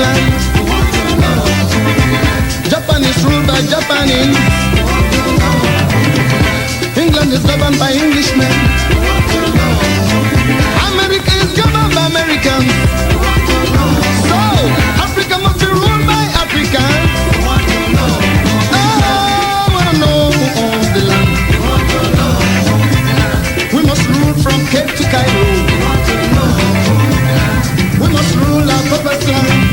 land. Japan is ruled by Japanese. England is governed by Englishmen. America is governed by Americans. So Africa must be ruled by Africans. I wanna know the land. We must rule from Cape to Cairo. We must rule our purpose land.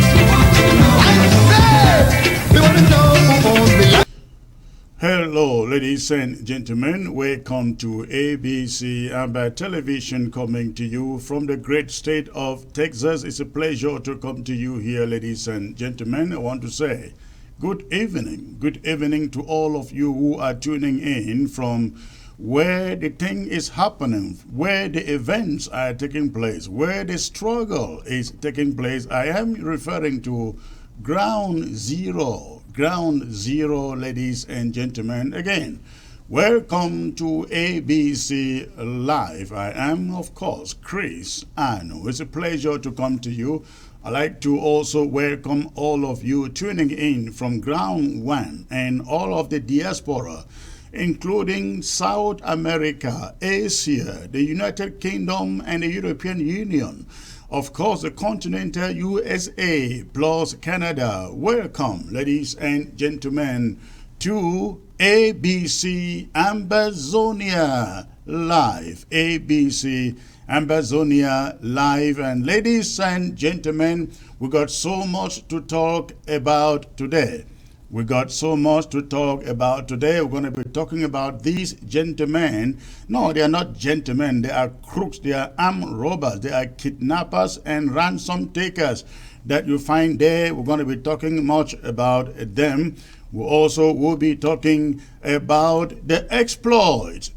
Hello, ladies and gentlemen. Welcome to ABC Amber Television, coming to you from the great state of Texas. It's a pleasure to come to you here, ladies and gentlemen. I want to say good evening. Good evening to all of you who are tuning in from where the thing is happening, where the events are taking place, where the struggle is taking place. I am referring to Ground Zero. Ground Zero, ladies and gentlemen. Again, welcome to ABC Live. I am, of course, Chris Ano. It's a pleasure to come to you. I'd like to also welcome all of you tuning in from Ground One and all of the diaspora, including South America, Asia, the United Kingdom, and the European Union. Of course, the continental USA plus Canada. Welcome, ladies and gentlemen, to ABC Ambazonia Live. ABC Ambazonia Live. And ladies and gentlemen, we got so much to talk about today. We got so much to talk about today. We're going to be talking about these gentlemen. No, they are not gentlemen. They are crooks. They are armed robbers. They are kidnappers and ransom takers that you find there. We're going to be talking much about them. We also will be talking about the exploits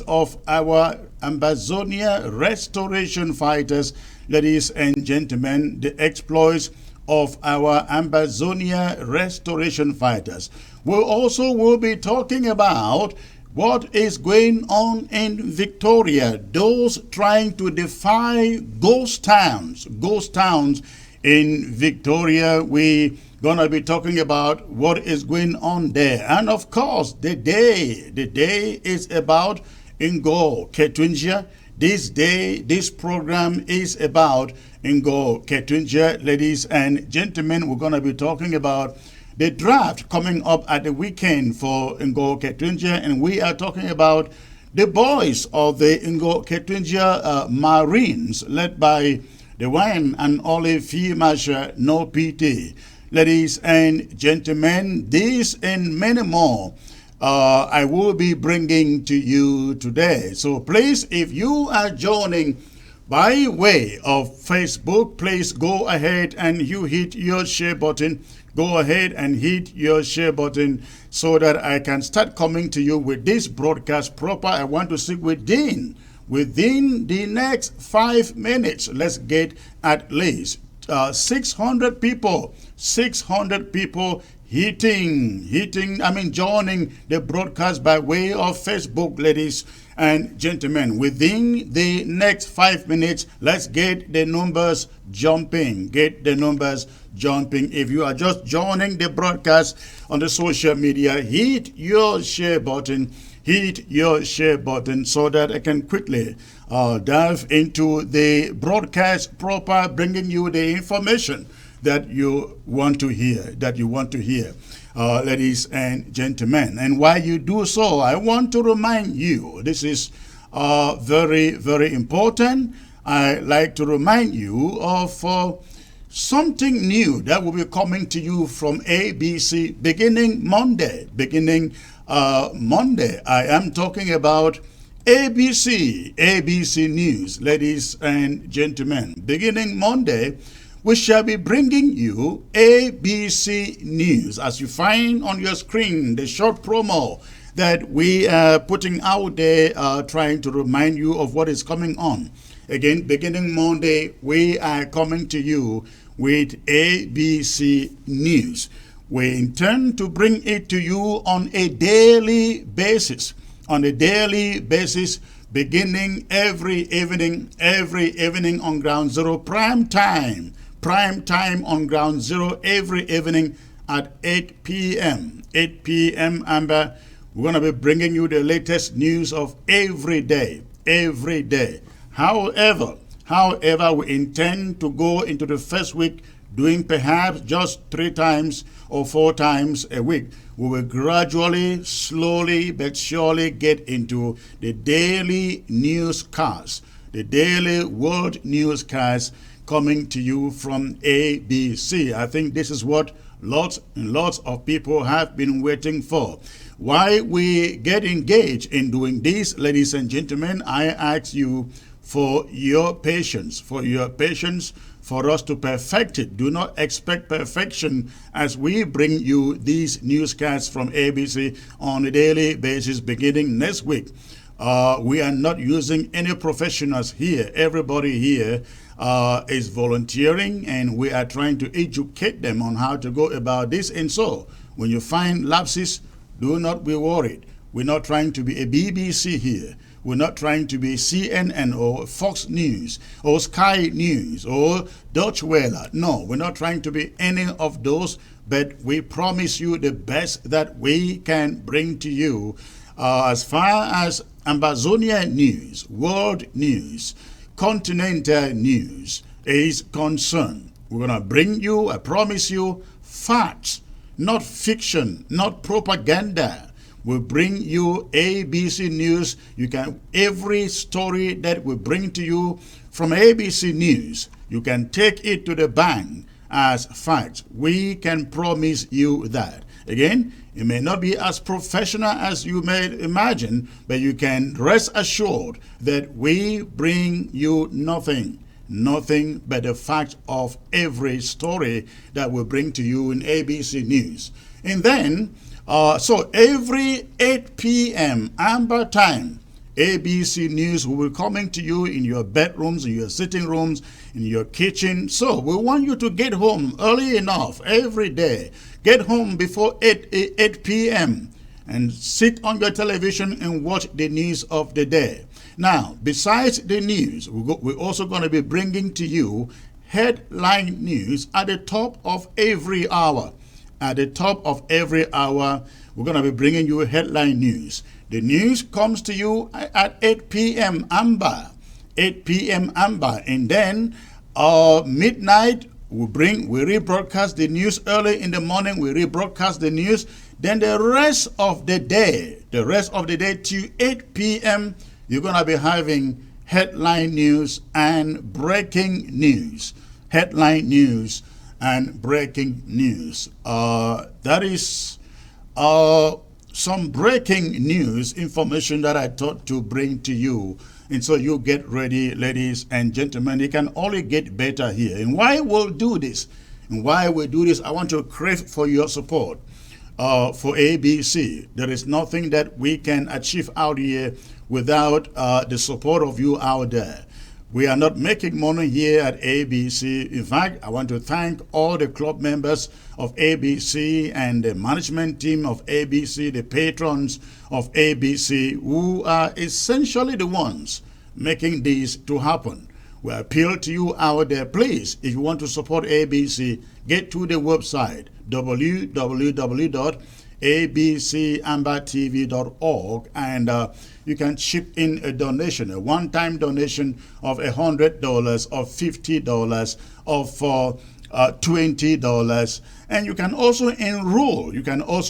of our Amazonia restoration fighters, ladies and gentlemen, the exploits of our Amazonia restoration fighters. We also will be talking about what is going on in Victoria, those trying to defy ghost towns in Victoria. We're going to be talking about what is going on there. And of course, the day is about Ngo Ketunjia. This program is about Ngo Ketunjia. Ladies and gentlemen, we're going to be talking about the draft coming up at the weekend for Ngo Ketunjia, and we are talking about the boys of the Ngo Ketunjia Marines, led by the one and only Field Marshal No PT. Ladies and gentlemen, this and many more I will be bringing to you today. So please, if you are joining by way of Facebook, please go ahead and you hit your share button. Go ahead and hit your share button so that I can start coming to you with this broadcast proper. I want to see within the next 5 minutes, let's get at least 600 people joining the broadcast by way of Facebook, ladies and gentlemen. Within the next 5 minutes, let's get the numbers jumping. If you are just joining the broadcast on the social media, hit your share button so that I can quickly dive into the broadcast proper, bringing you the information that you want to hear, ladies and gentlemen. And while you do so, I want to remind you, this is very, very important. I like to remind you of something new that will be coming to you from ABC beginning Monday. I am talking about ABC News, ladies and gentlemen. Beginning Monday, we shall be bringing you ABC News. As you find on your screen, the short promo that we are putting out there, trying to remind you of what is coming on. Again, beginning Monday, we are coming to you with ABC News. We intend to bring it to you on a daily basis. Beginning every evening on Ground Zero, prime time prime time on Ground Zero every evening at 8 p.m. 8 p.m. Amber, we're going to be bringing you the latest news of every day. Every day. However, we intend to go into the first week doing perhaps just 3 times or 4 times a week. We will gradually, slowly but surely get into the daily newscasts, the daily world newscasts coming to you from ABC. I think this is what lots and lots of people have been waiting for. Why we get engaged in doing this, ladies and gentlemen, I ask you for your patience, for us to perfect it. Do not expect perfection as we bring you these newscasts from ABC on a daily basis beginning next week. We are not using any professionals here. Everybody here is volunteering, and we are trying to educate them on how to go about this. And so, when you find lapses, do not be worried. We're not trying to be a BBC here. We're not trying to be CNN or Fox News or Sky News or Deutsche Welle. No, we're not trying to be any of those, but we promise you the best that we can bring to you as far as Ambazonia news, world news, continental news is concerned. We're going to bring you, I promise you, facts, not fiction, not propaganda. We'll bring you ABC News. You can, every story that we bring to you from ABC News, you can take it to the bank as facts. We can promise you that. Again, it may not be as professional as you may imagine, but you can rest assured that we bring you nothing but the fact of every story that we bring to you in ABC News. And then, so every 8 p.m. Amber time, ABC News will be coming to you in your bedrooms, in your sitting rooms, in your kitchen. So we want you to get home early enough every day. Get home before 8 p.m. and sit on your television and watch the news of the day. Now, besides the news, we're also going to be bringing to you headline news at the top of every hour. At the top of every hour, we're going to be bringing you headline news. The news comes to you at 8 p.m. Amber. 8 p.m. Amber. And then midnight, we rebroadcast the news early in the morning. We rebroadcast the news. Then the rest of the day to 8 p.m., you're going to be having headline news and breaking news. Headline news and breaking news. That is some breaking news information that I thought to bring to you. And so you get ready, ladies and gentlemen. It can only get better here. And why we'll do this? And why we do this, I want to crave for your support for ABC. There is nothing that we can achieve out here without the support of you out there. We are not making money here at ABC. In fact, I want to thank all the club members of ABC and the management team of ABC, the patrons of ABC, who are essentially the ones making this to happen. We appeal to you out there, please, if you want to support ABC, get to the website www.abcambertv.org, and you can chip in a donation, a one-time donation of $100, of $50, of $20, and you can also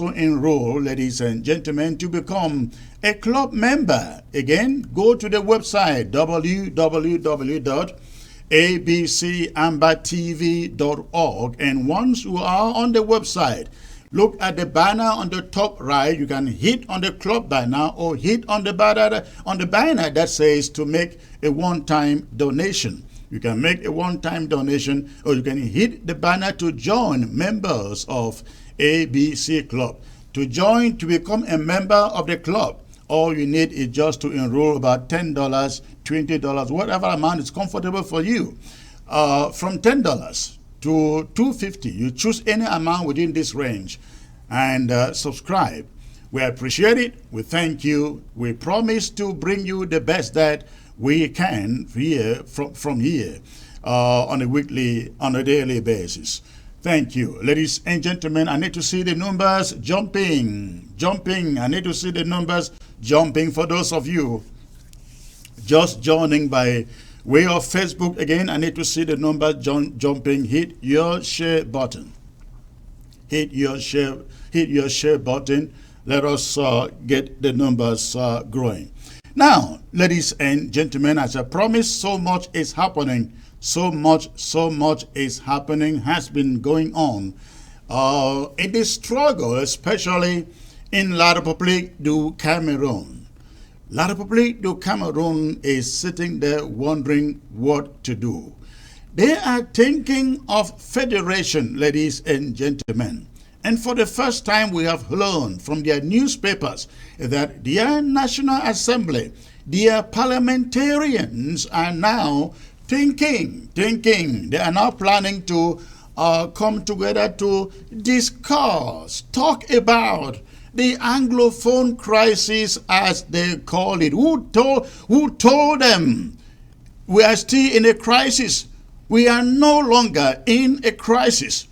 enroll. Ladies and gentlemen, to become a club member. Again, go to the website www.abcambertv.org, and once you are on the website, look at the banner on the top right. You can hit on the club banner or hit on the banner that says to make a one-time donation. You can make a one-time donation, or you can hit the banner to join members of ABC Club. To join, to become a member of the club, all you need is just to enroll about $10, $20, whatever amount is comfortable for you. From $10 to $250, you choose any amount within this range and subscribe. We appreciate it. We thank you. We promise to bring you the best that we can here from here. on a daily basis. Thank you. Ladies and gentlemen, I need to see the numbers jumping. I need to see the numbers jumping for those of you just joining by way of Facebook. Again, I need to see the numbers jumping. Hit your share button. Hit your share button. Let us get the numbers growing. Now, ladies and gentlemen, as I promised, so much is happening. So much is happening, has been going on in this struggle, especially in La Republique du Cameroon. La Republique du Cameroon is sitting there wondering what to do. They are thinking of federation, ladies and gentlemen. And for the first time, we have learned from their newspapers that their National Assembly, their parliamentarians are now thinking. They are now planning to come together to discuss, talk about the Anglophone crisis, as they call it. Who told them we are still in a crisis? We are no longer in a crisis.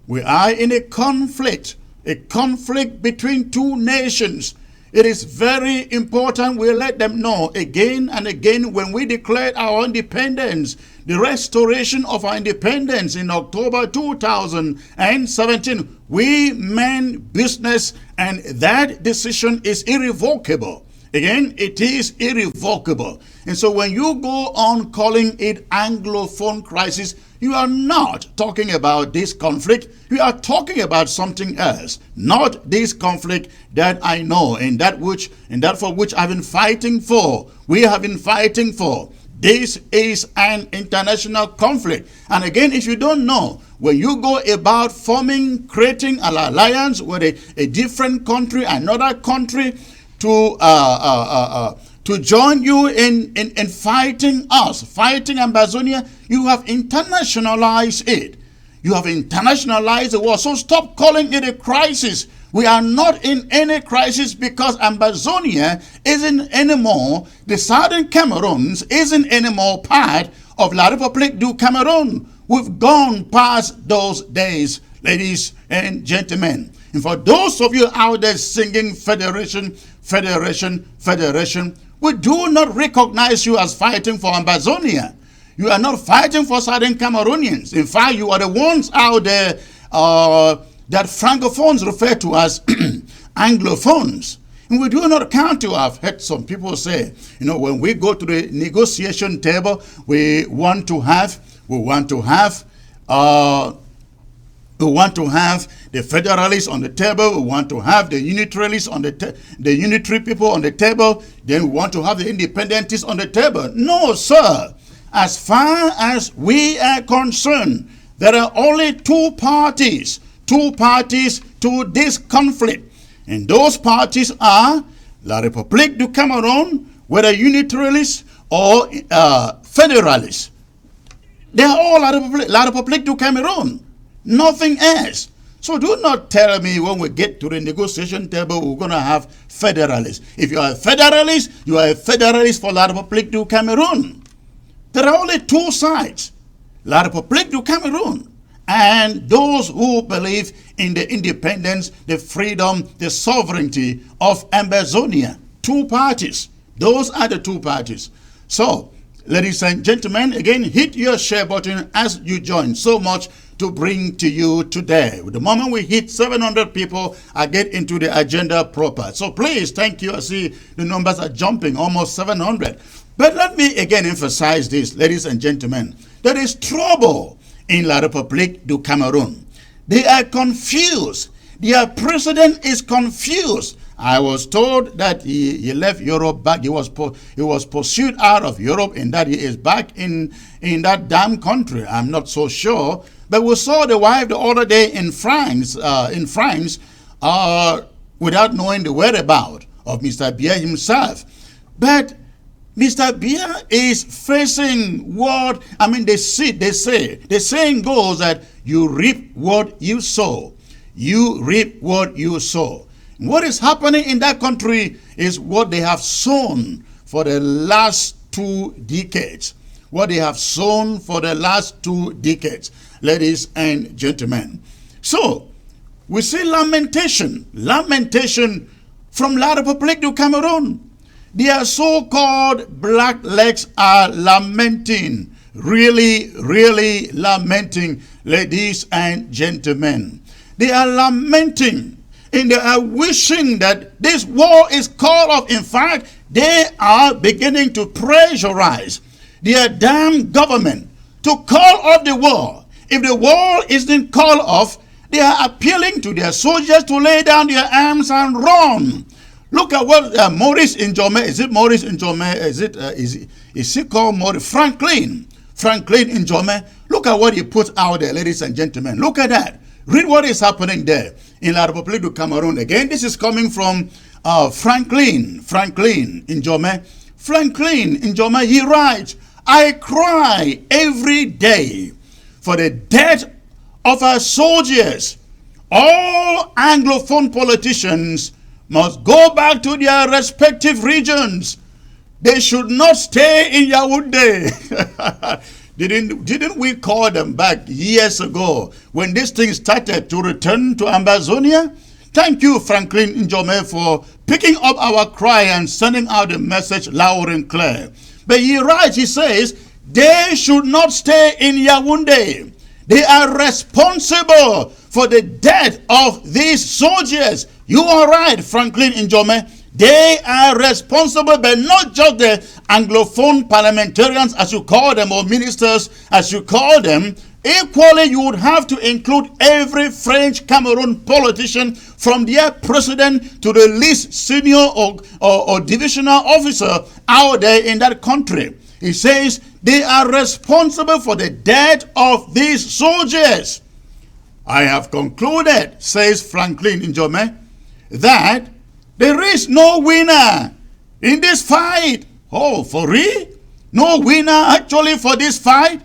We are in a conflict between two nations. It is very important we let them know again and again when we declared our independence, the restoration of our independence in October 2017. We meant business, and that decision is irrevocable. Again, it is irrevocable. And so when you go on calling it Anglophone crisis, you are not talking about this conflict. You are talking about something else. Not this conflict that I know and that for which I've been fighting for. We have been fighting for. This is an international conflict. And again, if you don't know, when you go about creating an alliance with a different country, another country, to join you in fighting us, fighting Ambazonia, you have internationalized it. You have internationalized the war. So stop calling it a crisis. We are not in any crisis because Ambazonia isn't anymore, the Southern Cameroons isn't anymore part of La Republique du Cameroon. We've gone past those days, ladies and gentlemen. And for those of you out there singing federation, we do not recognize you as fighting for Ambazonia. You are not fighting for Southern Cameroonians. In fact, you are the ones out there that Francophones refer to as Anglophones. And we do not count you. I've heard some people say, when we go to the negotiation table, we want to have the federalists on the table. We want to have the unitarists the unitary people on the table. Then we want to have the independentists on the table. No, sir. As far as we are concerned, there are only two parties to this conflict. And those parties are La Republique du Cameroon, whether unitarists or federalists. They are all La Republique du Cameroon. Nothing else. So do not tell me when we get to the negotiation table we're going to have federalists. If you are a federalist, you are a federalist for La Republique du Cameroon. There are only two sides. La Republique du Cameroon and those who believe in the independence, the freedom, the sovereignty of Ambazonia. Two parties. Those are the two parties. So, ladies and gentlemen, again, hit your share button as you join. So much to bring to you today. The moment we hit 700 people, I get into the agenda proper. So please, thank you. I see the numbers are jumping, almost 700. But let me again emphasize this, ladies and gentlemen. There is trouble in La Republique du Cameroon. They are confused. Their president is confused. I was told that he left Europe back. He was pursued out of Europe and that he is back in that damn country. I'm not so sure. But we saw the wife the other day in France, without knowing the whereabouts of Mr. Biya himself. But Mr. Biya is facing what, the saying goes that you reap what you sow. You reap what you sow. What is happening in that country is what they have sown for the last 2 decades. what they have sown for the last 2 decades, ladies and gentlemen. So, we see lamentation from La Republique du Cameroon. Their so-called blacklegs are lamenting, really, really lamenting, ladies and gentlemen. They are lamenting and they are wishing that this war is called off. In fact, they are beginning to pressurize their damn government to call off the war. If the war isn't called off, they are appealing to their soldiers to lay down their arms and run. Look at what Maurice Njome, is it Maurice Njome? Is he called Maurice? Franklin Njome. Look at what he put out there, ladies and gentlemen. Look at that. Read what is happening there in La Republique du Cameroon. Again, this is coming from Franklin Njome. Franklin Njome, he writes, I cry every day for the death of our soldiers. All Anglophone politicians must go back to their respective regions. They should not stay in Yaoundé. Didn't we call them back years ago when this thing started to return to Ambazonia? Thank you, Franklin Njome, for picking up our cry and sending out the message loud and clear. But he writes, he says, they should not stay in Yaoundé. They are responsible for the death of these soldiers. You are right, Franklin Njome. They are responsible, but not just the Anglophone parliamentarians, as you call them, or ministers, as you call them. Equally, you would have to include every French Cameroon politician, from their president to the least senior or divisional officer out there in that country. He says they are responsible for the death of these soldiers. I have concluded, says Franklin Njome, that there is no winner in this fight. Oh, for real? No winner actually for this fight?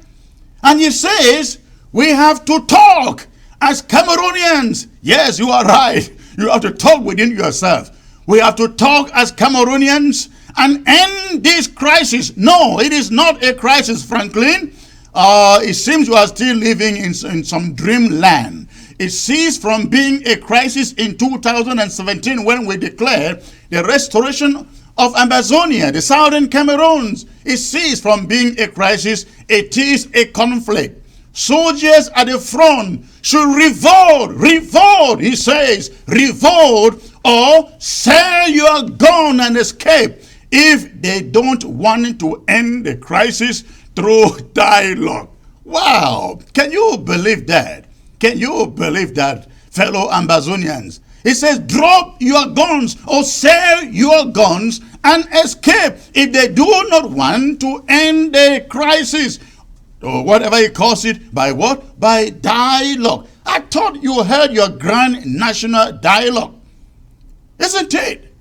And he says we have to talk as Cameroonians. Yes, you are right. You have to talk within yourself. We have to talk as Cameroonians and end this crisis. No, it is not a crisis, Franklin. It seems you are still living in some dreamland. It ceased from being a crisis in 2017 when we declared the restoration of Ambazonia, the southern Cameroons. It ceased from being a crisis. It is a conflict. Soldiers at the front should revolt, he says, revolt or sell your gun and escape if they don't want to end the crisis through dialogue. Wow, can you believe that? Can you believe that, fellow Ambazonians? He says, drop your guns or sell your guns and escape if they do not want to end the crisis, or whatever he calls it. By what? By dialogue. I thought you heard your grand national dialogue. Isn't it?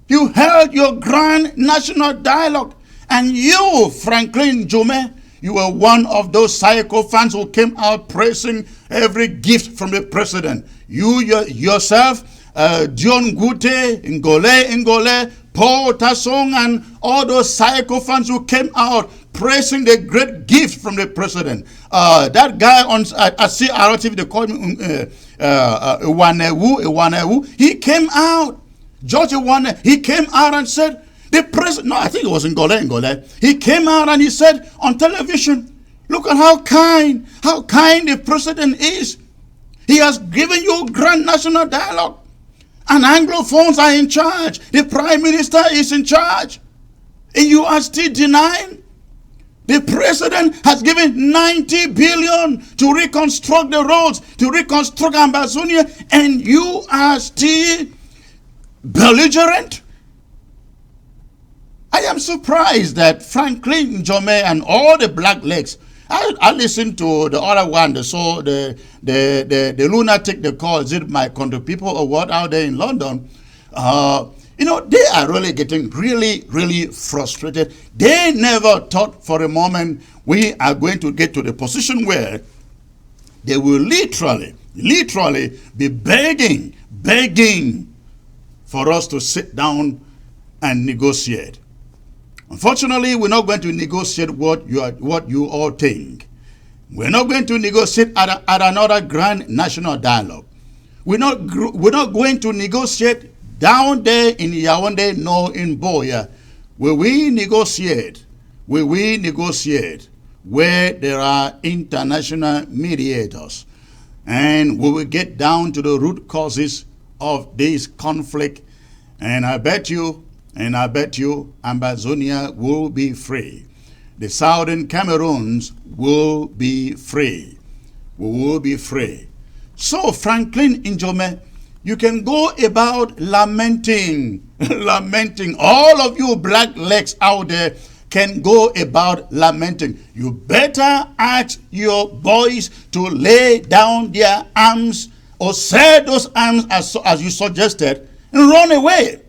You held your grand national dialogue. And you, Franklin Njome, you were one of those sycophants who came out praising every gift from the president. You yourself, Dion Gute, Ngole, Paul Tassong, and all those sycophants who came out praising the great gift from the president. That guy on at CRTV, they called him Iwanewu. He came out. George Iwane, he came out and said, the president, no, I think it was Ngole. He came out and he said on television, look at how kind the president is. He has given you grand national dialogue. And Anglophones are in charge. The prime minister is in charge. And you are still denying? The president has given 90 billion to reconstruct the roads, to reconstruct Ambazonia, and you are still belligerent? I am surprised that Franklin Njome and all the blacklegs, I listened to the other one, the lunatic they call, is it my country people or what, out there in London. They are really getting really frustrated. They never thought for a moment we are going to get to the position where they will literally be begging for us to sit down and negotiate. Unfortunately, we're not going to negotiate what you all think. We're not going to negotiate at another grand national dialogue. We're not going to negotiate down there in Yaoundé nor in Boya. Will we negotiate? Will we negotiate where there are international mediators? And we will get down to the root causes of this conflict. And I bet you, Ambazonia will be free. The southern Cameroons will be free. We will be free. So, Franklin Njome, you can go about lamenting, lamenting. All of you blacklegs out there can go about lamenting. You better ask your boys to lay down their arms or sell those arms as you suggested and run away.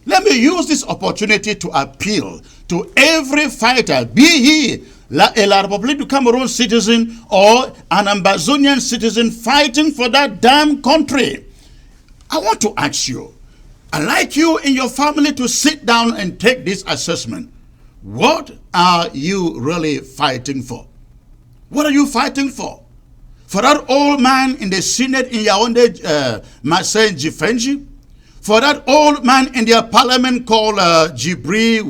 Let me use this opportunity to appeal to every fighter, be he a La Republique du Cameroon citizen or an Ambazonian citizen fighting for that damn country. I want to ask you, I'd like you and your family to sit down and take this assessment. What are you really fighting for? What are you fighting for? For that old man in the Senate in Yaoundé, Marcel Jifenji? For that old man in their parliament called Jibri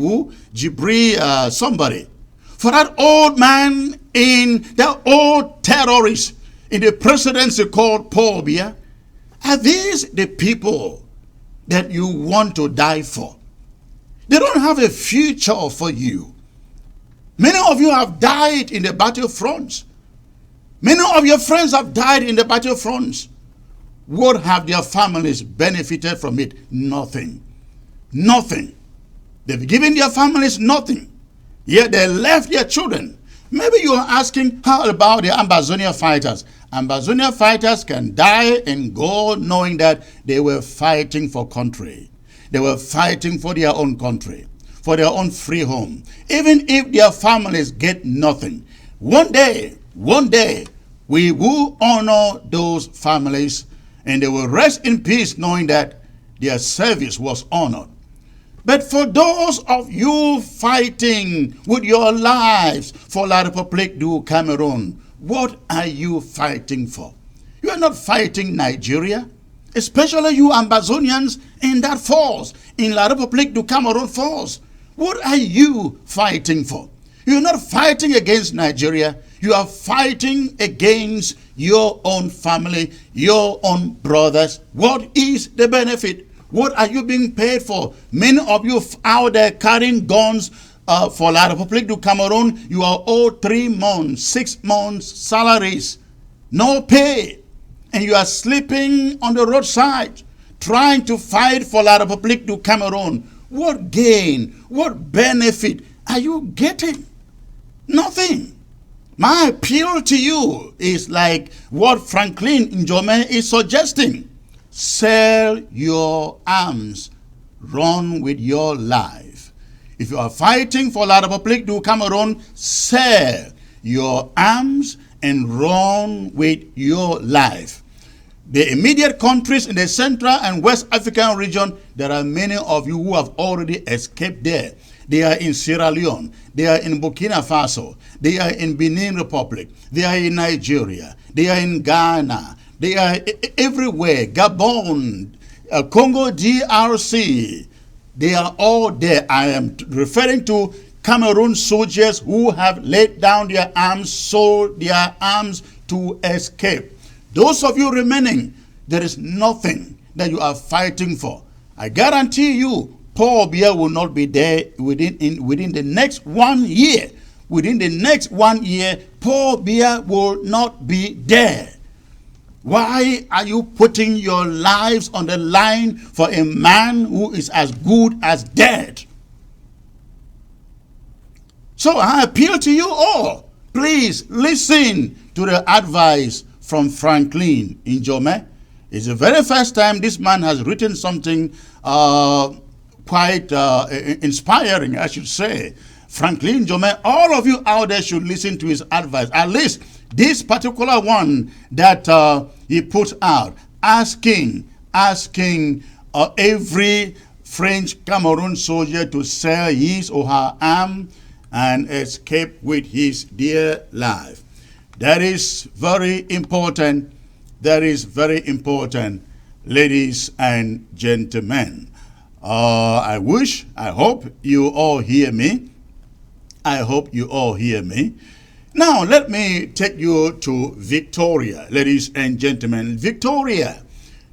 somebody? For that old man in that old terrorist in the presidency called Paul Biya? Are these the people that you want to die for? They don't have a future for you. Many of you have died in the battlefronts. Many of your friends have died in the battlefronts. What have their families benefited from it? Nothing. Nothing. They've given their families nothing. Yet they left their children. Maybe you are asking, how about the Ambazonia fighters? Ambazonia fighters can die and go knowing that they were fighting for country. They were fighting for their own country, for their own free home. Even if their families get nothing, one day, we will honor those families and they will rest in peace knowing that their service was honored. But for those of you fighting with your lives for La Republique du Cameroon, what are you fighting for? You are not fighting Nigeria, especially you Ambazonians in that force, in La Republique du Cameroon force. What are you fighting for? You are not fighting against Nigeria. You are fighting against your own family, your own brothers. What is the benefit? What are you being paid for? Many of you out there carrying guns for La Republique du Cameroon, you are owed 3 months, 6 months salaries, no pay. And you are sleeping on the roadside, trying to fight for La Republique du Cameroon. What gain, what benefit are you getting? Nothing. My appeal to you is like what Franklin Njome is suggesting. Sell your arms. Run with your life. If you are fighting for La Republique du Cameroon, sell your arms and run with your life. The immediate countries in the Central and West African region, there are many of you who have already escaped there. They are in Sierra Leone. They are in Burkina Faso. They are in Benin Republic. They are in Nigeria. They are in Ghana. They are everywhere. Gabon, Congo DRC. They are all there. I am referring to Cameroon soldiers who have laid down their arms, sold their arms to escape. Those of you remaining, there is nothing that you are fighting for. I guarantee you, Paul Biya will not be there within the next 1 year. Within the next 1 year, Paul Biya will not be there. Why are you putting your lives on the line for a man who is as good as dead? So I appeal to you all. Please listen to the advice from Franklin Njome. It's the very first time this man has written something quite inspiring, I should say. Franklin Njome, all of you out there should listen to his advice. At least this particular one that he put out, asking every French Cameroon soldier to sell his or her arm and escape with his dear life. That is very important. That is very important, ladies and gentlemen. I hope you all hear me. I hope you all hear me. Now, let me take you to Victoria, ladies and gentlemen. Victoria,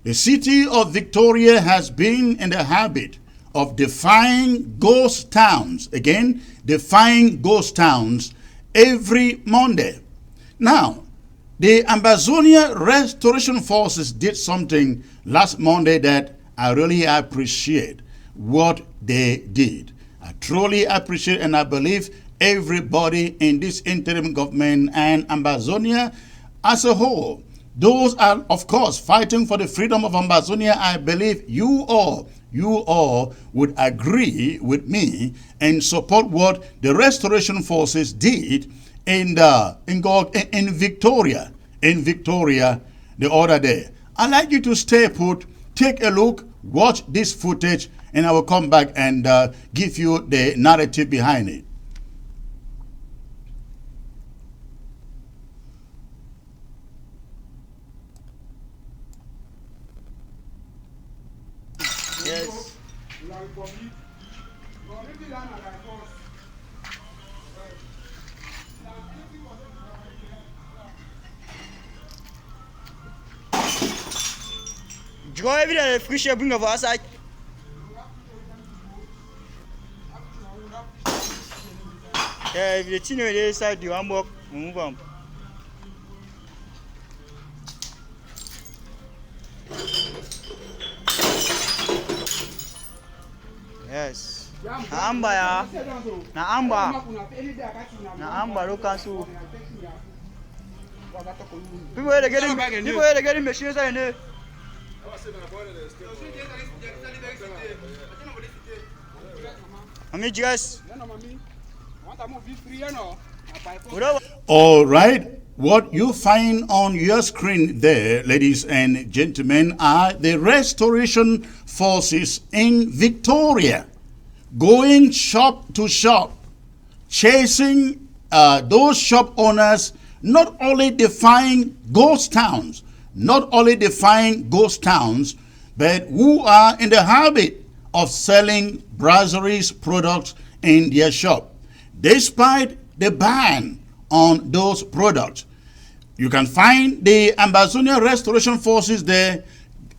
the city of Victoria has been in the habit of defying ghost towns. Again, defying ghost towns every Monday. Now, the Ambazonia Restoration Forces did something last Monday that I really appreciate what they did. I truly appreciate, and I believe everybody in this interim government and Ambazonia as a whole, those are, of course, fighting for the freedom of Ambazonia. I believe you all would agree with me and support what the Restoration Forces did in Victoria the other day. I'd like you to stay put, take a look, watch this footage, and I will come back and give you the narrative behind it. Yes. Draw every day, free share, bring over outside. Yeah, if the thing on the side, you want to move on. Yes. Na amba ya. Na amba. Na amba lo cancel. People are getting machines in there. All right. What you find on your screen there, ladies and gentlemen, are the Restoration Forces in Victoria, going shop to shop, chasing those shop owners, not only defying ghost towns, but who are in the habit of selling brasseries products in their shop, despite the ban on those products. You can find the Ambazonia Restoration Forces there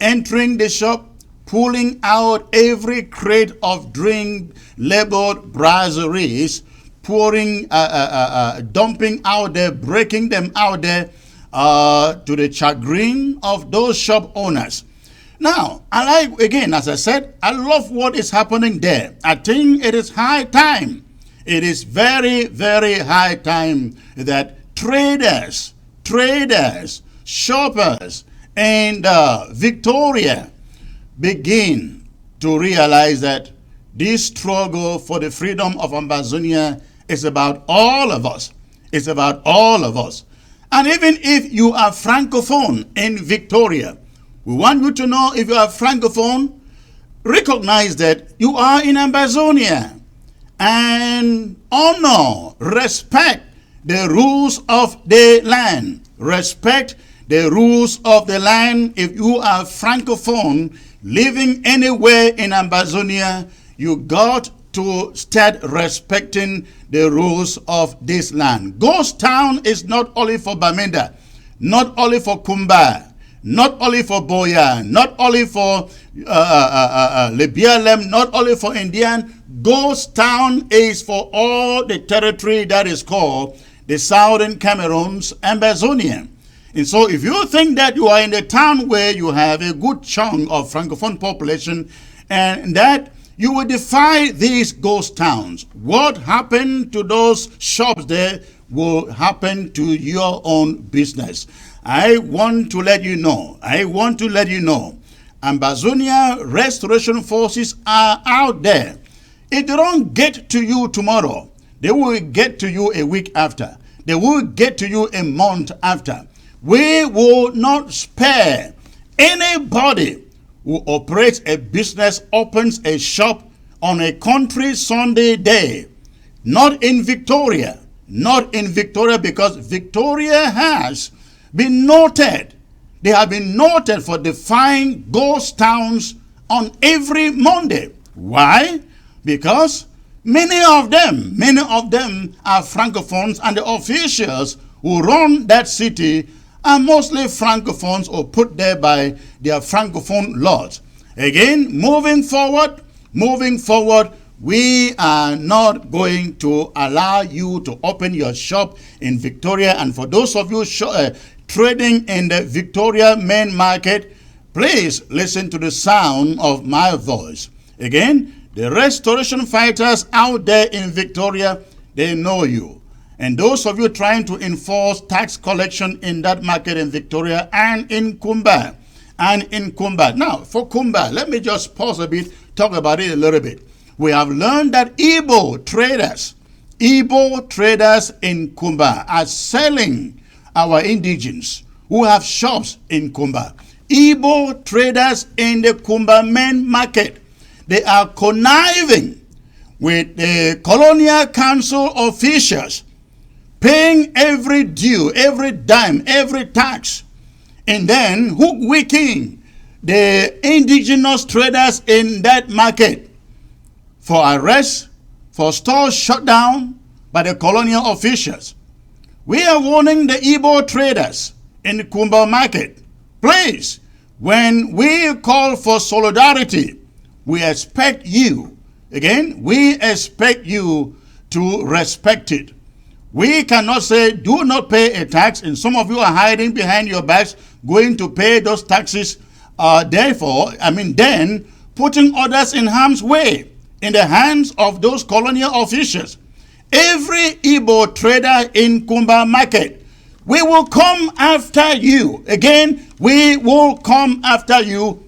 entering the shop, pulling out every crate of drink-labeled brasseries, dumping out there, breaking them out there to the chagrin of those shop owners. Now, as I said, I love what is happening there. I think it is high time. It is very, very high time that traders, shoppers, and Victoria begin to realize that this struggle for the freedom of Ambazonia is about all of us. It's about all of us. And even if you are Francophone in Victoria, we want you to know, if you are Francophone, recognize that you are in Ambazonia and honor, respect the rules of the land. Respect the rules of the land. If you are Francophone living anywhere in Ambazonia, you got to start respecting the rules of this land. Ghost Town is not only for Bamenda, not only for Kumba, not only for Boya, not only for Lebialem, not only for Indian. Ghost Town is for all the territory that is called the Southern Cameroon's Ambazonia. And so if you think that you are in a town where you have a good chunk of Francophone population and that you will defy these ghost towns, what happened to those shops there will happen to your own business. I want to let you know, Ambazonia Restoration Forces are out there. If they don't get to you tomorrow, they will get to you a week after. They will get to you a month after. We will not spare anybody who operates a business opens a shop on a country Sunday day, not in Victoria. Not in Victoria, because Victoria has been noted. They have been noted for defying ghost towns on every Monday. Why? Because many of them are Francophones, and the officials who run that city are mostly Francophones or put there by their Francophone lords. Again, moving forward, we are not going to allow you to open your shop in Victoria. And for those of you trading in the Victoria main market, please listen to the sound of my voice. Again, the restoration fighters out there in Victoria, they know you. And those of you trying to enforce tax collection in that market in Victoria and in Kumba. Now, for Kumba, let me just pause a bit, talk about it a little bit. We have learned that Igbo traders in Kumba are selling our indigents who have shops in Kumba. Igbo traders in the Kumba main market, they are conniving with the colonial council officials, paying every due, every dime, every tax, and then hoodwinking the indigenous traders in that market for arrest, for stores shut down by the colonial officials. We are warning the Igbo traders in the Kumba market, please, when we call for solidarity, we expect you to respect it. We cannot say, do not pay a tax, and some of you are hiding behind your backs, going to pay those taxes, then putting others in harm's way, in the hands of those colonial officials. Every Igbo trader in Kumba market, we will come after you. Again, we will come after you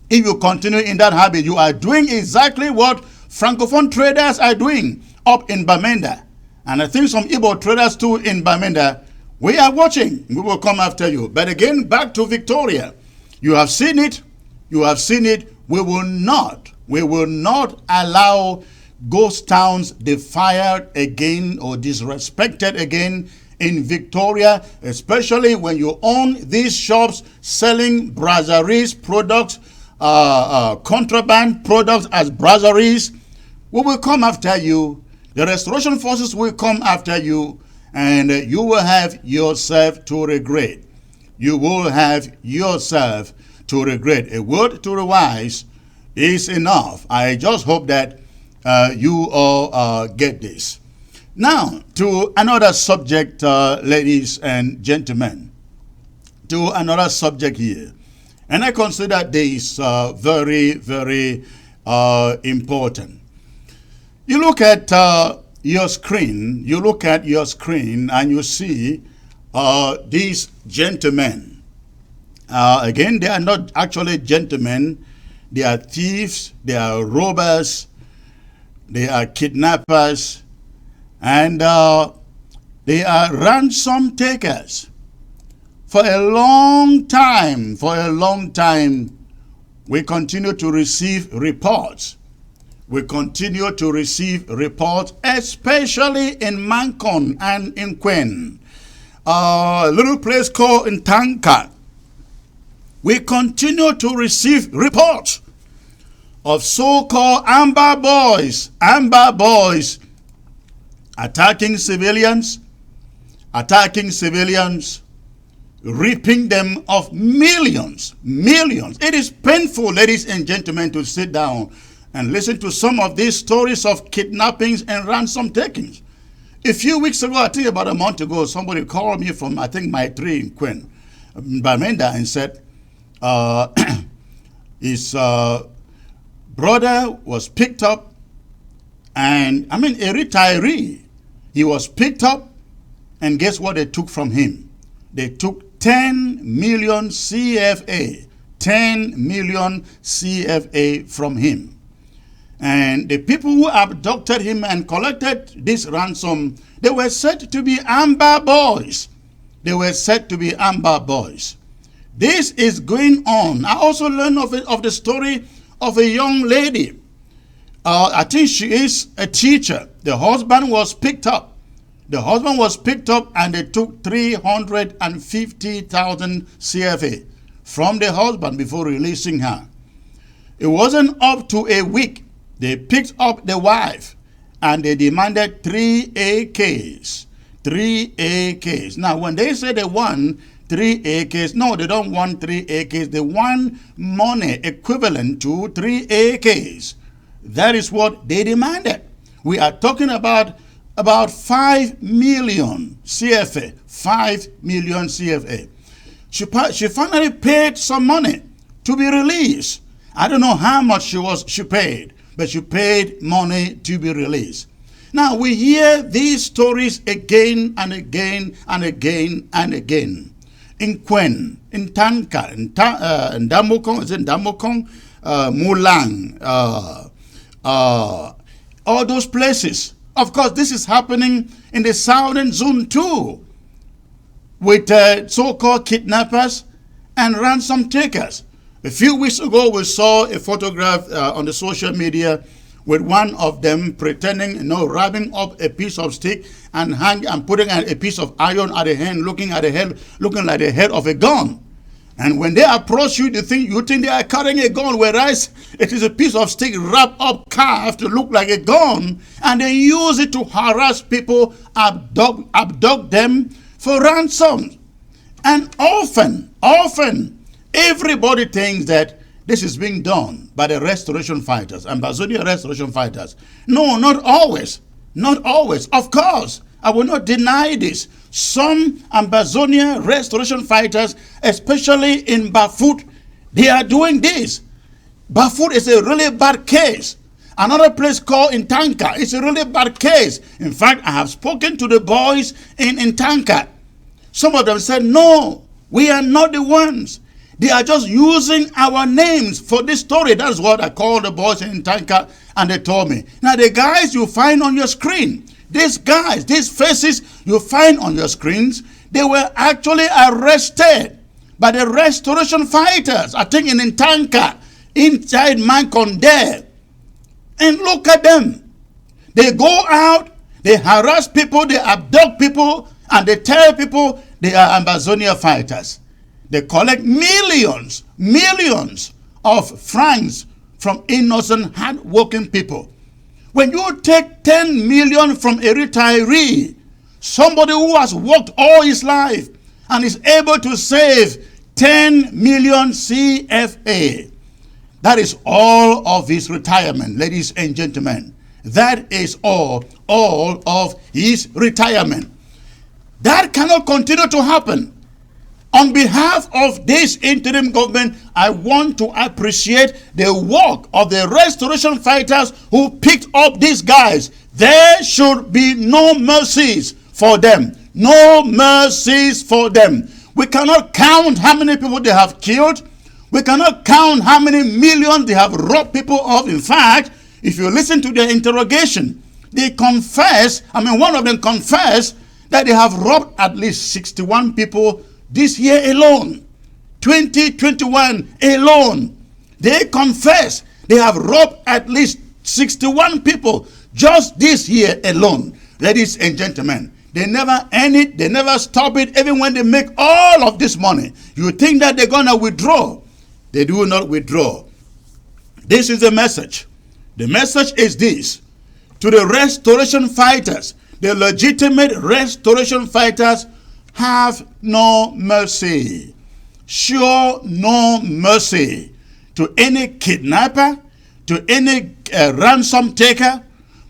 if you continue in that habit. You are doing exactly what Francophone traders are doing up in Bamenda. And I think some Igbo traders too in Bamenda. We are watching. We will come after you. But again, back to Victoria. You have seen it. We will not allow ghost towns defiled again or disrespected again in Victoria, especially when you own these shops selling brasseries products, contraband products as brasseries. We will come after you. The restoration forces will come after you, and you will have yourself to regret. You will have yourself to regret. A word to the wise is enough. I just hope that you all get this. Now, to another subject, ladies and gentlemen. To another subject here. And I consider this very, very important. You look at your screen, and you see these gentlemen. Again, they are not actually gentlemen. They are thieves, they are robbers, they are kidnappers, and they are ransom takers. For a long time, we continue to receive reports. Especially in Mancon and in Quen, a little place called in Tanka. We continue to receive reports of so-called amber boys attacking civilians, reaping them of millions. It is painful, ladies and gentlemen, to sit down and listen to some of these stories of kidnappings and ransom takings. A few weeks ago, I think about a month ago, somebody called me from, I think, my tree in Quen, Bamenda, and said his brother was picked up, and a retiree. He was picked up, and guess what they took from him? They took 10 million CFA. 10 million CFA from him. And the people who abducted him and collected this ransom, they were said to be amber boys. This is going on. I also learned of the story of a young lady. I think she is a teacher. The husband was picked up. The husband was picked up and they took 350,000 CFA from the husband before releasing her. It wasn't up to a week. They picked up the wife and they demanded 3 AKs. 3 AKs. Now, when they say they want 3 AKs, no, they don't want 3 AKs. They want money equivalent to 3 AKs. That is what they demanded. We are talking about 5 million CFA. 5 million CFA. She finally paid some money to be released. I don't know how much she paid, but she paid money to be released. Now we hear these stories again and again and again and again. In Kwen, in Tanka, in Damokong, is in Damokong, Mulang, all those places. Of course, this is happening in the southern zone too, with so-called kidnappers and ransom takers. A few weeks ago, we saw a photograph on the social media with one of them pretending, wrapping up a piece of stick and putting a piece of iron at the hand, looking like the head of a gun. And when they approach you, you think they are carrying a gun, whereas it is a piece of stick wrapped up, carved to look like a gun, and they use it to harass people, abduct them for ransom. And often, everybody thinks that this is being done by the restoration fighters, Ambazonia restoration fighters. No, not always. Not always. Of course, I will not deny this. Some Ambazonia restoration fighters, especially in Bafut, they are doing this. Bafut is a really bad case. Another place called Intanka is a really bad case. In fact, I have spoken to the boys in Intanka. Some of them said, no, we are not the ones. They are just using our names for this story. That's what I called the boys in Tanka, and they told me. Now, the guys you find on your screen, these guys, these faces you find on your screens, they were actually arrested by the restoration fighters, I think in Tanka, inside Mankonde. And look at them. They go out, they harass people, they abduct people, and they tell people they are Ambazonia fighters. They collect millions of francs from innocent, hard-working people. When you take 10 million from a retiree, somebody who has worked all his life and is able to save 10 million CFA, that is all of his retirement, ladies and gentlemen. That is all of his retirement. That cannot continue to happen. On behalf of this interim government, I want to appreciate the work of the restoration fighters who picked up these guys. There should be no mercies for them. No mercies for them. We cannot count how many people they have killed. We cannot count how many millions they have robbed people of. In fact, if you listen to their interrogation, they confess, one of them confessed that they have robbed at least 61 people this year alone, 2021 alone. They confess they have robbed at least 61 people just this year alone. Ladies and gentlemen, they never end it, they never stop it, even when they make all of this money. You think that they're going to withdraw. They do not withdraw. This is the message. The message is this: to the restoration fighters, the legitimate restoration fighters, have no mercy. Show no mercy to any kidnapper, to any ransom taker,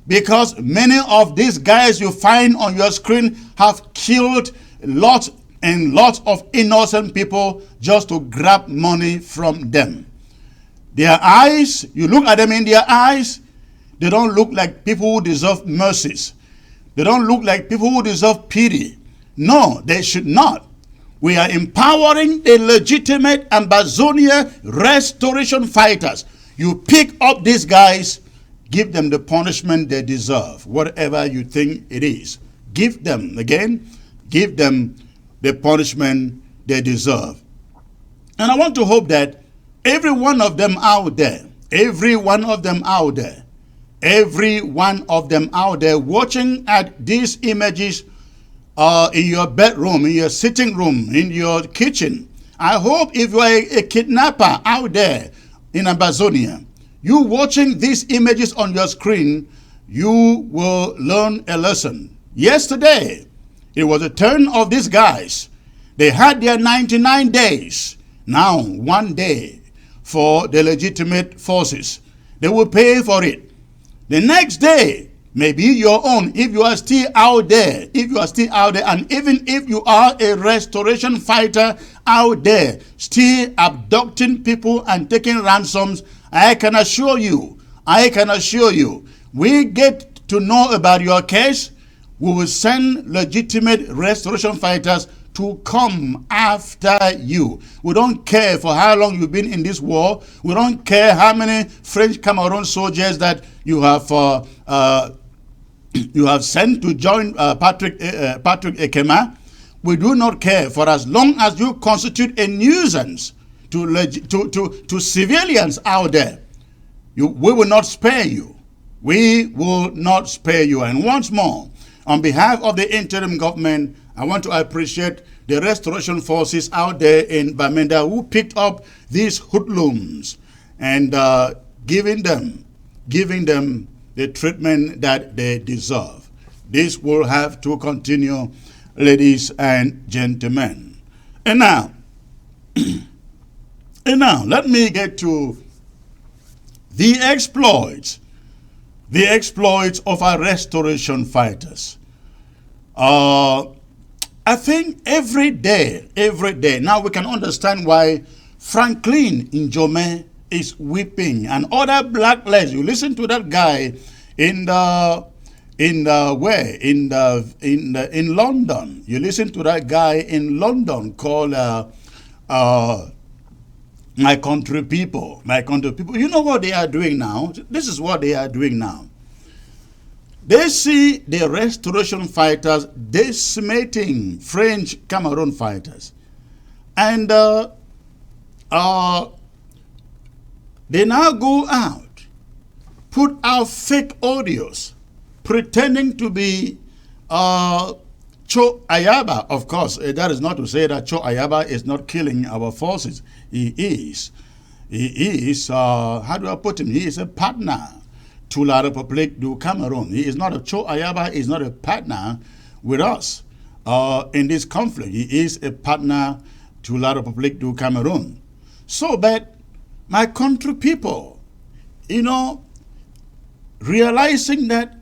because many of these guys you find on your screen have killed lots and lots of innocent people just to grab money from them. Their eyes, you look at them in their eyes, they don't look like people who deserve mercies. They don't look like people who deserve pity. No, they should not. We are empowering the legitimate Ambazonia restoration fighters. You pick up these guys, give them the punishment they deserve, whatever you think it is. Give them the punishment they deserve. And I want to hope that every one of them out there, every one of them out there, every one of them out there watching at these images in your bedroom, in your sitting room, in your kitchen. I hope if you are a kidnapper out there in Amazonia, you watching these images on your screen, you will learn a lesson. Yesterday, it was the turn of these guys. They had their 99 days. Now, 1 day for the legitimate forces. They will pay for it. The next day may be your own if you are still out there. If you are still out there, and even if you are a restoration fighter out there, still abducting people and taking ransoms, I can assure you, we get to know about your case, we will send legitimate restoration fighters to come after you. We don't care for how long you've been in this war. We don't care how many French Cameroon soldiers that you have sent to join Patrick Ekema. We do not care, for as long as you constitute a nuisance to civilians out there. We will not spare you. We will not spare you. And once more, on behalf of the interim government, I want to appreciate the restoration forces out there in Bamenda who picked up these hoodlums and giving them the treatment that they deserve. This will have to continue, ladies and gentlemen. And now, let me get to the exploits of our restoration fighters. I think every day, now we can understand why Franklin Njome is weeping and other blacklegs. You listen to that guy in London. You listen to that guy in London called My Country People. You know what they are doing now? This is what they are doing now. They see the restoration fighters decimating French Cameroon fighters. And they now go out, put out fake audios, pretending to be Cho Ayaba. Of course, that is not to say that Cho Ayaba is not killing our forces. He is. How do I put him? He is a partner to La Republique du Cameroon. He is not a Cho Ayaba, is not a partner with us in this conflict. He is a partner to La Republique du Cameroon. So, but my country people, realizing that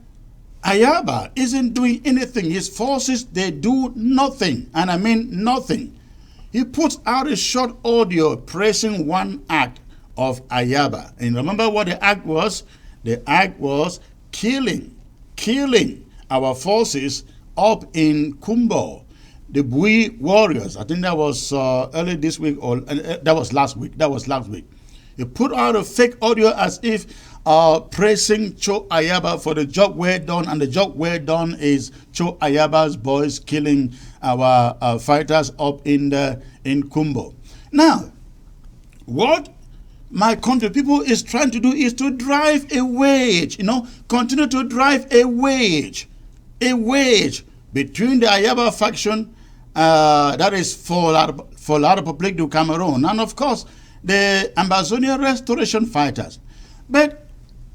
Ayaba isn't doing anything. His forces, they do nothing. And I mean nothing. He puts out a short audio praising one act of Ayaba. And remember what the act was? The act was killing our forces up in Kumbo, the Bui warriors. I think that was early this week, or that was last week. He put out a fake audio as if praising Cho Ayaba for the job well done, and the job well done is Cho Ayaba's boys killing our fighters up in Kumbo. Now, what my country people is trying to do is to drive a wedge, continue to drive a wedge between the Ayaba faction, that is for La Republique du Cameroon, and of course the Ambazonia restoration fighters. But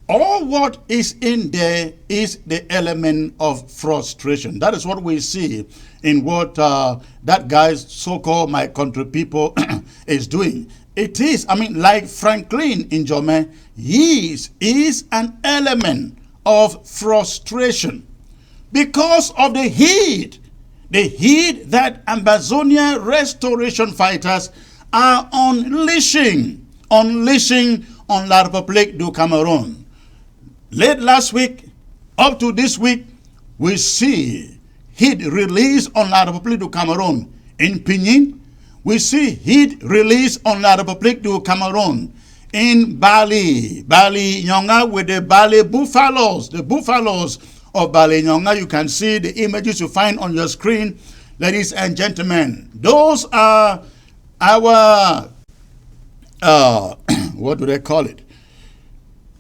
all what is in there is the element of frustration. That is what we see in what that guy's so-called My Country People is doing. It is, like Franklin Njome, he is an element of frustration because of the heat that Ambazonia restoration fighters are unleashing on La Republique du Cameroon. Late last week, up to this week, we see heat released on La Republique du Cameroon in Pinyin. We see heat released on La Republique du Cameroon in Bali Nyonga with the Bali buffaloes. The buffaloes of Bali Nyonga, you can see the images you find on your screen, ladies and gentlemen. Those are our what do they call it?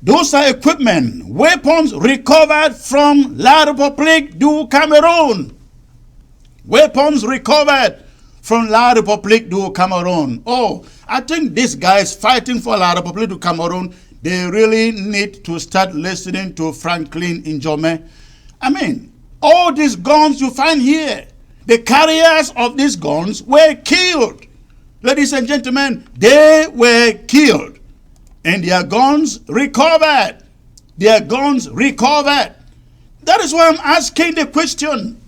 Those are equipment, weapons recovered from La Republique du Cameroon. Weapons recovered from La Republique du Cameroon. Oh, I think these guys fighting for La Republique du Cameroon, they really need to start listening to Franklin Njome. I mean, all these guns you find here, the carriers of these guns were killed. Ladies and gentlemen, they were killed. And their guns recovered. Their guns recovered. That is why I'm asking the question.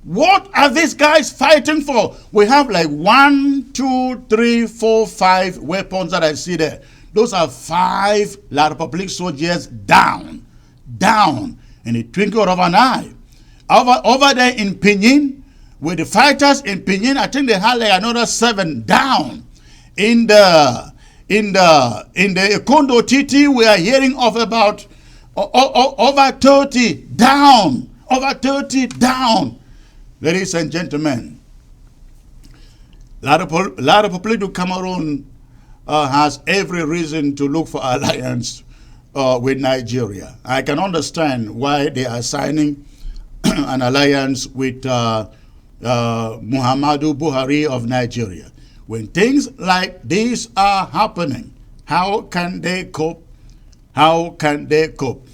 What are these guys fighting for? We have like 1, 2, 3, 4, 5 weapons that I see there. Those are 5 La Republique soldiers down. Down. In the twinkle of an eye. Over there in Pinyin, with the fighters in Pinyin, I think they had like another 7 down. In the Kondo TT, we are hearing of about over 30 down. Over 30 down. Ladies and gentlemen, La Republique du Cameroon has every reason to look for alliance with Nigeria. I can understand why they are signing an alliance with Muhammadu Buhari of Nigeria. When things like these are happening, how can they cope? How can they cope?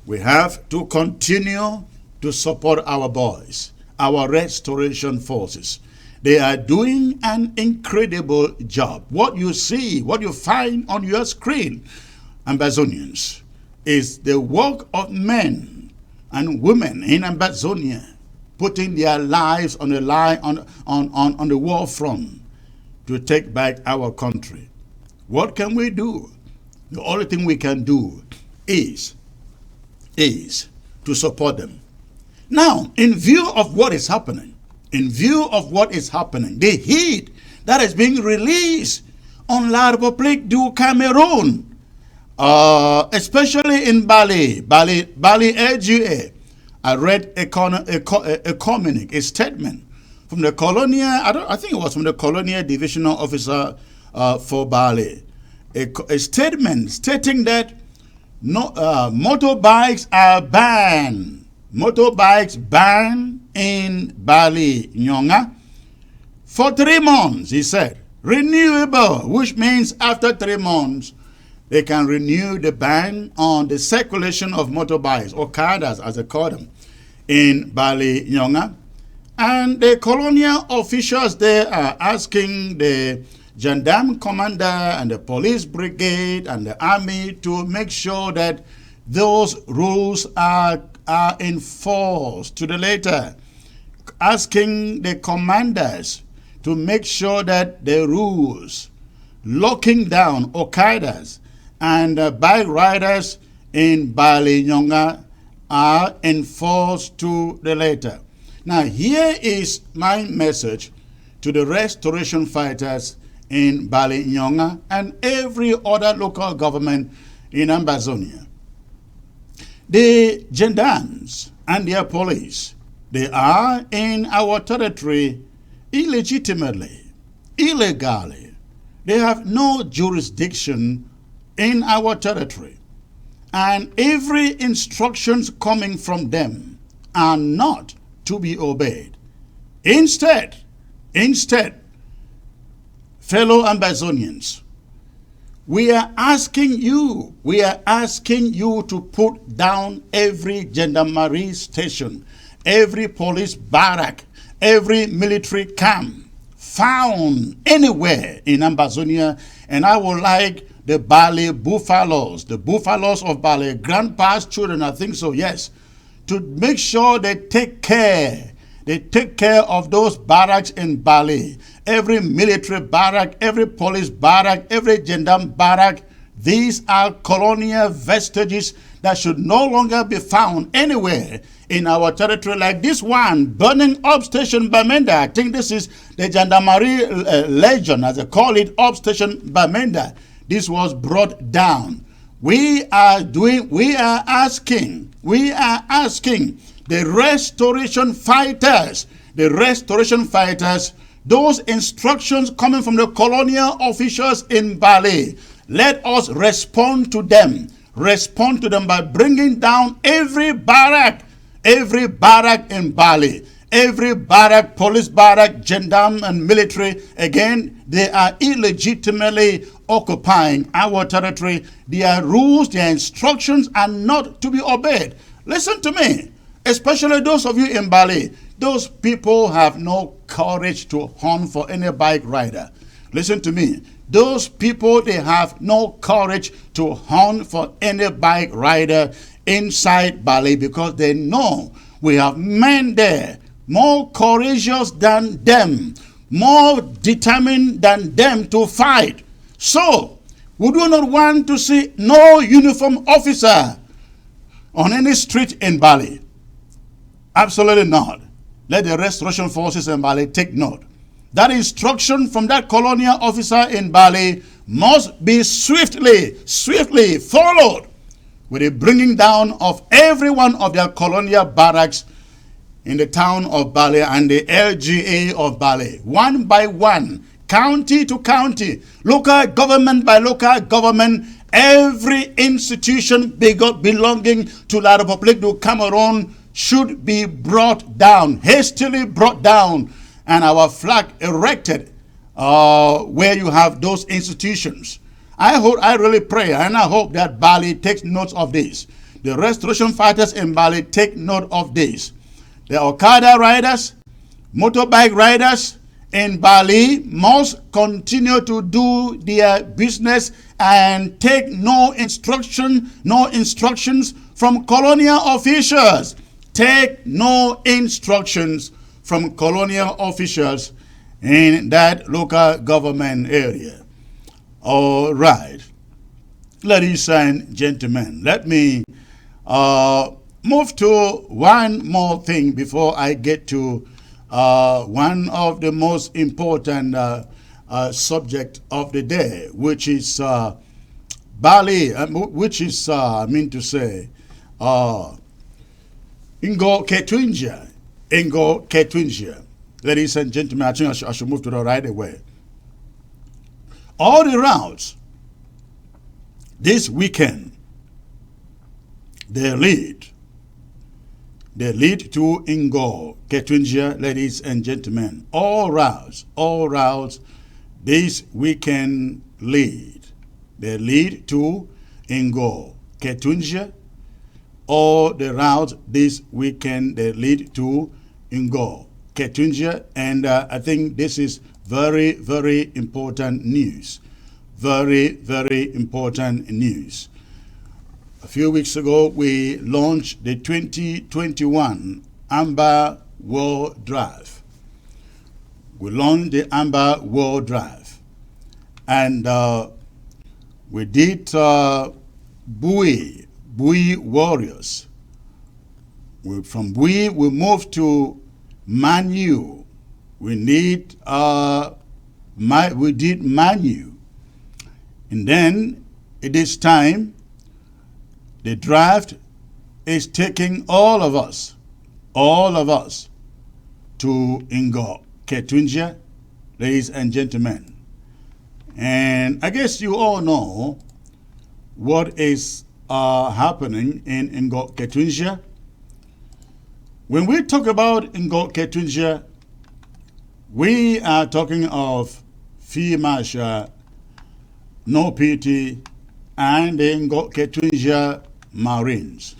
We have to continue to support our boys, our restoration forces. They are doing an incredible job. What you see, what you find on your screen, Ambazonians, is the work of men and women in Ambazonia putting their lives on the line on the war front to take back our country. What can we do? The only thing we can do is to support them. Now, in view of what is happening, the heat that is being released on La Republique du Cameroon, especially in Bali, AGA, I read a communique, a statement from the colonial, I think it was from the colonial divisional officer for Bali, a statement stating that motorbikes are banned. Motorbikes banned in Bali, Nyonga, for 3 months, he said. Renewable, which means after 3 months, they can renew the ban on the circulation of motorbikes, or Okadas as they call them, in Bali, Nyonga. And the colonial officials there are asking the gendarme commander and the police brigade and the army to make sure that those rules are enforced to the letter, asking the commanders to make sure that the rules locking down Okadas and bike riders in Bali Nyonga are enforced to the letter. Now, here is my message to the restoration fighters in Bali Nyonga and every other local government in Ambazonia. The gendarmes and their police, they are in our territory illegitimately, illegally. They have no jurisdiction in our territory. And every instructions coming from them are not to be obeyed. Instead, fellow Ambazonians, we are asking you to put down every gendarmerie station, every police barrack, every military camp found anywhere in Ambazonia. And I would like the Bali buffaloes, the buffaloes of Bali, grandpa's children, I think so, yes, to make sure they take care of those barracks in Bali. Every military barrack, every police barrack, every gendarme barrack, these are colonial vestiges that should no longer be found anywhere in our territory, like this one burning up station Bamenda. I think this is the Gendarmerie Legion, as they call it, up station Bamenda. This was brought down. We are asking the restoration fighters those instructions coming from the colonial officials in Bali, let us respond to them. Respond to them by bringing down every barrack in Bali. Every barrack, police barrack, gendarme and military, again, they are illegitimately occupying our territory. Their rules, their instructions are not to be obeyed. Listen to me, especially those of you in Bali. Those people have no courage to hunt for any bike rider. Listen to me. Those people, they have no courage to hunt for any bike rider inside Bali because they know we have men there more courageous than them, more determined than them to fight. So, we do not want to see no uniform officer on any street in Bali. Absolutely not. Let the restoration forces in Bali take note. That instruction from that colonial officer in Bali must be swiftly followed with the bringing down of every one of their colonial barracks in the town of Bali and the LGA of Bali, one by one, county to county, local government by local government, every institution belonging to La Republique du Cameroon should be brought down, hastily brought down, and our flag erected where you have those institutions. I really pray and I hope that Bali takes note of this. The restoration fighters in Bali take note of this. The Okada riders, motorbike riders in Bali must continue to do their business and take no instructions from colonial officials. Take no instructions from colonial officials in that local government area. All right. Ladies and gentlemen, let me move to one more thing before I get to one of the most important subject of the day, which is Bali, which is, Ingo Ketwinja. Ladies and gentlemen, I think I should move to the right away. All the routes this weekend, they lead to Ingo Ketwinja, ladies and gentlemen. All routes this weekend lead. They lead to Ingo Ketwinja. All the routes this weekend, they lead to Ingo Ketwinja. And I think this is very, very important news. Very, very important news. A few weeks ago, we launched the 2021 Amber World Drive. We launched the Amber World Drive. And we did Bui Warriors. From Bui, we moved to Manu. We did Manu. And then, it is time, the draft is taking all of us to Ingo Ketwinja, ladies and gentlemen. And I guess you all know what is happening in Ingo Ketwinja. When we talk about Ingo Ketwinja, we are talking of Field Marshal No PT and the Ingo Ketwinja Marines.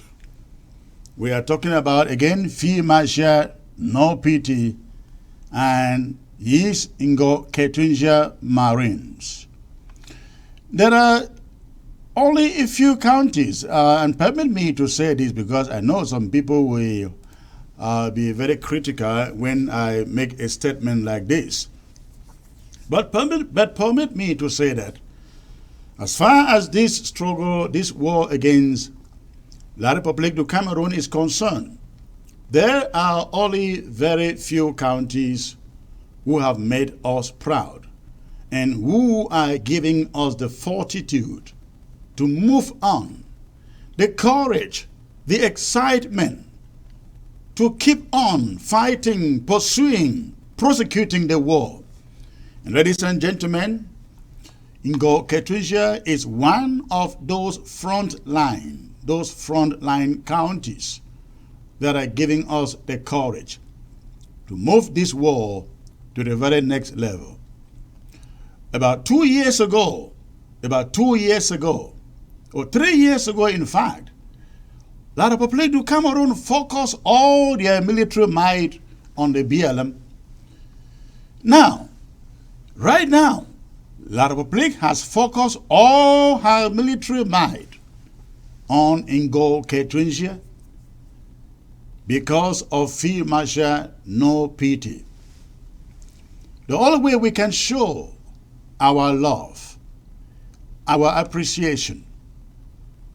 We are talking about, again, Field Marshal No PT and his Ingo Ketwinja Marines. There are only a few counties, and permit me to say this because I know some people will be very critical when I make a statement like this. But permit me to say that as far as this struggle, this war against La Republique du Cameroon is concerned, there are only very few counties who have made us proud and who are giving us the fortitude to move on, the courage, the excitement to keep on fighting, pursuing, prosecuting the war. And ladies and gentlemen, Ngo Ketwesia is one of those frontline counties that are giving us the courage to move this war to the very next level. About 2 years ago, or 3 years ago in fact, La Republique du Cameroon focused all their military might on the BLM. Now, right now, La Republique has focused all her military might on Ngo Ketwesia because of Field Marshal No Pity. The only way we can show our love, our appreciation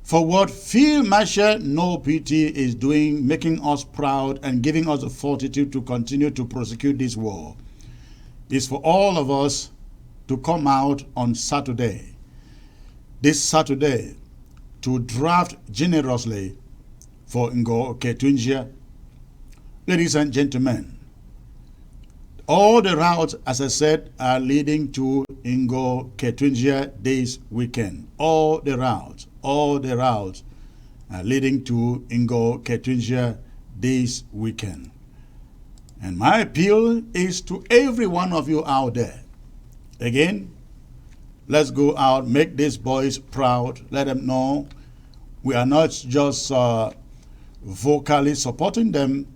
for what Field Marshal No Pity is doing, making us proud and giving us the fortitude to continue to prosecute this war, is for all of us to come out on Saturday, this Saturday, to draft generously for Ngo Ketwesia. Ladies and gentlemen, all the routes, as I said, are leading to Ngo Ketwesia this weekend. All the routes are leading to Ngo Ketwesia this weekend. And my appeal is to every one of you out there. Again, let's go out, make these boys proud, let them know we are not just vocally supporting them,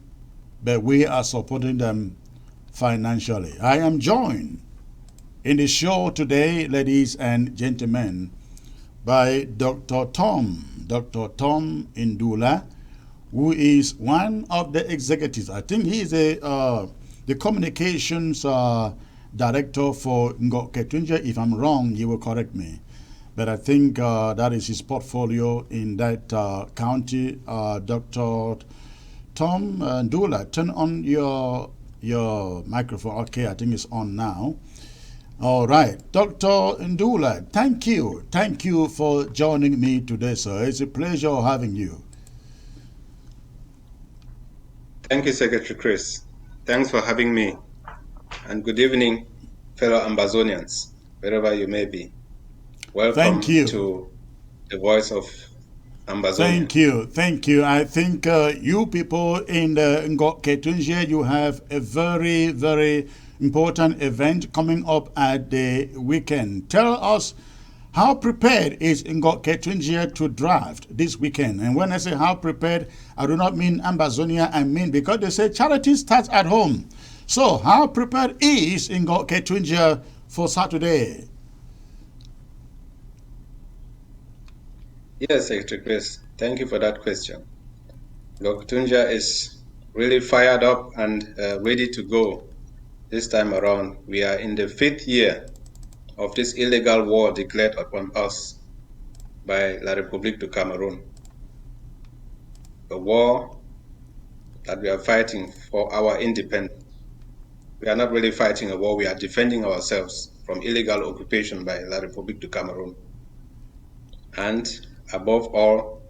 but we are supporting them financially. I am joined in the show today, ladies and gentlemen, by Dr. Tom Indula, who is one of the executives. I think he is the communications director for Ngo Ketwesia. If I'm wrong, you will correct me. But I think that is his portfolio in that county. Dr. Tom Ndula, turn on your microphone. Okay, I think it's on now. All right, Dr. Ndula, thank you for joining me today, sir. It's a pleasure having you. Thank you, Secretary Chris. Thanks for having me. And good evening, fellow Ambazonians, wherever you may be. Welcome to the Voice of Ambazonia. Thank you. I think you people in the Ngo Ketwesia, you have a very, very important event coming up at the weekend. Tell us, how prepared is Ngo Ketwesia to draft this weekend? And when I say how prepared, I do not mean Ambazonia, I mean because they say charity starts at home. So how prepared is Ngo Ketwesia for Saturday? Yes, Secretary Chris, thank you for that question. Ngo Ketwesia is really fired up and ready to go this time around. We are in the 5th year of this illegal war declared upon us by La Republique du Cameroon. A war that we are fighting for our independence. We are not really fighting a war, we are defending ourselves from illegal occupation by La Republique du Cameroon. And above all,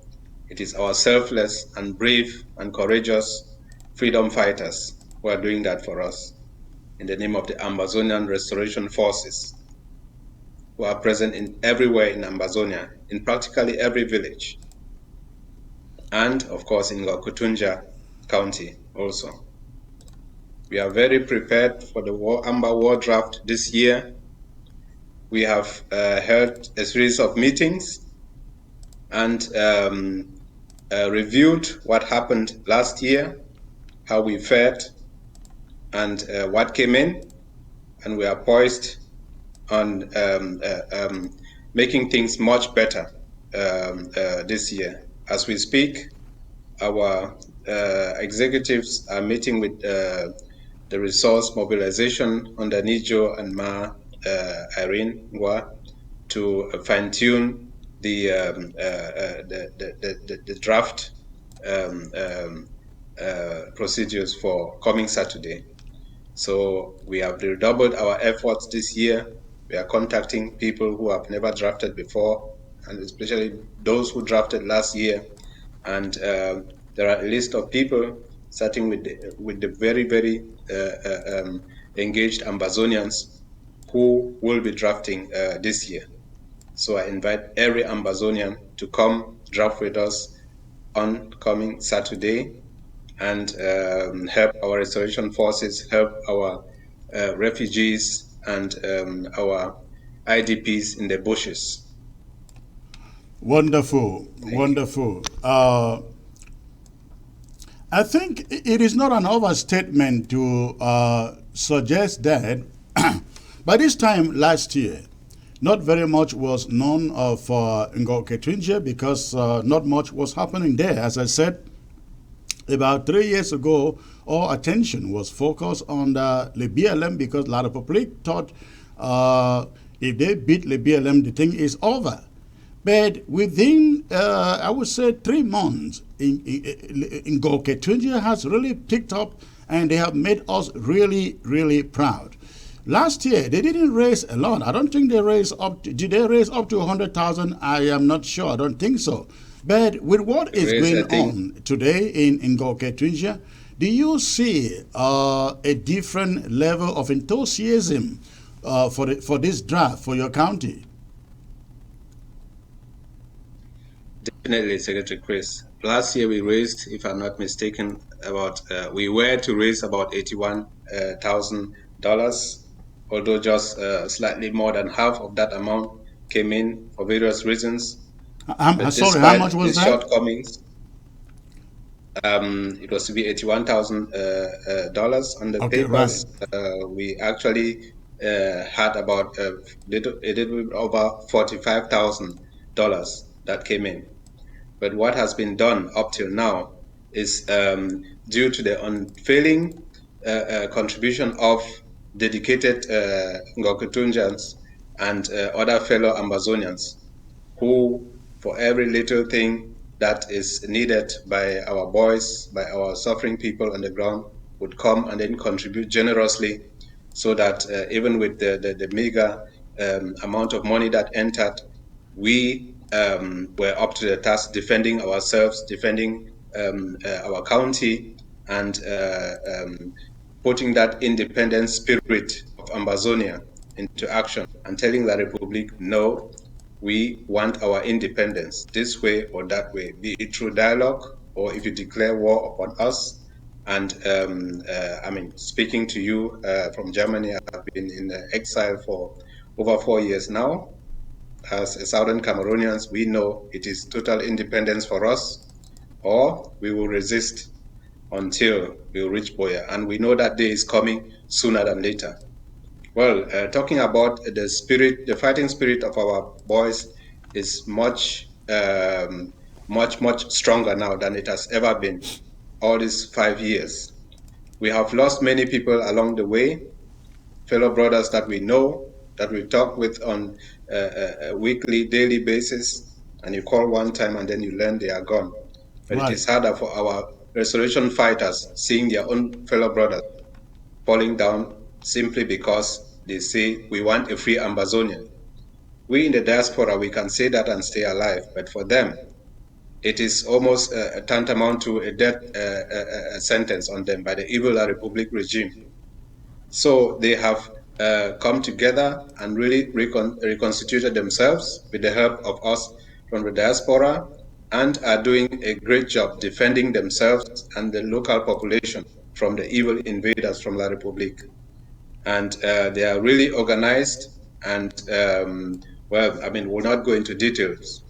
it is our selfless and brave and courageous freedom fighters who are doing that for us in the name of the Ambazonian Restoration Forces, who are present everywhere in Ambazonia, in practically every village, and of course in Ngo Ketwesia County also. We are very prepared for the Amba War Draft this year. We have held a series of meetings and reviewed what happened last year, how we fared, and what came in, and we are poised on making things much better this year. As we speak, our executives are meeting with the resource mobilization under Nijo and Ma Irene Ngwa to fine-tune the draft procedures for coming Saturday. So we have redoubled our efforts this year. We are contacting people who have never drafted before, and especially those who drafted last year. And there are a list of people, starting with the very, very engaged Ambazonians who will be drafting this year. So I invite every Ambazonian to come draft with us on coming Saturday and help our restoration forces, help our refugees and our IDPs in the bushes. Wonderful, Thank you. wonderful. I think it is not an overstatement to suggest that by this time last year, not very much was known of Ngoketunje because not much was happening there. As I said, about 3 years ago, all attention was focused on the BLM because La Republique thought if they beat the BLM, the thing is over. But within, I would say, 3 months, Ngoketunje has really picked up and they have made us really, really proud. Last year, they didn't raise a lot. I don't think they raised up to, did they raise up to 100,000? I am not sure. I don't think so. But with what is going on today in Ngoketunje, do you see a different level of enthusiasm for this draft for your county? Definitely, Secretary Chris. Last year we raised, if I'm not mistaken, about we were to raise about $81,000, although just slightly more than half of that amount came in for various reasons. But Sorry, how much despite was these that? shortcomings, it was to be $81,000 on the Okay, right. papers. We actually had about a little over $45,000 that came in. But what has been done up till now is due to the unfailing contribution of dedicated Ngokutunjans and other fellow Ambazonians who, for every little thing that is needed by our boys, by our suffering people on the ground, would come and then contribute generously so that even with the meager amount of money that entered, we were up to the task defending ourselves, defending our county, and putting that independent spirit of Ambazonia into action and telling the Republic, no, we want our independence this way or that way, be it through dialogue or if you declare war upon us. And I mean, speaking to you from Germany, I've been in exile for over 4 years now. As Southern Cameroonians, we know it is total independence for us, or we will resist until we reach Boya. And we know that day is coming sooner than later. Well, talking about the spirit, the fighting spirit of our boys is much, much stronger now than it has ever been all these 5 years. We have lost many people along the way, fellow brothers that we know, that we talk with on a weekly, daily basis, and you call one time and then you learn they are gone. But it Right. is harder for our restoration fighters seeing their own fellow brothers falling down simply because they say we want a free Ambazonia. We in the diaspora, we can say that and stay alive, but for them, it is almost tantamount to a death sentence on them by the evil Republic regime. So they have come together and really reconstituted themselves with the help of us from the diaspora and are doing a great job defending themselves and the local population from the evil invaders from La Republique. And they are really organized and, well, I mean, we'll not go into details,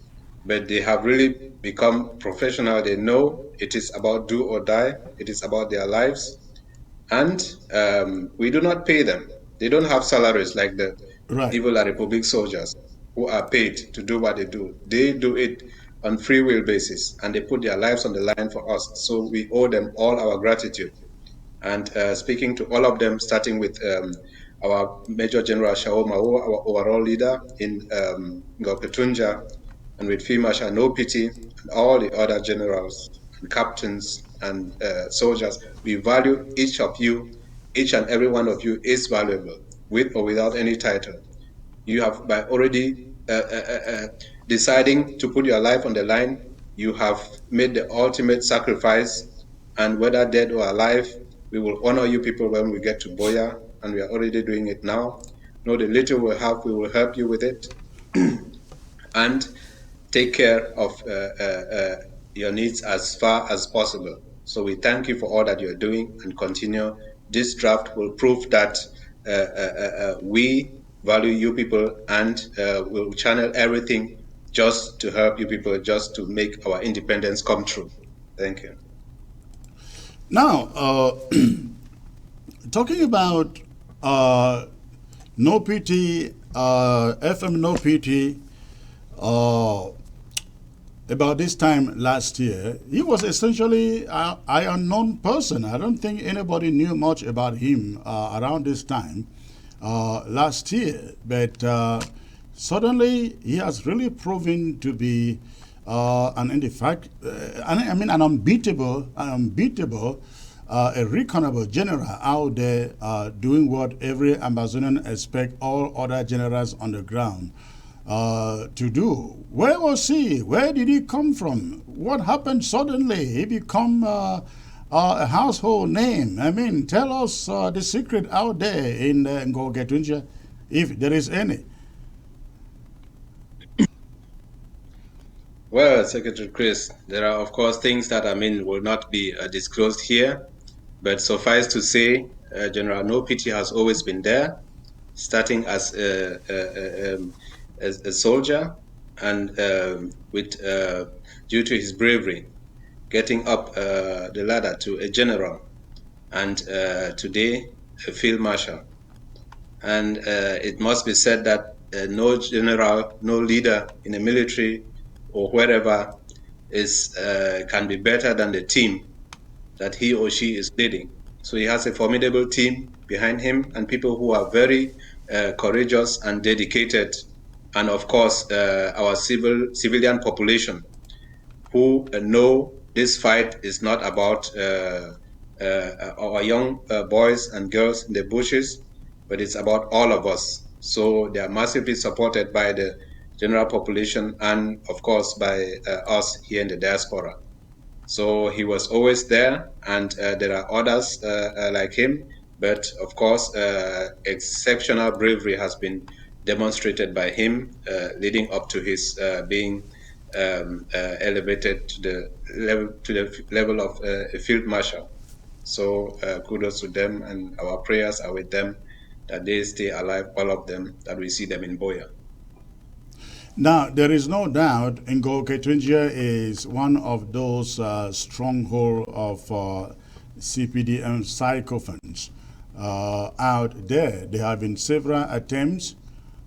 but they have really become professional. They know it is about do or die. It is about their lives. And we do not pay them. They don't have salaries like the Right. evil Republic soldiers who are paid to do what they do. They do it on free will basis and they put their lives on the line for us. So we owe them all our gratitude. And speaking to all of them, starting with our Major General Shao Mao, our overall leader in Ngoketunja, and with Fima Shanopiti, and all the other generals and captains and soldiers, we value each of you. Each and every one of you is valuable, with or without any title. You have, by already deciding to put your life on the line, you have made the ultimate sacrifice. And whether dead or alive, we will honor you people when we get to Boya. and we are already doing it now. Know the little we have, we will help you with it, and take care of your needs as far as possible. So we thank you for all that you're doing and continue. This draft will prove that we value you people and will channel everything just to help you people, just to make our independence come true. Thank you. Now, talking about no PT, FM no PT, uh, about this time last year, he was essentially an unknown person. I don't think anybody knew much about him around this time last year. But suddenly, he has really proven to be an unbeatable, a reckonable general out there doing what every Amazonian expect all other generals on the ground to do. Where was he? Where did he come from? What happened suddenly? He become a household name. I mean, tell us the secret out there in Ngogetunja, if there is any. Well, Secretary Chris, there are of course things that will not be disclosed here, but suffice to say, General Nopiti has always been there, starting as a soldier, and with due to his bravery, getting up the ladder to a general, and today a field marshal. And it must be said that no general, no leader in the military or wherever is can be better than the team that he or she is leading. So he has a formidable team behind him and people who are very courageous and dedicated, and of course our civilian population who know this fight is not about our young boys and girls in the bushes, but it's about all of us. So they are massively supported by the general population and, of course, by us here in the diaspora. So he was always there, and there are others like him. But of course, exceptional bravery has been demonstrated by him, leading up to his being elevated to the level of a field marshal. So kudos to them, and our prayers are with them that they stay alive, all of them, that we see them in Boya. Now, there is no doubt Ngo Ketunjia is one of those stronghold of CPDM psychophants out there. There have been several attempts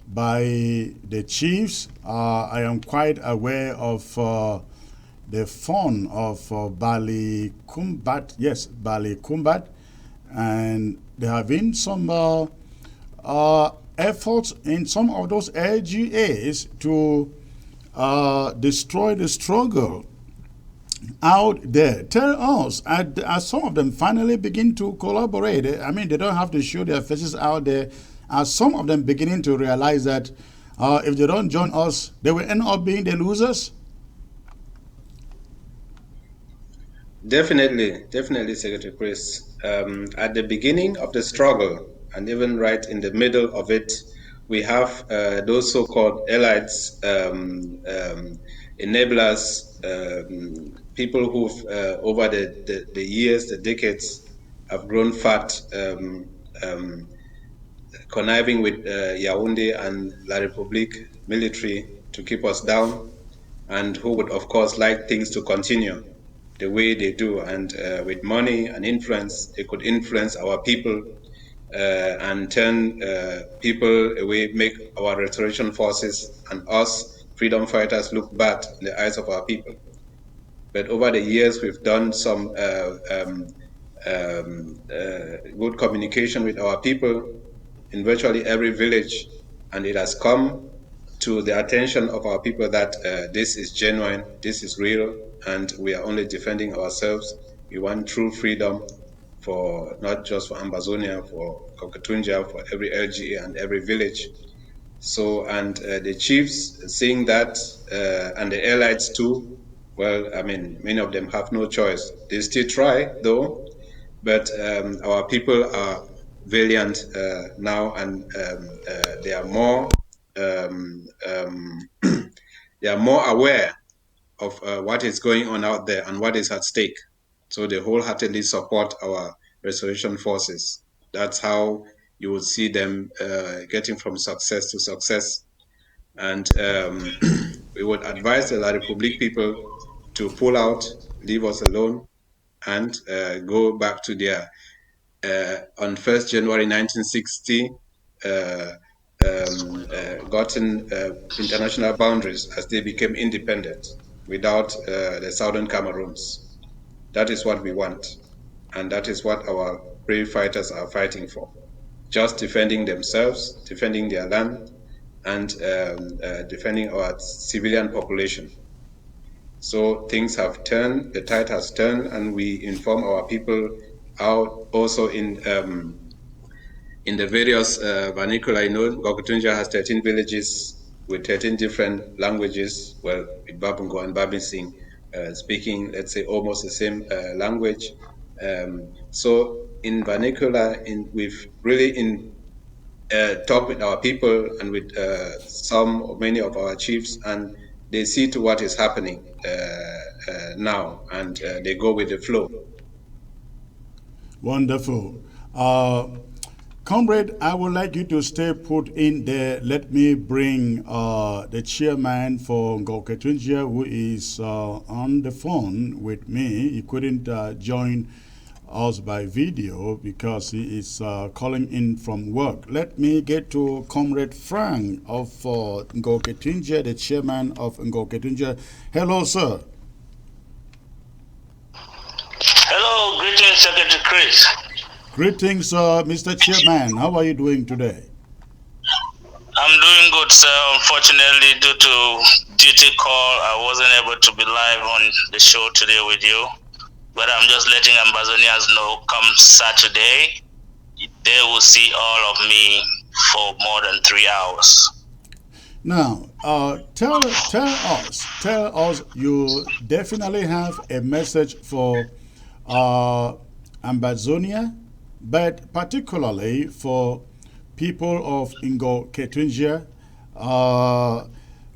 by the chiefs. I am quite aware of the fund of Bali Kumbat, yes, Bali Kumbat, and there have been some efforts in some of those LGAs to destroy the struggle out there. Tell us, as some of them finally begin to collaborate, I mean, they don't have to show their faces out there, as some of them beginning to realize that if they don't join us, they will end up being the losers? Definitely, Secretary Chris. At the beginning of the struggle, and even right in the middle of it, we have those so-called elites, enablers, people who've over the years, the decades, have grown fat, conniving with Yaoundé and La Republique military to keep us down, and who would, of course, like things to continue the way they do. And with money and influence, they could influence our people and turn people away, make our restoration forces and us freedom fighters look bad in the eyes of our people. But over the years, we've done some good communication with our people in virtually every village, and it has come to the attention of our people that this is genuine, this is real, and we are only defending ourselves. We want true freedom for not just for Ambazonia, for Kokatunja, for every LGA and every village. So, and the chiefs seeing that, and the elites too, well, I mean, many of them have no choice. They still try, though, but our people are valiant now, and they are more they are more aware of what is going on out there and what is at stake. So they wholeheartedly support our restoration forces. That's how you will see them getting from success to success. And we would advise the La Republique people to pull out, leave us alone, and go back to their on 1st January 1960 gotten international boundaries as they became independent without the Southern Cameroons. That is what we want, and that is what our brave fighters are fighting for. Just defending themselves, defending their land, and defending our civilian population. So things have turned, the tide has turned, and we inform our people out also in the various vernacular. Gokutunja has 13 villages with 13 different languages, well, with Babungo and Babinsing speaking, let's say, almost the same language. So in vernacular, we've really talked with our people and with some or many of our chiefs, and they see to what is happening now, and they go with the flow. Wonderful. Comrade, I would like you to stay put in there. Let me bring the chairman for Ngoketunjia, who is on the phone with me. He couldn't join us by video because he is calling in from work. Let me get to Comrade Frank of Ngoketunjia, the chairman of Ngoketunjia. Hello, sir. Hello, greetings, Secretary Chris. Greetings, Mr. Chairman. How are you doing today? I'm doing good, sir. Unfortunately, due to duty call, I wasn't able to be live on the show today with you. But I'm just letting Ambazonians know, come Saturday, they will see all of me for more than 3 hours. Now, tell us, you definitely have a message for Ambazonia, but particularly for people of Ngoketunjia.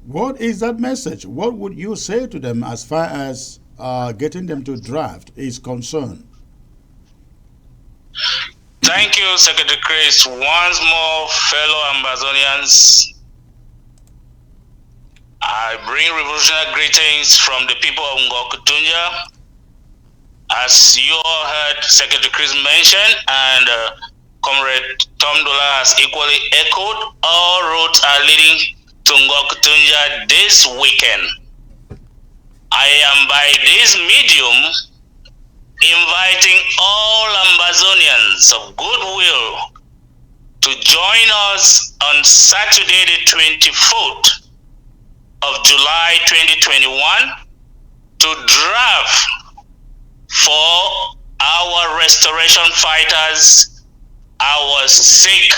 What is that message? What would you say to them as far as getting them to draft is concerned? Thank you, Secretary Chris. Once more, fellow Ambazonians, I bring revolutionary greetings from the people of Ngoketunjia. As you all heard Secretary Chris mention, and Comrade Tom Dola has equally echoed, all roads are leading to Ngoketunjia this weekend. I am by this medium inviting all Ambazonians of goodwill to join us on Saturday the 24th of July 2021 to draft for our restoration fighters, our sick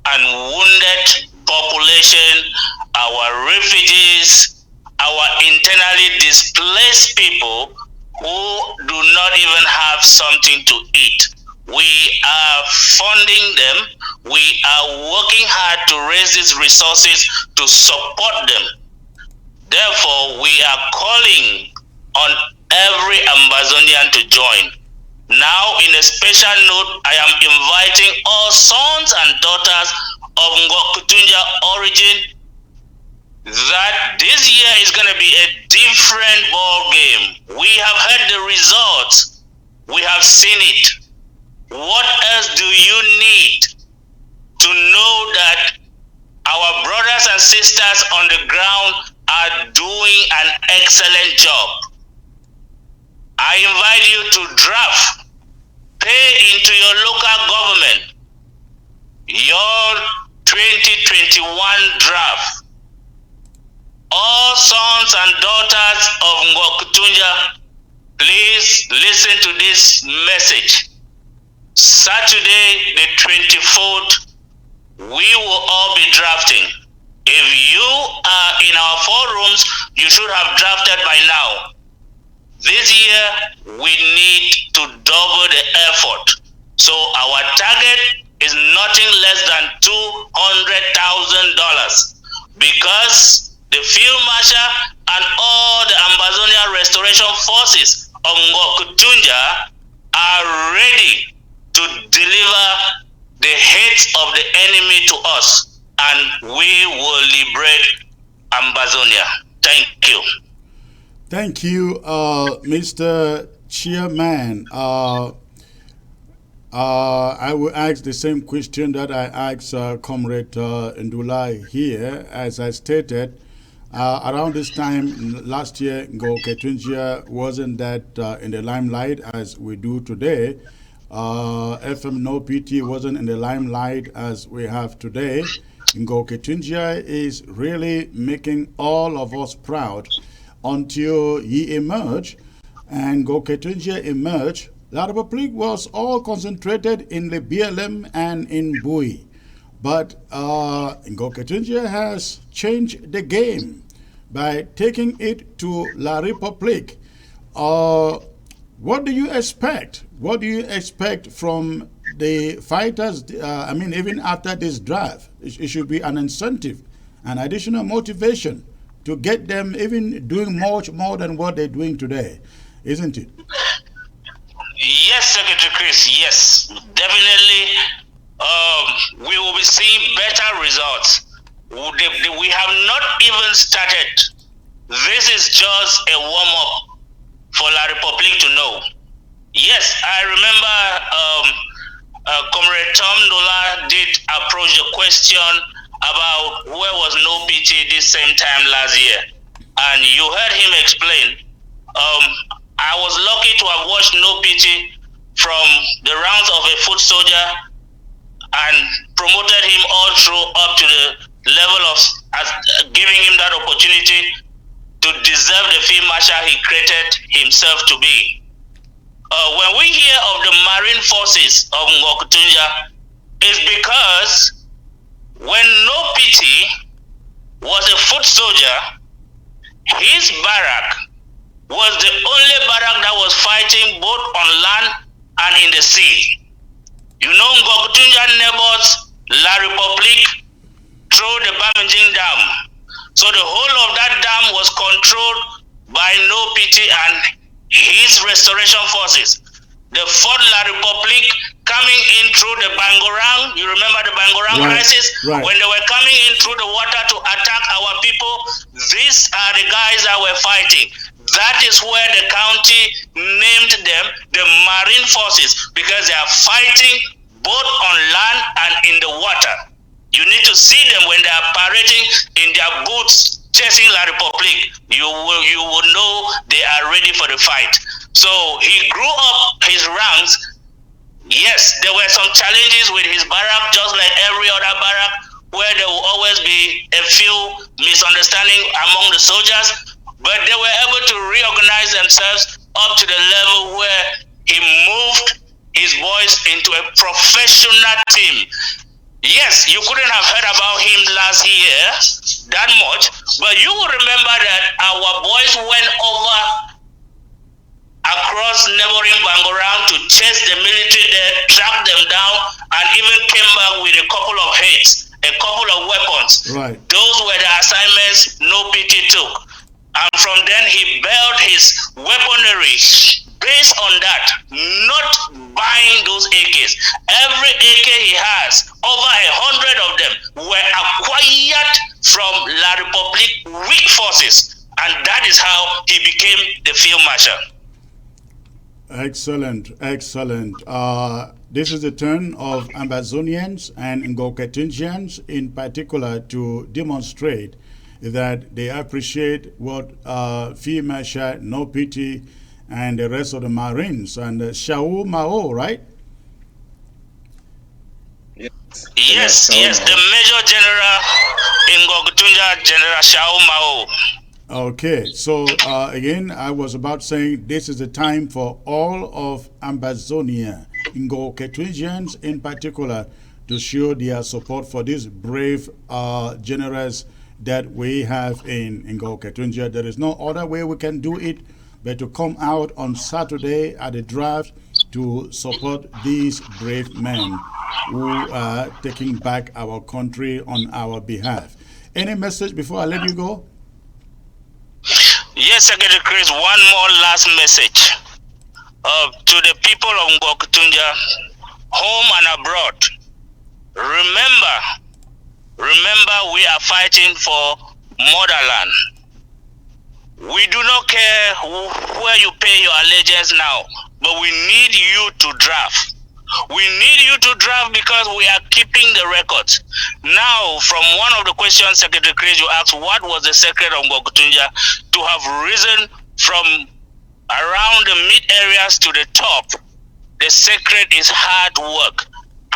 and wounded population, our refugees, our internally displaced people who do not even have something to eat. We are funding them. We are working hard to raise these resources to support them. Therefore, we are calling on every Ambazonian to join. Now, in a special note, I am inviting all sons and daughters of Ngoketunjia origin that this year is going to be a different ball game. We have heard the results. We have seen it. What else do you need to know that our brothers and sisters on the ground are doing an excellent job? I invite you to draft, pay into your local government, your 2021 draft. All sons and daughters of Ngoketunjia, please listen to this message. Saturday the 24th, we will all be drafting. If you are in our forums, you should have drafted by now. This year, we need to double the effort. So our target is nothing less than $200,000 because the field marshal and all the Ambazonia restoration forces of Ngokutunja are ready to deliver the heads of the enemy to us, and we will liberate Ambazonia. Thank you. Thank you, Mr. Chairman. I will ask the same question that I asked Comrade Ndulai here. As I stated, around this time last year, Ngoketunjia wasn't that in the limelight as we do today. FM No PT wasn't in the limelight as we have today. Ngoketunjia is really making all of us proud until he emerged. And Ngoketunjia emerged. La Republique was all concentrated in the BLM and in Bui. But Ngoketunjia has changed the game by taking it to La Republique. What do you expect? What do you expect from the fighters? I mean, even after this drive, it should be an incentive, an additional motivation to get them even doing much more than what they're doing today, isn't it? Yes, Secretary Chris, yes, definitely. We will be seeing better results. We have not even started. This is just a warm-up for La Republique to know. Yes, I remember Comrade Tom Dola did approach the question about where was No PT this same time last year. And you heard him explain. I was lucky to have watched No PT from the rounds of a foot soldier and promoted him all through up to the level of giving him that opportunity to deserve the field marshal he created himself to be. When we hear of the Marine Forces of Ngokutunja, it's because when No PT was a foot soldier, his barrack was the only barrack that was fighting both on land and in the sea. You know, Ngokutunja neighbors La Republique through the Bamijing Dam. So the whole of that dam was controlled by No PT and his restoration forces. The Fourth La Republique coming in through the Bangorang, you remember the Bangorang crisis? Right. When they were coming in through the water to attack our people, these are the guys that were fighting. That is where the county named them the Marine Forces, because they are fighting both on land and in the water. You need to see them when they are parading in their boots chasing La Republique. You will know they are ready for the fight. So he grew up his ranks. Yes, there were some challenges with his barrack, just like every other barrack, where there will always be a few misunderstandings among the soldiers, but they were able to reorganize themselves up to the level where he moved his boys into a professional team. Yes, you couldn't have heard about him last year that much, but you will remember that our boys went over across neighboring Bangorang to chase the military there, track them down, and even came back with a couple of heads, a couple of weapons. Right. Those were the assignments No PT took. And from then he built his weaponry based on that, not buying those AKs. Every AK he has, over 100 of them, were acquired from La Republique weak forces. And that is how he became the field marshal. Excellent, excellent. This is the turn of Ambazonians and Ngoketunjians in particular to demonstrate that they appreciate what Field Marshal No PT and the rest of the Marines and Shao Mao, right? Yes, the Major General in Ngokutunja, General Shao Mao. Okay, so again, I was about saying this is the time for all of Ambazonia, Ngoketunjians in particular, to show their support for these brave generals that we have in Ngoketunjia. There is no other way we can do it but to come out on Saturday at the draft to support these brave men who are taking back our country on our behalf. Any message before I let you go? Yes, Secretary Chris, one more last message to the people of Ngokutunja, home and abroad. Remember, we are fighting for motherland. We do not care where you pay your allegiance now, but we need you to draft. We need you to draft because we are keeping the records. Now, from one of the questions, Secretary Chris, you asked what was the secret of Ngokutunja to have risen from around the mid areas to the top. The secret is hard work.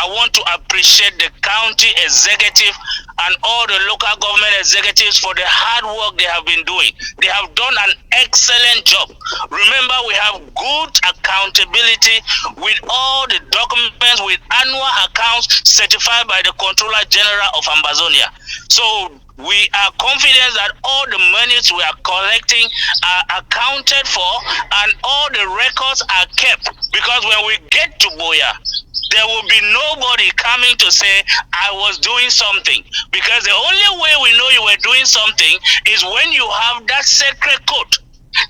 I want to appreciate the county executive and all the local government executives for the hard work they have been doing. They have done an excellent job. Remember, we have good accountability with all the documents, with annual accounts certified by the Controller General of Ambazonia. So we are confident that all the monies we are collecting are accounted for and all the records are kept. Because when we get to Boya, there will be nobody coming to say, I was doing something. Because the only way we know you were doing something is when you have that sacred code.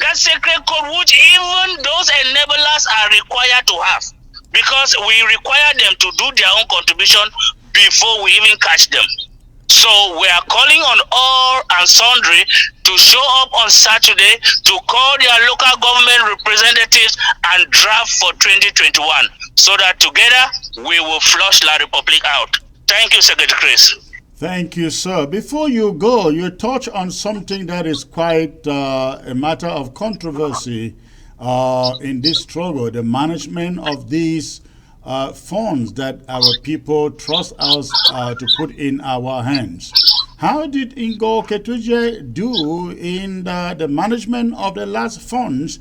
That sacred code which even those enablers are required to have. Because we require them to do their own contribution before we even catch them. So we are calling on all and sundry to show up on Saturday to call their local government representatives and draft for 2021 so that together we will flush La Republique out. Thank you, Secretary Chris. Thank you, sir. Before you go, you touch on something that is quite a matter of controversy in this struggle, the management of these funds that our people trust us to put in our hands. How did Ngo Ketuje do in the management of the last funds?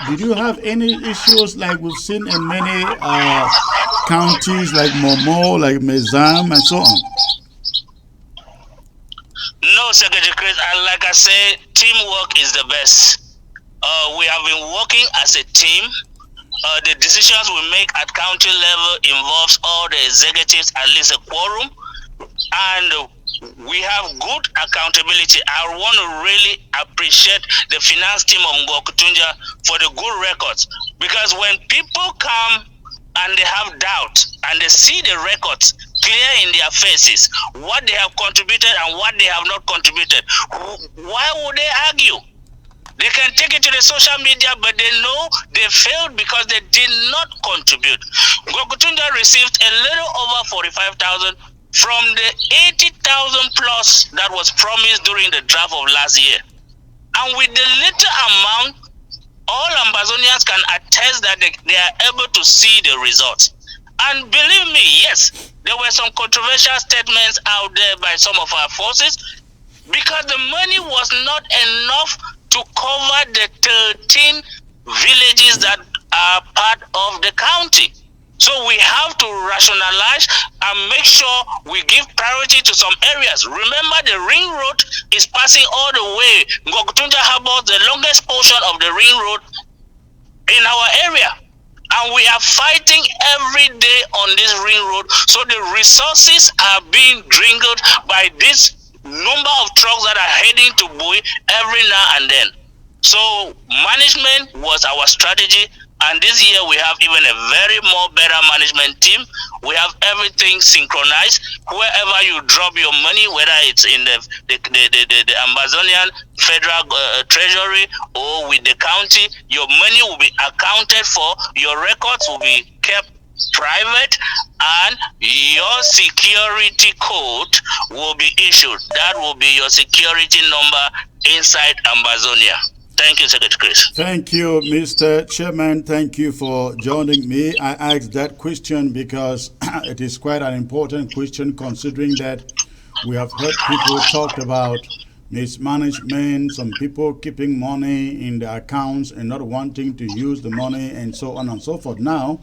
Did you have any issues like we've seen in many counties like Momo, like Mezam, and so on? No, Secretary Chris, and like I said, teamwork is the best. We have been working as a team. The decisions we make at county level involves all the executives, at least a quorum, and we have good accountability. I want to really appreciate the finance team of Ngokutunja for the good records, because when people come and they have doubt and they see the records clear in their faces, what they have contributed and what they have not contributed, why would they argue? They can take it to the social media, but they know they failed because they did not contribute. Ngokutunja received a little over 45,000 from the 80,000 plus that was promised during the draft of last year. And with the little amount, all Ambazonians can attest that they are able to see the results. And believe me, yes, there were some controversial statements out there by some of our forces because the money was not enough to cover the 13 villages that are part of the county. So we have to rationalize and make sure we give priority to some areas. Remember, the ring road is passing all the way. Ngokutunja harbors the longest portion of the ring road in our area. And we are fighting every day on this ring road. So the resources are being dwindled by this number of trucks that are heading to Bui every now and then. So management was our strategy, and this year we have even a very more better management team. We have everything synchronized. Wherever you drop your money, whether it's in the Amazonian Federal Treasury or with the county, your money will be accounted for, your records will be kept private, and your security code will be issued. That will be your security number inside Ambazonia. Thank you, Secretary Chris. Thank you, Mr. Chairman. Thank you for joining me. I asked that question because it is quite an important question, considering that we have heard people talk about mismanagement, some people keeping money in their accounts and not wanting to use the money, and so on and so forth. Now,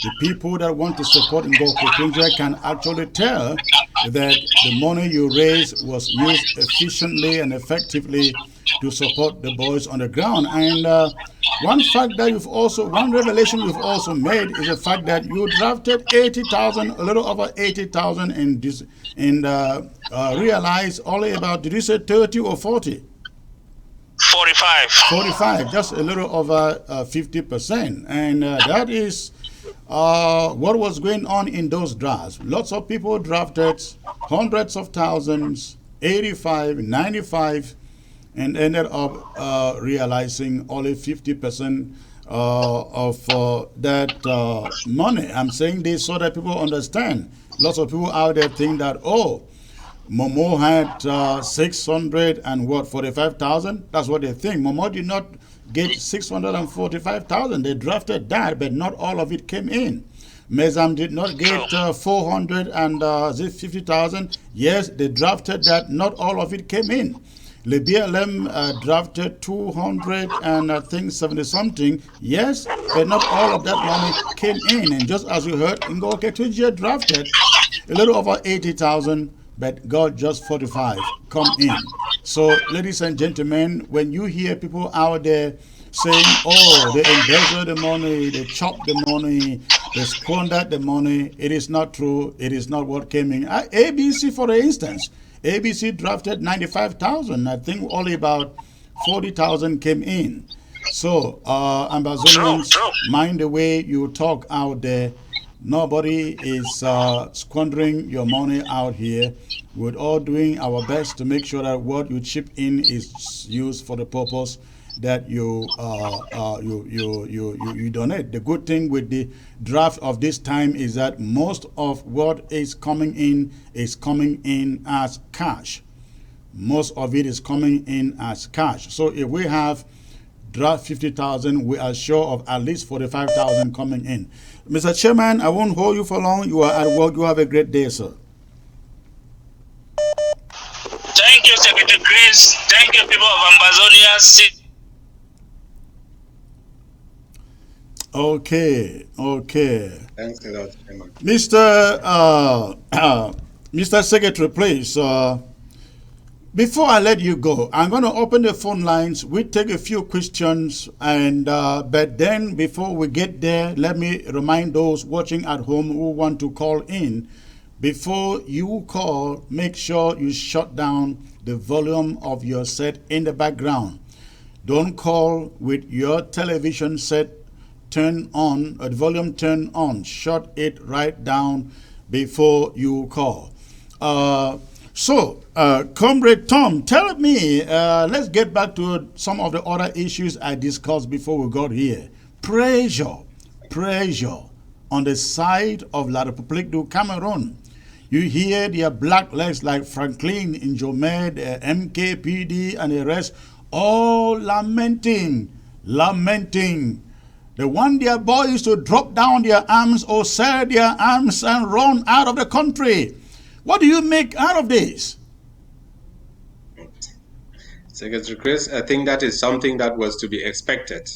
the people that want to support Ngokutunja can actually tell that the money you raised was used efficiently and effectively to support the boys on the ground. And one revelation you've also made is the fact that you drafted 80,000, a little over 80,000, and realized only about, did you say 30 or 40? 45. 45, just a little over 50%. And that is what was going on in those drafts. Lots of people drafted hundreds of thousands, 85, 95, and ended up realizing only 50% of that money. I'm saying this so that people understand. Lots of people out there think that, oh, Momo had 600 and what, 45,000? That's what they think. Momo did not get 645,000. They drafted that, but not all of it came in. Mezam did not get 450,000. Yes, they drafted that. Not all of it came in. Le BLM drafted 200 and I think 70 something. Yes, but not all of that money came in. And just as you heard, Ngo Ketunjia drafted a little over 80,000, but got just 45 come in. So, ladies and gentlemen, when you hear people out there saying, oh, they embezzled the money, they chopped the money, they squandered the money, it is not true. It is not what came in. ABC, for instance, ABC drafted 95,000. I think only about 40,000 came in. So, Ambazonians, mind the way you talk out there. Nobody is squandering your money out here. We're all doing our best to make sure that what you chip in is used for the purpose that you donate. The good thing with the draft of this time is that most of what is coming in as cash. Most of it is coming in as cash. So if we have draft 50,000, we are sure of at least 45,000 coming in. Mr. Chairman, I won't hold you for long. You are at work. You have a great day, sir. Thank you, Secretary Chris. Thank you, people of Amazonia. Okay. Thanks a lot, Chairman. Mr. Secretary, please, before I let you go, I'm going to open the phone lines. We take a few questions, and but then before we get there, let me remind those watching at home who want to call in. Before you call, make sure you shut down the volume of your set in the background. Don't call with your television set turned on, or the volume turned on. Shut it right down before you call. So, Comrade Tom, tell me, let's get back to some of the other issues I discussed before we got here. Pressure on the side of La Republique du Cameroon. You hear their black legs like Franklin, Injomed, MKPD, and the rest, all lamenting. They want their boys to drop down their arms or sell their arms and run out of the country. What do you make out of this? Secretary Chris, I think that is something that was to be expected.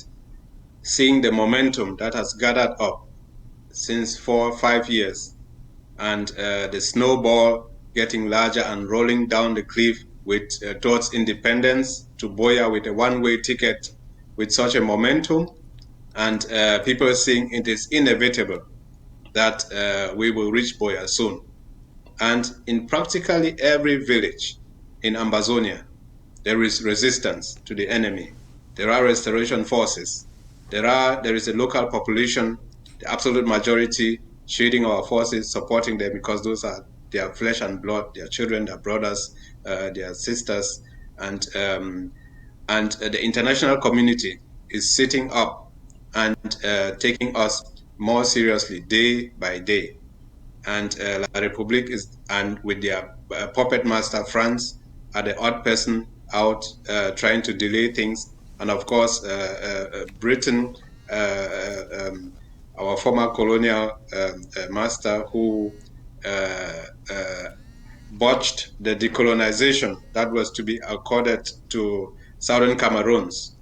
Seeing the momentum that has gathered up since 4 or 5 years, and the snowball getting larger and rolling down the cliff with towards independence to Boya with a one-way ticket with such a momentum, and people saying it is inevitable that we will reach Boya soon. And in practically every village in Ambazonia, there is resistance to the enemy. There are restoration forces. There is a local population, the absolute majority shading our forces, supporting them because those are their flesh and blood, their children, their brothers, their sisters, and the international community is sitting up and taking us more seriously day by day. And La Republique is, and with their puppet master France, are the odd person out trying to delay things. And of course, Britain, our former colonial master, who botched the decolonization that was to be accorded to Southern Cameroons.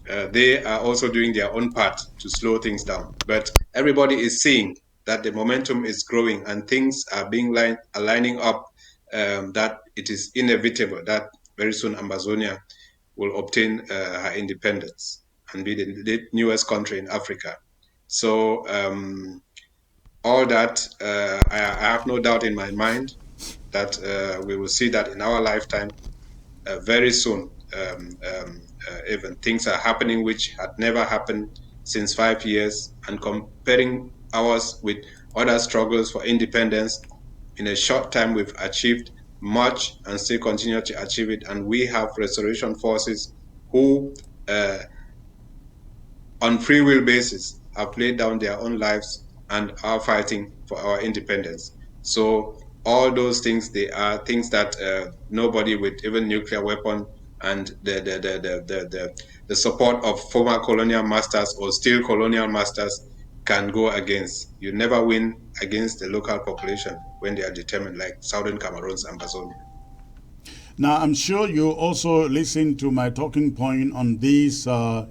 They are also doing their own part to slow things down. But everybody is seeing that the momentum is growing and things are being lining up, that it is inevitable that very soon Amazonia will obtain her independence and be the newest country in Africa. So all that, I have no doubt in my mind that we will see that in our lifetime very soon. Even things are happening which had never happened since 5 years, and comparing ours with other struggles for independence, in a short time we've achieved much and still continue to achieve it. And we have restoration forces who on free will basis have laid down their own lives and are fighting for our independence. So all those things, they are things that nobody with even nuclear weapon and the support of former colonial masters or still colonial masters can go against. You never win against the local population when they are determined, like Southern Cameroon's Ambazonia. Now, I'm sure you also listened to my talking point on these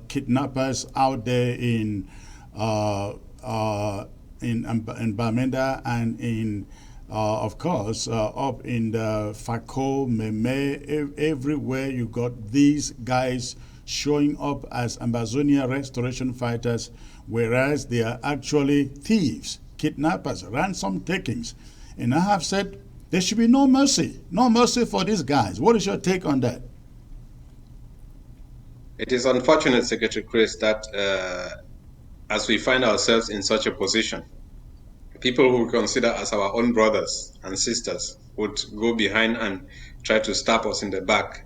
kidnappers out there in Bamenda and in, of course, up in the Fako, Meme, everywhere you got these guys showing up as Ambazonia restoration fighters, whereas they are actually thieves, kidnappers, ransom takings. And I have said there should be no mercy for these guys. What is your take on that? It is unfortunate, Secretary Chris, that as we find ourselves in such a position, people who we consider as our own brothers and sisters would go behind and try to stab us in the back.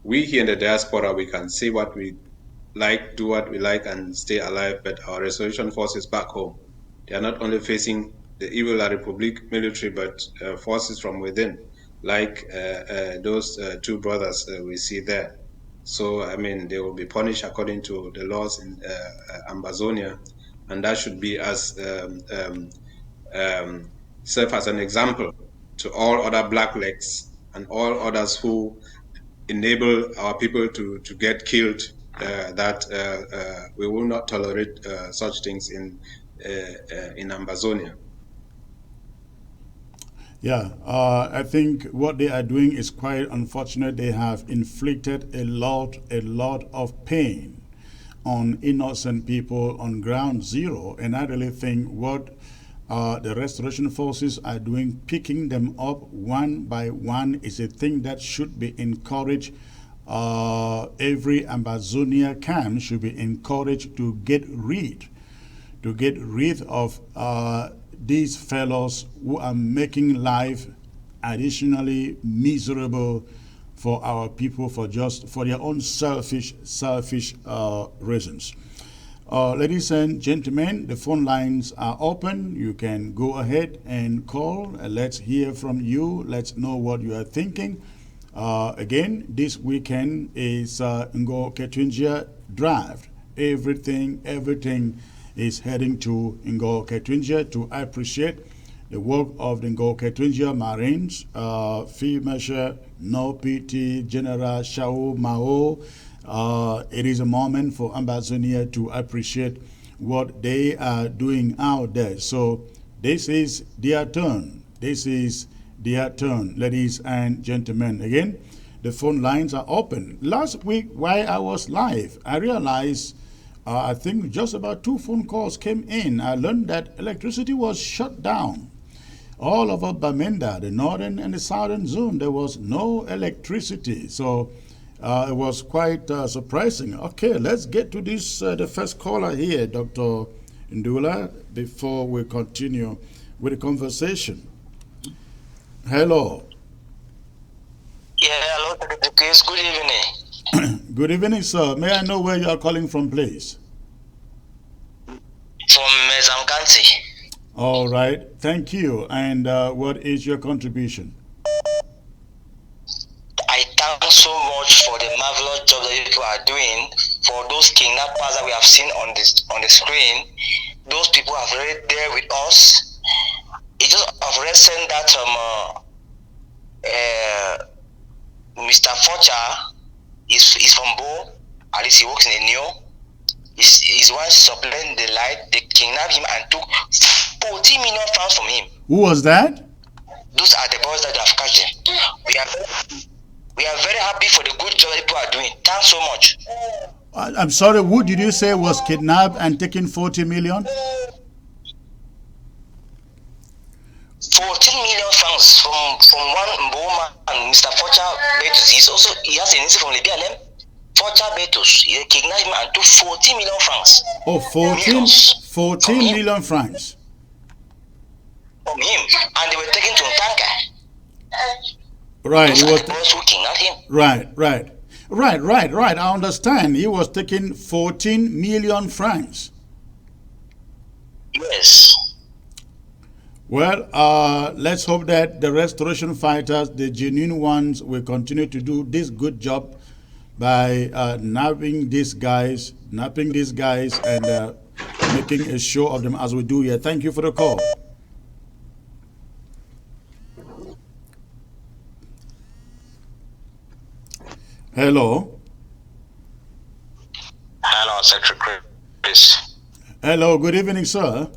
We here in the diaspora, we can say what we like, do what we like, and stay alive, but our restoration forces back home, they are not only facing the evil La Republique military, but forces from within, like those two brothers we see there. So, I mean, they will be punished according to the laws in Ambazonia, and that should be as serve as an example to all other blacklegs and all others who enable our people to get killed, that we will not tolerate such things in Ambazonia. Yeah, I think what they are doing is quite unfortunate. They have inflicted a lot of pain on innocent people on ground zero, and I really think what the restoration forces are doing, picking them up one by one, is a thing that should be encouraged. Every Ambazonia camp should be encouraged to get rid of these fellows who are making life additionally miserable for our people for their own selfish reasons. Ladies and gentlemen, the phone lines are open. You can go ahead and call. Let's hear from you. Let's know what you are thinking. Again, this weekend is Ngo Ketunjia Drive. Everything is heading to Ngo Ketunjia to appreciate the work of the Ngo Ketunjia Marines, Field Marshal No PT General Shao Mao. It is a moment for Ambazonia to appreciate what they are doing out there. So this is their turn. Ladies and gentlemen. Again, the phone lines are open. Last week, while I was live, I realized I think just about 2 phone calls came in. I learned that electricity was shut down. All over Bamenda, the northern and the southern zone, there was no electricity. So it was quite surprising. Okay, let's get to this, the first caller here, Dr. Ndula, before we continue with the conversation. Hello. Yeah, hello, Chris. Good evening. Good evening, sir. May I know where you are calling from, please? From Zamkanti. All right. Thank you. And what is your contribution? I thank so much for the marvelous job that you people are doing. For those kidnappers that we have seen on the screen, those people have already there with us. It just have already sent that Mr. Forcha is from Bo. At least he works in a Neo. He's one supplying the light. They kidnapped him and took 40 million pounds from him. Who was that? Those are the boys that have catched him. We are very happy for the good job people are doing. Thanks so much. I'm sorry, who did you say was kidnapped and taking 40 million? 14 million francs from one Mboma and Mr. Forcha Betus. He has an incident from the BLM. Forcha Betus, he kidnapped him and took 14 million francs. Oh, 14 million francs. From him. And they were taken to Ntanka. Right, Those are the boys who kidnapped him. Right. I understand. He was taking 14 million francs. Yes. Well, let's hope that the restoration fighters, the genuine ones, will continue to do this good job by nabbing these guys, and making a show of them as we do here. Thank you for the call. Hello. Hello, Secretary Chris. Hello, good evening, sir.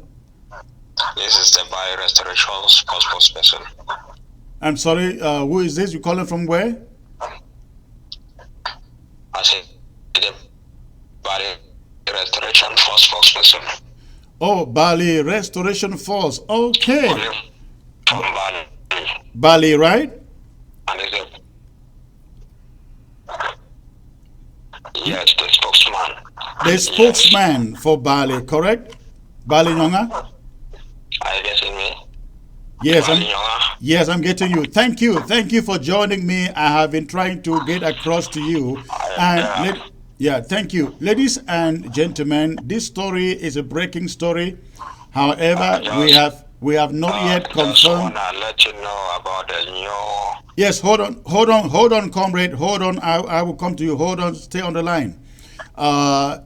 This is the Bio Restoration spokesperson. I'm sorry, who is this? You calling from where? I said the Bio Restoration Force spokesperson. Oh, Bali Restoration Force. Okay. From Bali. Bali, right? And is it? Yes, the spokesman. The spokesman for Bali, correct? Bali Nyonga? Are you getting me? Yes, I'm getting you. Thank you for joining me. I have been trying to get across to you. And thank you. Ladies and gentlemen, this story is a breaking story. However, we have not yet confirmed. I let you know about the new. Yes, hold on, comrade. Hold on. I will come to you. Hold on, stay on the line.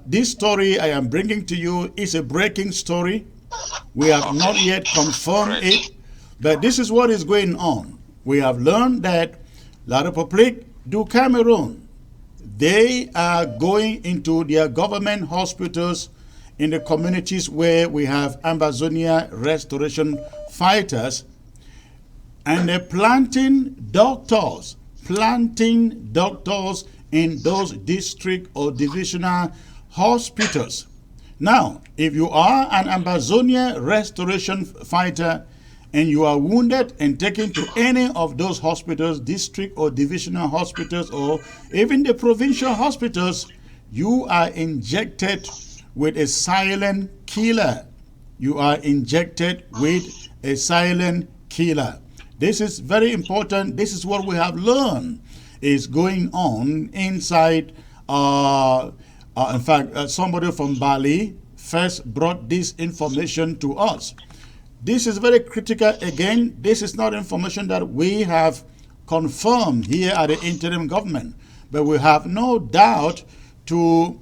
This story I am bringing to you is a breaking story. We have not yet confirmed it, but this is what is going on. We have learned that La Republique du Cameroon, they are going into their government hospitals in the communities where we have Ambazonia restoration fighters, and they're planting doctors in those district or divisional hospitals. Now, if you are an Ambazonia restoration fighter and you are wounded and taken to any of those hospitals, district or divisional hospitals, or even the provincial hospitals, you are injected with a silent killer. You are injected with a silent killer. This is very important. This is what we have learned is going on inside. In fact, somebody from Bali first brought this information to us. This is very critical. Again, this is not information that we have confirmed here at the interim government, but we have no doubt we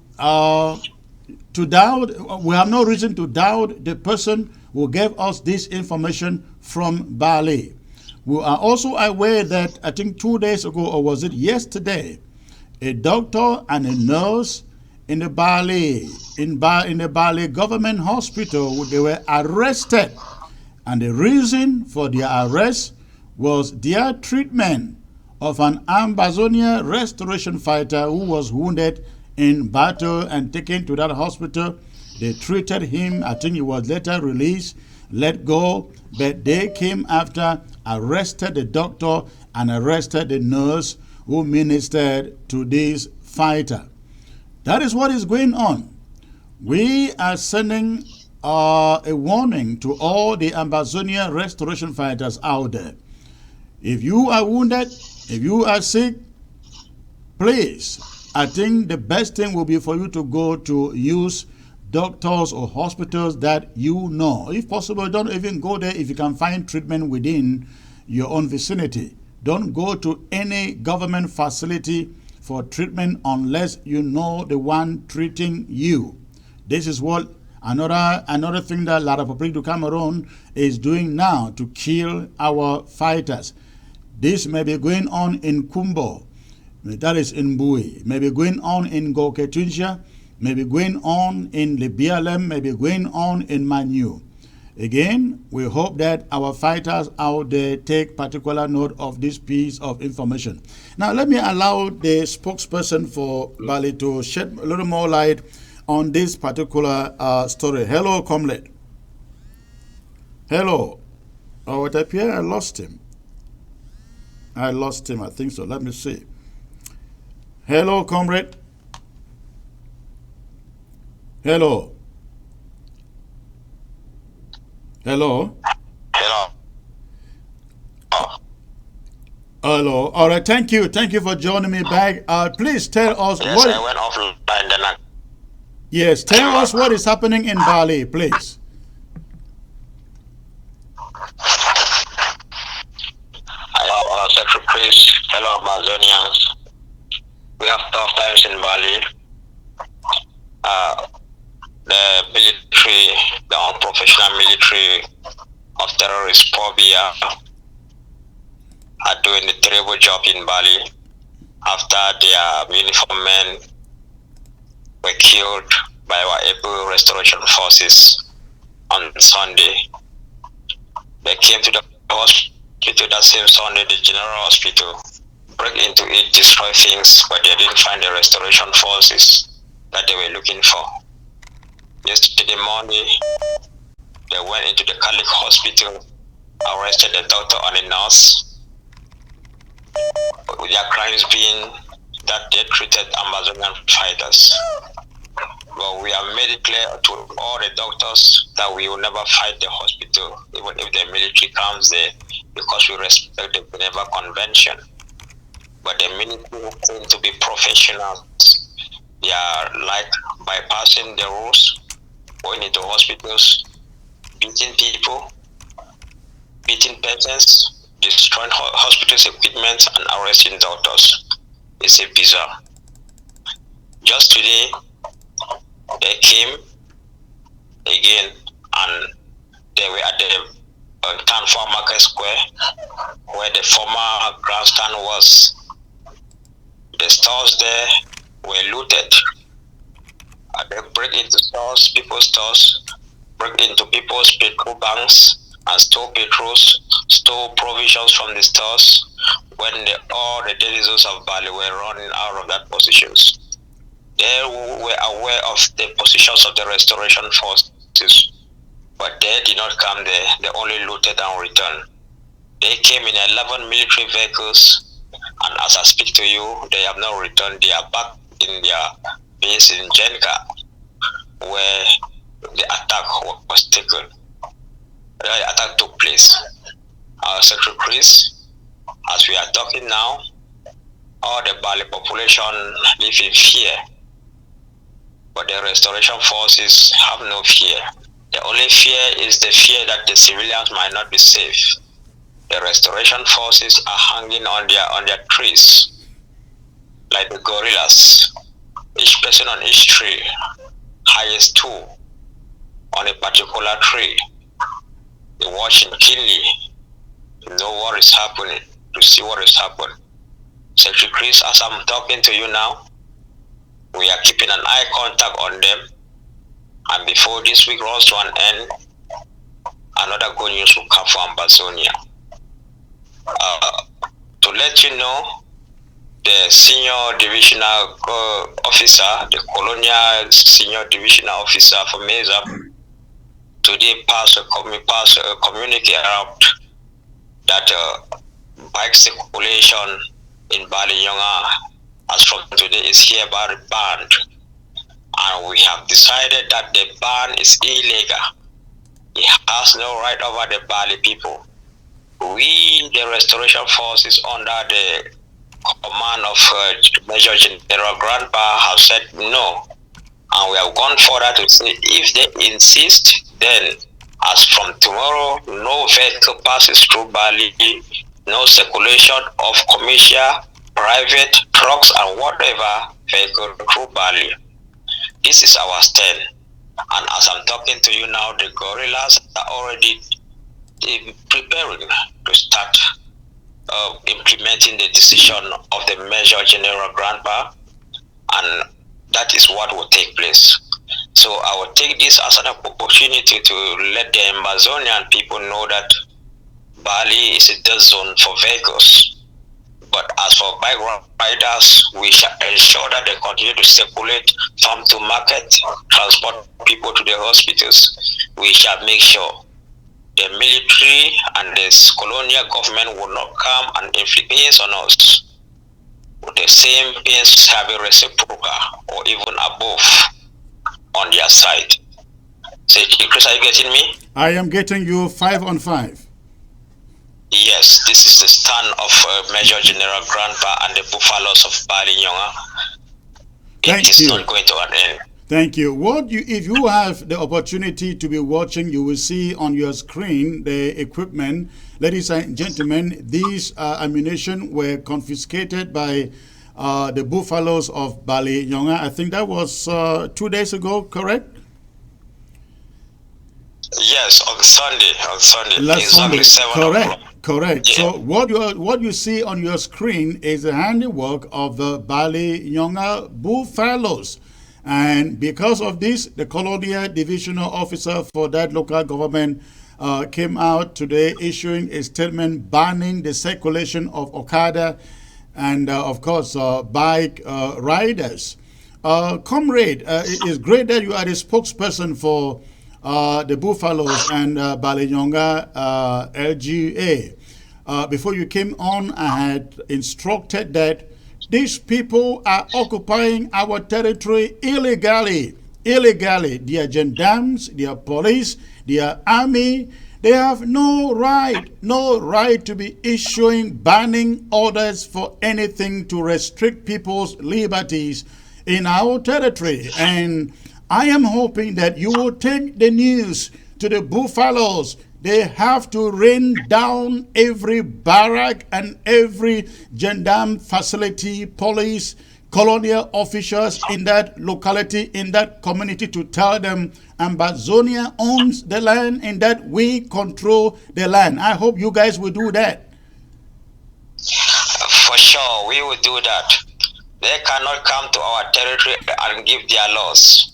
have no reason to doubt the person who gave us this information from Bali. We are also aware that I think 2 days ago, or was it yesterday, a doctor and a nurse in the Bali government hospital, they were arrested, and the reason for their arrest was their treatment of an Ambazonia restoration fighter who was wounded in battle and taken to that hospital. They treated him. I think he was later released, let go, but they came after, arrested the doctor and arrested the nurse who ministered to this fighter. That is what is going on. We are sending a warning to all the Ambazonia restoration fighters out there. If you are wounded, if you are sick, please, I think the best thing will be for you to go to use doctors or hospitals that you know. If possible, don't even go there if you can find treatment within your own vicinity. Don't go to any government facility for treatment unless you know the one treating you. This is what another thing that La Republique du Cameroon is doing now to kill our fighters. This may be going on in Kumbo, that is in Bui, may be going on in Goketunja, may be going on in Libialem, may be going on in Manu. Again, we hope that our fighters out there take particular note of this piece of information. Now, let me allow the spokesperson for Bali to shed a little more light on this particular story. Hello, comrade. Hello. Oh, it appears I lost him. I think so. Let me see. Hello, comrade. Hello. Hello. Hello. Hello. All right. Thank you. Thank you for joining me back. Please tell us Yes, what. I went offline then. Yes, tell us what is happening in Bali, please. Hello, Secretary Chris. Hello, Amazonians. We have tough times in Bali. The military, the unprofessional military of terrorist phobia are doing a terrible job in Bali after their uniformed men were killed by our able restoration forces on Sunday. They came to the hospital that same Sunday, the general hospital, break into it, destroy things, but they didn't find the restoration forces that they were looking for. Yesterday morning, they went into the Catholic hospital, arrested the doctor and a nurse, with their crimes being that they treated Amazonian fighters. But we have made it clear to all the doctors that we will never fight the hospital, even if the military comes there, because we respect the Geneva Convention. But the military seem to be professionals. They are like bypassing the rules, going into hospitals, beating people, beating patients, destroying hospitals' equipment, and arresting doctors. It's a bizarre. Just today, they came again and they were at the Town Farm Market Square where the former grandstand was. The stores there were looted. They break into stores, people's stores, break into people's petrol banks and store petrols, store provisions from the stores when all the denizens of Bali were running out of that positions. They were aware of the positions of the restoration forces, but they did not come there. They only looted and returned. They came in 11 military vehicles, and as I speak to you, they have not returned. They are back in their base in Jenka, where the attack was taken. The attack took place. Our Secretary Chris, as we are talking now, all the Bali population live in fear. But the restoration forces have no fear. The only fear is the fear that the civilians might not be safe. The restoration forces are hanging on their trees, like the gorillas. Each person on each tree, highest two on a particular tree. They're watching keenly to know what is happening, to see what is happening. Secretary Chris, as I'm talking to you now, we are keeping an eye contact on them, and before this week runs to an end, another good news will come from Amazonia. To let you know, the senior divisional officer, the colonial senior divisional officer for MESA, today passed a communique out that bike circulation in Bali Yonga as from today is hereby banned, and we have decided that the ban is illegal. It has no right over the Bali people. We, the restoration forces under the command of Major General Grandpa, have said no, and we have gone further to say if they insist, then as from tomorrow, no vehicle passes through Bali, no circulation of commercial, private, trucks and whatever vehicle through Bali. This is our stand. And as I'm talking to you now, the gorillas are already preparing to start implementing the decision of the Major General Grandpa, and that is what will take place. So I will take this as an opportunity to let the Amazonian people know that Bali is a dead zone for vehicles. But as for bike riders, we shall ensure that they continue to circulate, farm to market, transport people to the hospitals. We shall make sure the military and the colonial government will not come and inflict pains on us. The same pains shall be reciprocal or even above on their side. So, Chris, are you getting me? I am getting you 5 on 5. Yes, this is the stand of Major General Grandpa and the Buffaloes of Bali Nyonga. It is not going to an end. Thank you. If you have the opportunity to be watching, you will see on your screen the equipment. Ladies and gentlemen, these ammunition were confiscated by the Buffaloes of Bali Nyonga. I think that was 2 days ago, correct? Yes, on Sunday. Last exactly Sunday. Correct. Yeah. So what you see on your screen is the handiwork of the Bali Nyonga Buffaloes. And because of this, the colonial divisional officer for that local government came out today issuing a statement banning the circulation of Okada and, of course, bike riders. Comrade, it is great that you are the spokesperson for the Buffaloes and Bali Nyonga LGA. Before you came on, I had instructed that these people are occupying our territory illegally. Their gendarmes, their police, their army, they have no right to be issuing banning orders for anything to restrict people's liberties in our territory. And I am hoping that you will take the news to the Buffaloes. They have to rain down every barrack and every gendarme facility, police, colonial officials in that locality, in that community, to tell them Amazonia owns the land and that we control the land. I hope you guys will do that. For sure, we will do that. They cannot come to our territory and give their laws.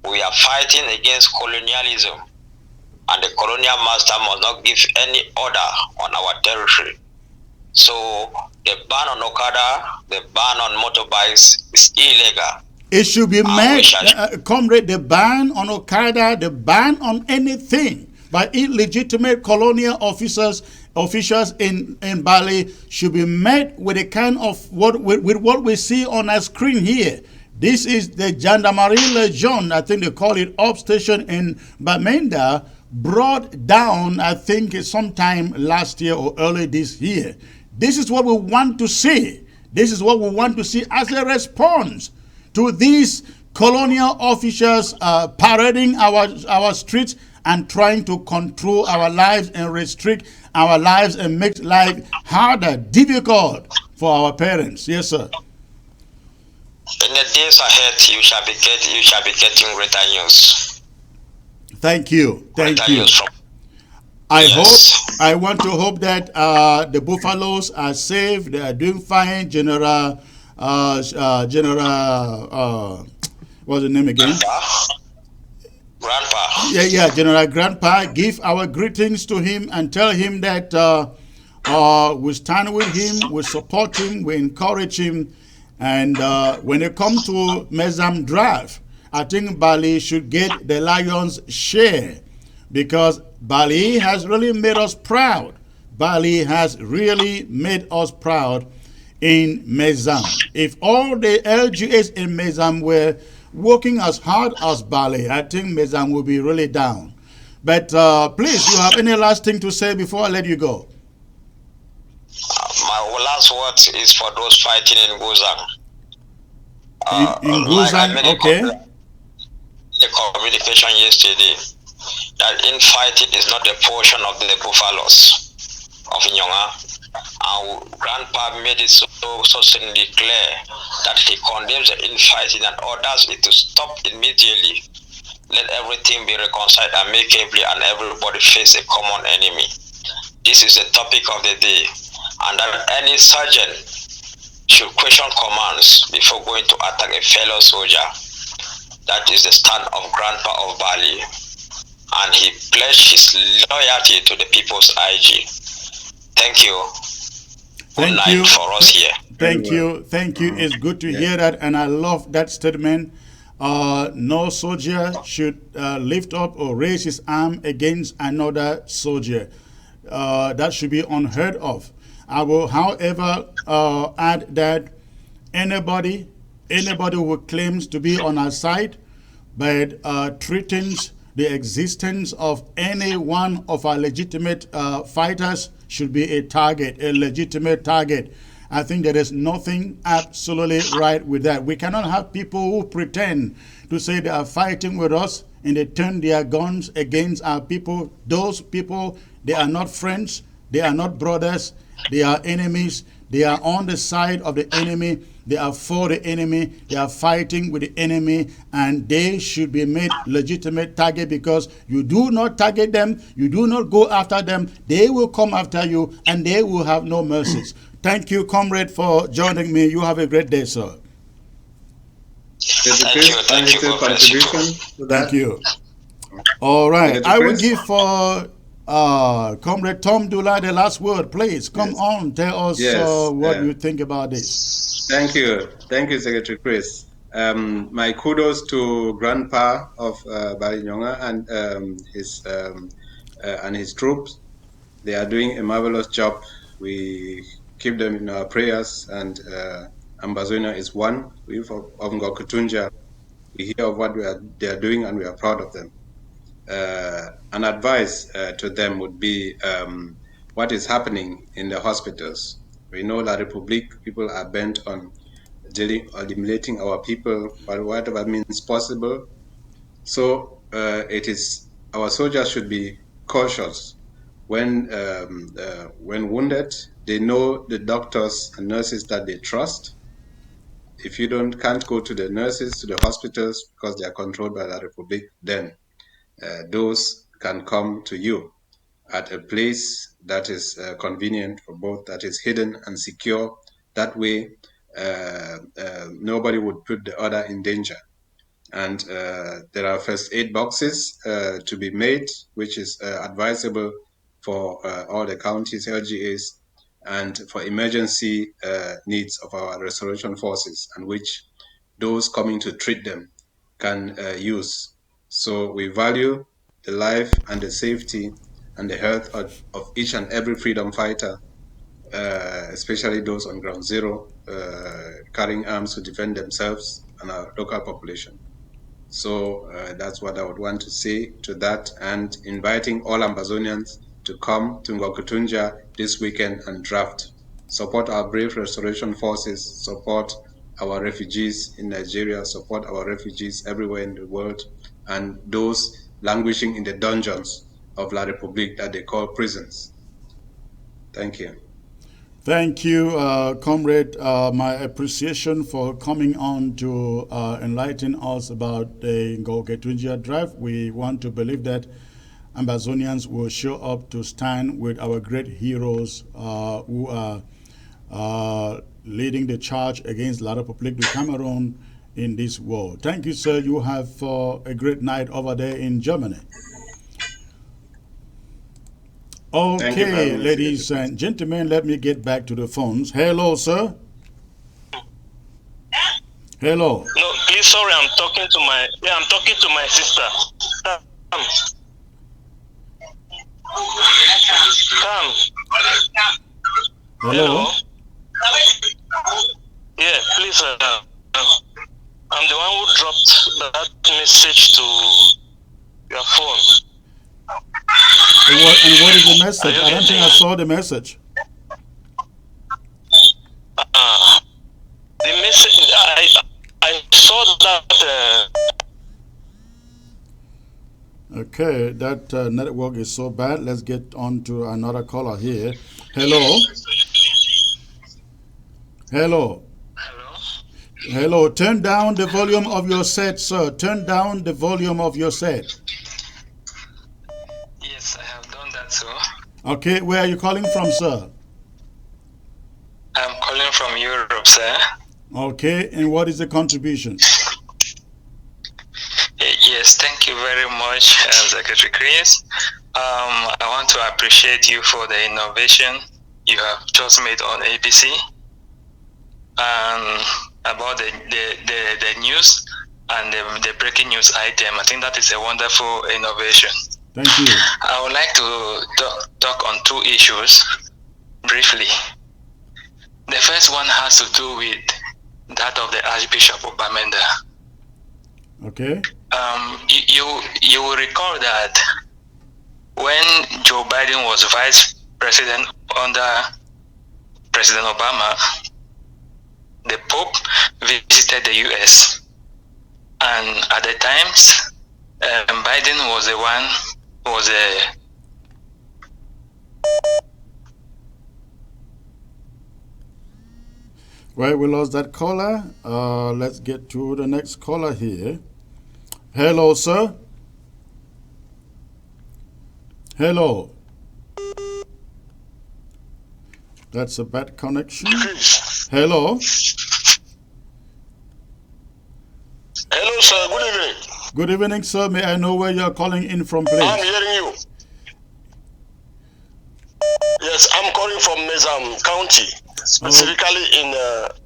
We are fighting against colonialism. And the colonial master must not give any order on our territory. So the ban on Okada, the ban on motorbikes is illegal. It should be made, comrade, the ban on Okada, the ban on anything by illegitimate colonial officials in Bali should be met with a kind of what we see on our screen here. This is the Gendarmerie Legion, I think they call it, up station in Bamenda, brought down, I think, sometime last year or early this year. This is what we want to see. This is what we want to see as a response to these colonial officials parading our streets and trying to control our lives and restrict our lives and make life harder, difficult for our parents. Yes, sir. In the days ahead, you shall be getting greater news. Thank you. I want to hope that the Buffaloes are safe. They are doing fine. General, what's the name again? Grandpa. Yeah, General Grandpa. Give our greetings to him and tell him that we stand with him, we support him, we encourage him. And when it comes to Mezam Drive, I think Bali should get the lion's share because Bali has really made us proud. Bali has really made us proud in Mezam. If all the LGAs in Mezam were working as hard as Bali, I think Mezam will be really down. But please, you have any last thing to say before I let you go? My last words is for those fighting in Guzang. In Guzang, okay. The communication yesterday that infighting is not a portion of the Buffaloes of Nyonga. Our grandpa made it so certainly clear that he condemns the infighting and orders it to stop immediately. Let everything be reconciled amicably and everybody face a common enemy. This is the topic of the day, and that any sergeant should question commands before going to attack a fellow soldier. That is the stand of Grandpa of Bali, and he pledged his loyalty to the People's IG. Thank you. Thank you for us here. Thank you. It's good to hear that, and I love that statement. No soldier should lift up or raise his arm against another soldier. That should be unheard of. I will, however, add that anybody who claims to be on our side but threatens the existence of any one of our legitimate fighters should be a legitimate target. I think there is nothing absolutely right with that. We cannot have people who pretend to say they are fighting with us and they turn their guns against our people. Those people, they are not friends, they are not brothers, they are enemies. They are on the side of the enemy. They are for the enemy. They are fighting with the enemy, and they should be made legitimate target, because you do not target them, you do not go after them, they will come after you, and they will have no mercies. Thank you, comrade, for joining me. You have a great day, sir. Thank you for contribution to that. Thank you. All right, I will give for Comrade Tom Dula the last word. Please come on, tell us what you think about this. Thank you, Secretary Chris. My kudos to Grandpa of Balinyonga and his troops. They are doing a marvelous job. We keep them in our prayers, and Ambazonia is one. We of Ngokutunja, we hear of what they are doing, and we are proud of them. An advice to them would be what is happening in the hospitals. We know La Republique people are bent on eliminating our people by whatever means possible. So our soldiers should be cautious when wounded. They know the doctors and nurses that they trust. If you can't go to the nurses, to the hospitals, because they are controlled by La Republique, then those can come to you at a place that is convenient for both, that is hidden and secure. That way, nobody would put the other in danger. And there are first aid boxes to be made, which is advisable for all the counties, LGAs, and for emergency needs of our restoration forces, and which those coming to treat them can use. So we value the life and the safety and the health of each and every freedom fighter, especially those on ground zero, carrying arms to defend themselves and our local population. So that's what I would want to say to that, and inviting all Ambazonians to come to Ngokutunja this weekend and draft. Support our brave restoration forces, support our refugees in Nigeria, support our refugees everywhere in the world, and those languishing in the dungeons of La Republique that they call prisons. Thank you. Thank you, comrade. My appreciation for coming on to enlighten us about the Ngokutunja drive. We want to believe that Ambazonians will show up to stand with our great heroes who are leading the charge against La Republique du Cameroon in this war. Thank you, sir. You have a great night over there in Germany. Okay, ladies and gentlemen, let me get back to the phones. Hello, sir. Hello. No, please, sorry, I'm talking to my sister. Come. Hello. Yeah, please. I'm the one who dropped that message to your phone. And what is the message? I don't think I saw the message. The message, I saw that. Okay, that network is so bad. Let's get on to another caller here. Hello. Hello. Hello. Turn down the volume of your set, sir. Turn down the volume of your set. Yes, I have done that, sir. Okay, where are you calling from, sir? I'm calling from Europe, sir. Okay, and what is the contribution? you very much, Secretary Chris. I want to appreciate you for the innovation you have just made on ABC and about the news and the breaking news item. I think that is a wonderful innovation. Thank you. I would like to talk on two issues briefly. The first one has to do with that of the Archbishop of Bamenda. Okay. You will recall that when Joe Biden was vice president under President Obama, the Pope visited the US, and at the times, Biden was the one who was Well, we lost that caller. Let's get to the next caller here. Hello, sir. Hello. That's a bad connection. Hello. Hello, sir. Good evening. Good evening, sir. May I know where you're calling in from, please? I'm hearing you. Yes, I'm calling from Mezam County, specifically in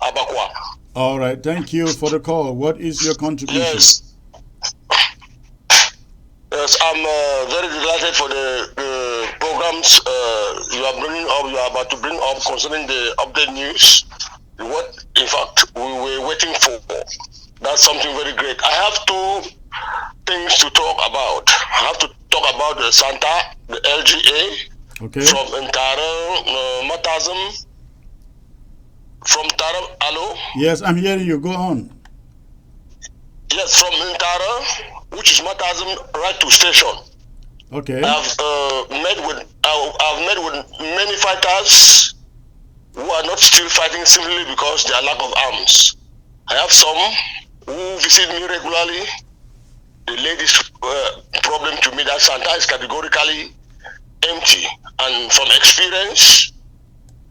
Abakwa. All right. Thank you for the call. What is your contribution? Yes. Yes, I'm very delighted for the programs you are bringing up, you are about to bring up concerning the update news. What, in fact, we were waiting for. That's something very great. I have two things to talk about. I have to talk about the Santa, the LGA, Okay. from Ntara, Matazam, from Tara, hello? Yes, I'm hearing you. Go on. Yes, from Ntara, which is Matazam, right to station. Okay. I've met with many fighters who are not still fighting simply because there are lack of arms. I have some who visit me regularly. The latest problem to me that Santa is categorically empty, and from experience,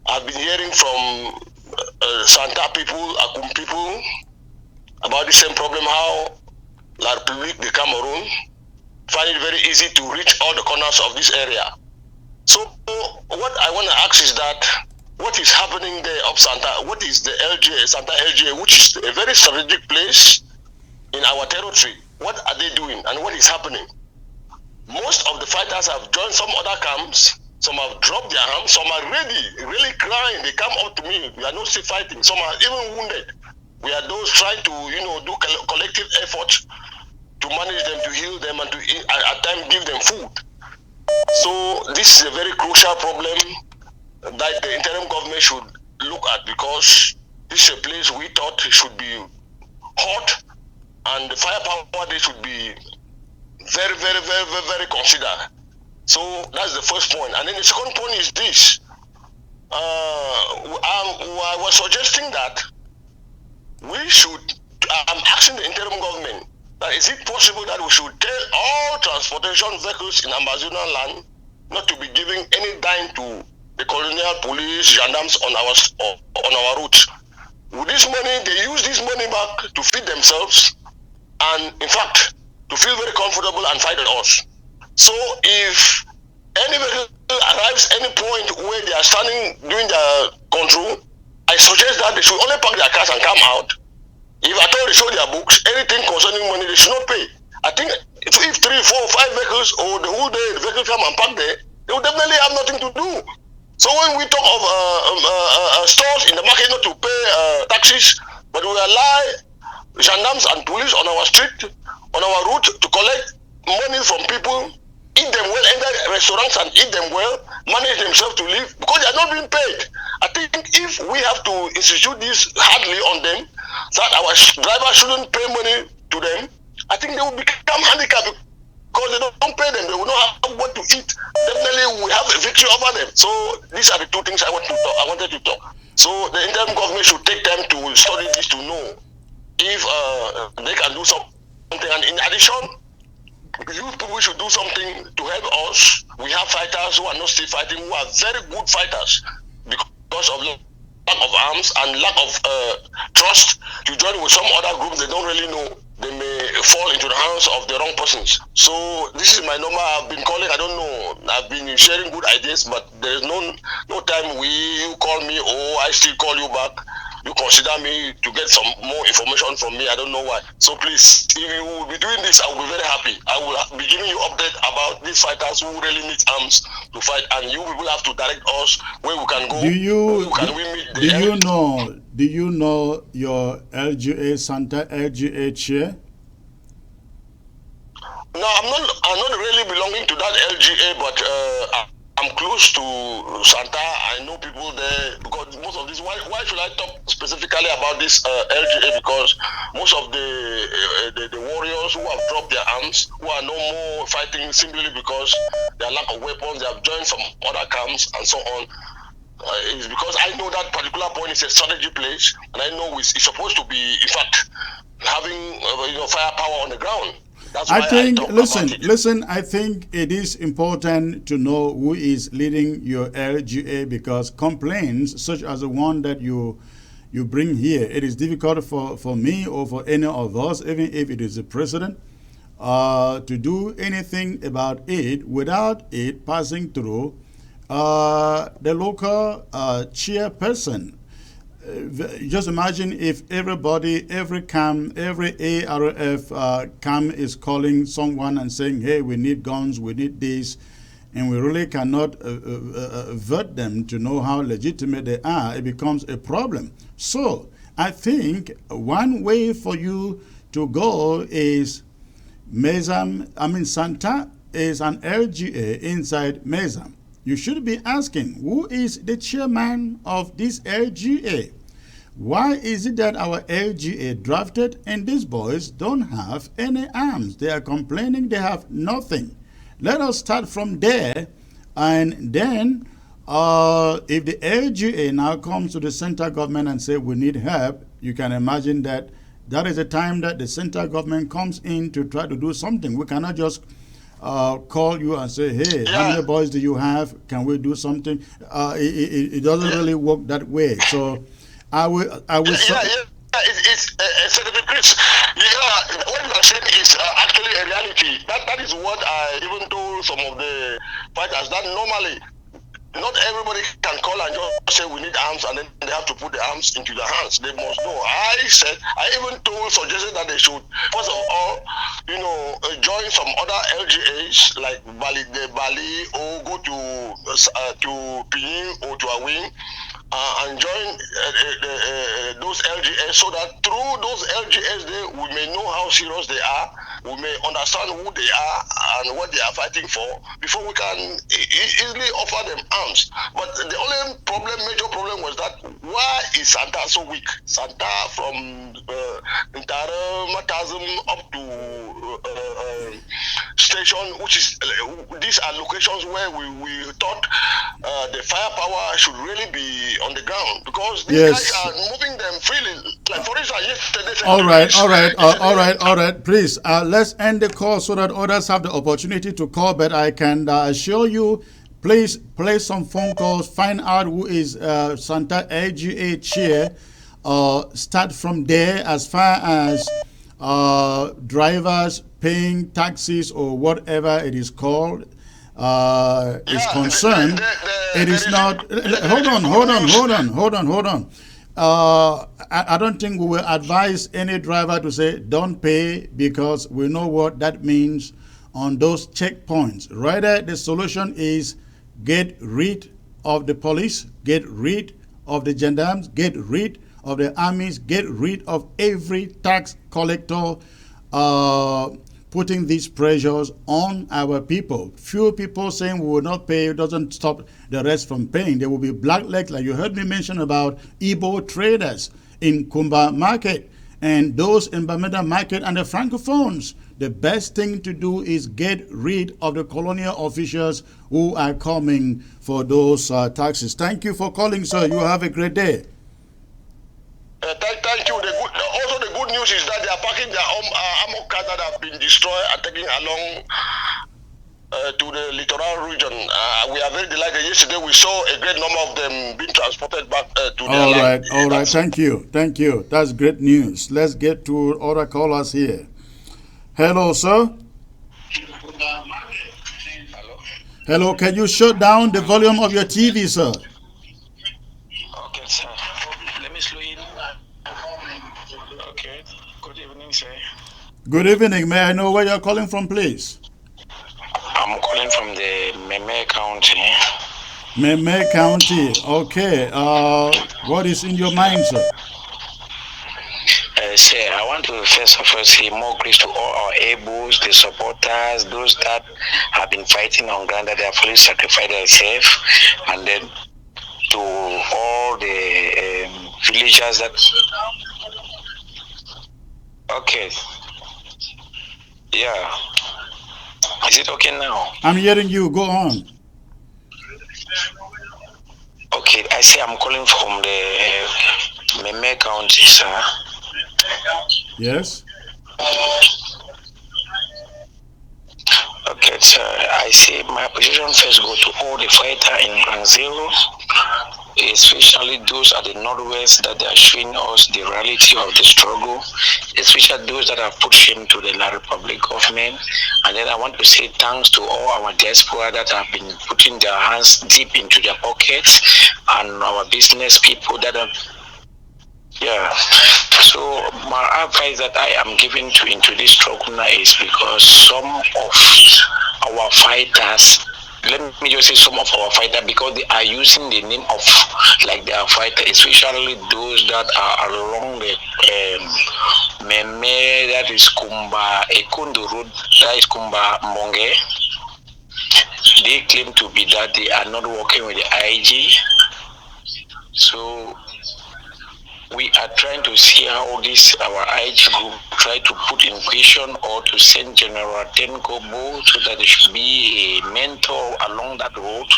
I've been hearing from Santa people, Akum people about the same problem. How La Republique, the Cameroon, find it very easy to reach all the corners of this area. So what I want to ask is that what is happening there up Santa? What is the LGA, Santa LGA, which is a very strategic place in our territory? What are they doing and what is happening? Most of the fighters have joined some other camps. Some have dropped their arms. Some are ready, really crying. They come up to me. We are not still fighting. Some are even wounded. We are those trying to, do collective efforts to manage them, to heal them, and to at times give them food. So this is a very crucial problem that the interim government should look at, because this is a place we thought should be hot, and the firepower they should be very, very, very, very, very considered. So that's the first point. And then the second point is this. I was suggesting that I'm asking the interim government, that is it possible that we should tell all transportation vehicles in Amazonian land not to be giving any dime to the colonial police, gendarmes on our routes. With this money, they use this money back to feed themselves, and in fact, to feel very comfortable and fight us. So if any vehicle arrives any point where they are standing doing their control, I suggest that they should only park their cars and come out. If at all they show their books, anything concerning money, they should not pay. I think if 3, 4, 5 vehicles or the whole day the vehicle come and park there, they will definitely have nothing to do. So when we talk of stores in the market not to pay taxes, but we allow gendarmes and police on our street, on our route, to collect money from people, eat them well, enter restaurants and eat them well, manage themselves to live, because they are not being paid. I think if we have to institute this hardly on them, that our drivers shouldn't pay money to them, I think they will become handicapped, because they don't pay them, they will not have what to eat. Definitely we have a victory over them. So these are the two things I wanted to talk. So the interim government should take time to study this to know if they can do something. And in addition, youth people should do something to help us. We have fighters who are not still fighting, who are very good fighters, because of lack of arms and lack of trust, to join with some other groups they don't really know. they may fall into the hands of the wrong persons. So this is my number. I've been calling. I don't know. I've been sharing good ideas, but there is no time you call me or I still call you back. You consider me to get some more information from me. I don't know why. So please, if you will be doing this, I will be very happy. I will be giving you update about these fighters who really need arms to fight, and you will have to direct us where we can go. Do you know your LGA Santa LGA chair? No, I'm not really belonging to that LGA, but I'm close to Santa. I know people there because most of this. Why should I talk specifically about this LGA? Because most of the warriors who have dropped their arms, who are no more fighting simply because their lack of weapons, they have joined some other camps and so on. Is because I know that particular point is a strategy place, and I know it's supposed to be, in fact, having firepower on the ground. I think, listen, I think it is important to know who is leading your LGA, because complaints such as the one that you bring here, it is difficult for me or for any of us, even if it is the president, to do anything about it without it passing through the local chairperson. Just imagine if everybody, every camp, every ARF camp is calling someone and saying, hey, we need guns, we need this, and we really cannot vet them to know how legitimate they are. It becomes a problem. So I think one way for you to go is Santa is an LGA inside Mezam. You should be asking, who is the chairman of this LGA? Why is it that our LGA drafted and these boys don't have any arms? They are complaining they have nothing. Let us start from there, and then if the LGA now comes to the central government and say we need help, you can imagine that is the time that the central government comes in to try to do something. We cannot just call you and say, hey, how many boys do you have? Can we do something? It doesn't really work that way. So I will. It's Secretary Chris. What you are saying is actually a reality. That is what I even told some of the fighters, that normally not everybody can call and just say we need arms, and then they have to put the arms into their hands. They must know. I even suggested that they should, first of all, join some other LGAs like Bali, or go to Pinin or to Awing, and join those LGAs, so that through those LGAs we may know how serious they are, we may understand who they are and what they are fighting for before we can easily offer them arms. But the only major problem was that why is Santa so weak? Santa from Ntare Matazim up to station, which is these are locations where we thought the firepower should really be on the ground, because these guys are moving them freely. Like for instance, yesterday. All right. Please, let's end the call so that others have the opportunity to call. But I can assure you, please place some phone calls, find out who is Santa LGA chair. Start from there as far as drivers paying taxis or whatever it is called is concerned. It is not. Hold on. I don't think we will advise any driver to say don't pay, because we know what that means on those checkpoints. Rather, the solution is get rid of the police, get rid of the gendarmes, get rid of the armies, get rid of every tax collector putting these pressures on our people. Few people saying we will not pay doesn't stop the rest from paying. There will be blacklegs, like you heard me mention about Igbo traders in Kumba Market and those in Bamenda Market and the Francophones. The best thing to do is get rid of the colonial officials who are coming for those taxes. Thank you for calling, sir. You have a great day. Thank you. Also, the good news is that they are packing their armor cars that have been destroyed and taking along to the littoral region. We are very delighted. Yesterday we saw a great number of them being transported back to their land. All right. Thank you. That's great news. Let's get to other callers here. Hello, sir. Hello, can you shut down the volume of your TV, sir? Okay, sir. Let me slow in. Okay. Good evening, sir. Good evening. May I know where you're calling from, please? I'm calling from the Meme County. Meme County. Okay. What is in your mind, sir? Sir, I want to first of all say more grace to all our able, the supporters, those that have been fighting on ground that they have fully sacrificed themselves, and then to all the villagers that. Okay. Yeah. Is it okay now? I'm hearing you. Go on. Okay, I say I'm calling from the Meme County, sir. Yes. Okay, sir. I say my position first go to all the fighter in Ground Zero, especially those at the Northwest that are showing us the reality of the struggle, especially those that have put shame to the La Republique government. And then I want to say thanks to all our diaspora that have been putting their hands deep into their pockets, and our business people that have. Yeah. So my advice that I am giving to into this struggle now is because some of our fighters, let me just say some of our fighters, because they are using the name of like they are fighters, especially those that are along the Meme, that is Kumba Ekundu Road, that is Kumba Monge. They claim to be that they are not working with the IG. So we are trying to see how this our IG group try to put in question or to send General Tenkobo so that there should be a mentor along that road,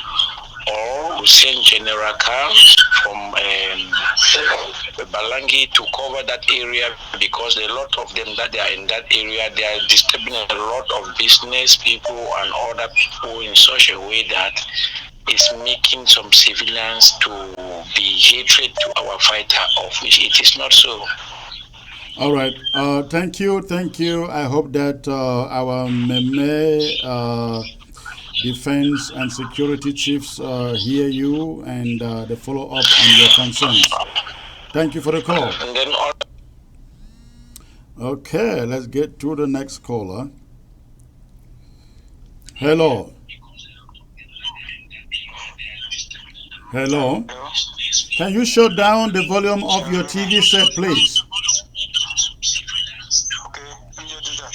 or we send General Carl from Balangi to cover that area, because a lot of them that they are in that area, they are disturbing a lot of business people and other people in such a way that is making some civilians to be hatred to our fighter, of which it is not so. All right. Thank you. I hope that our Meme defense and security chiefs hear you and they follow up on your concerns. Thank you for the call. And then Okay, let's get to the next caller. Hello. Hello. Can you shut down the volume of your TV set, please? okay, let me just do that.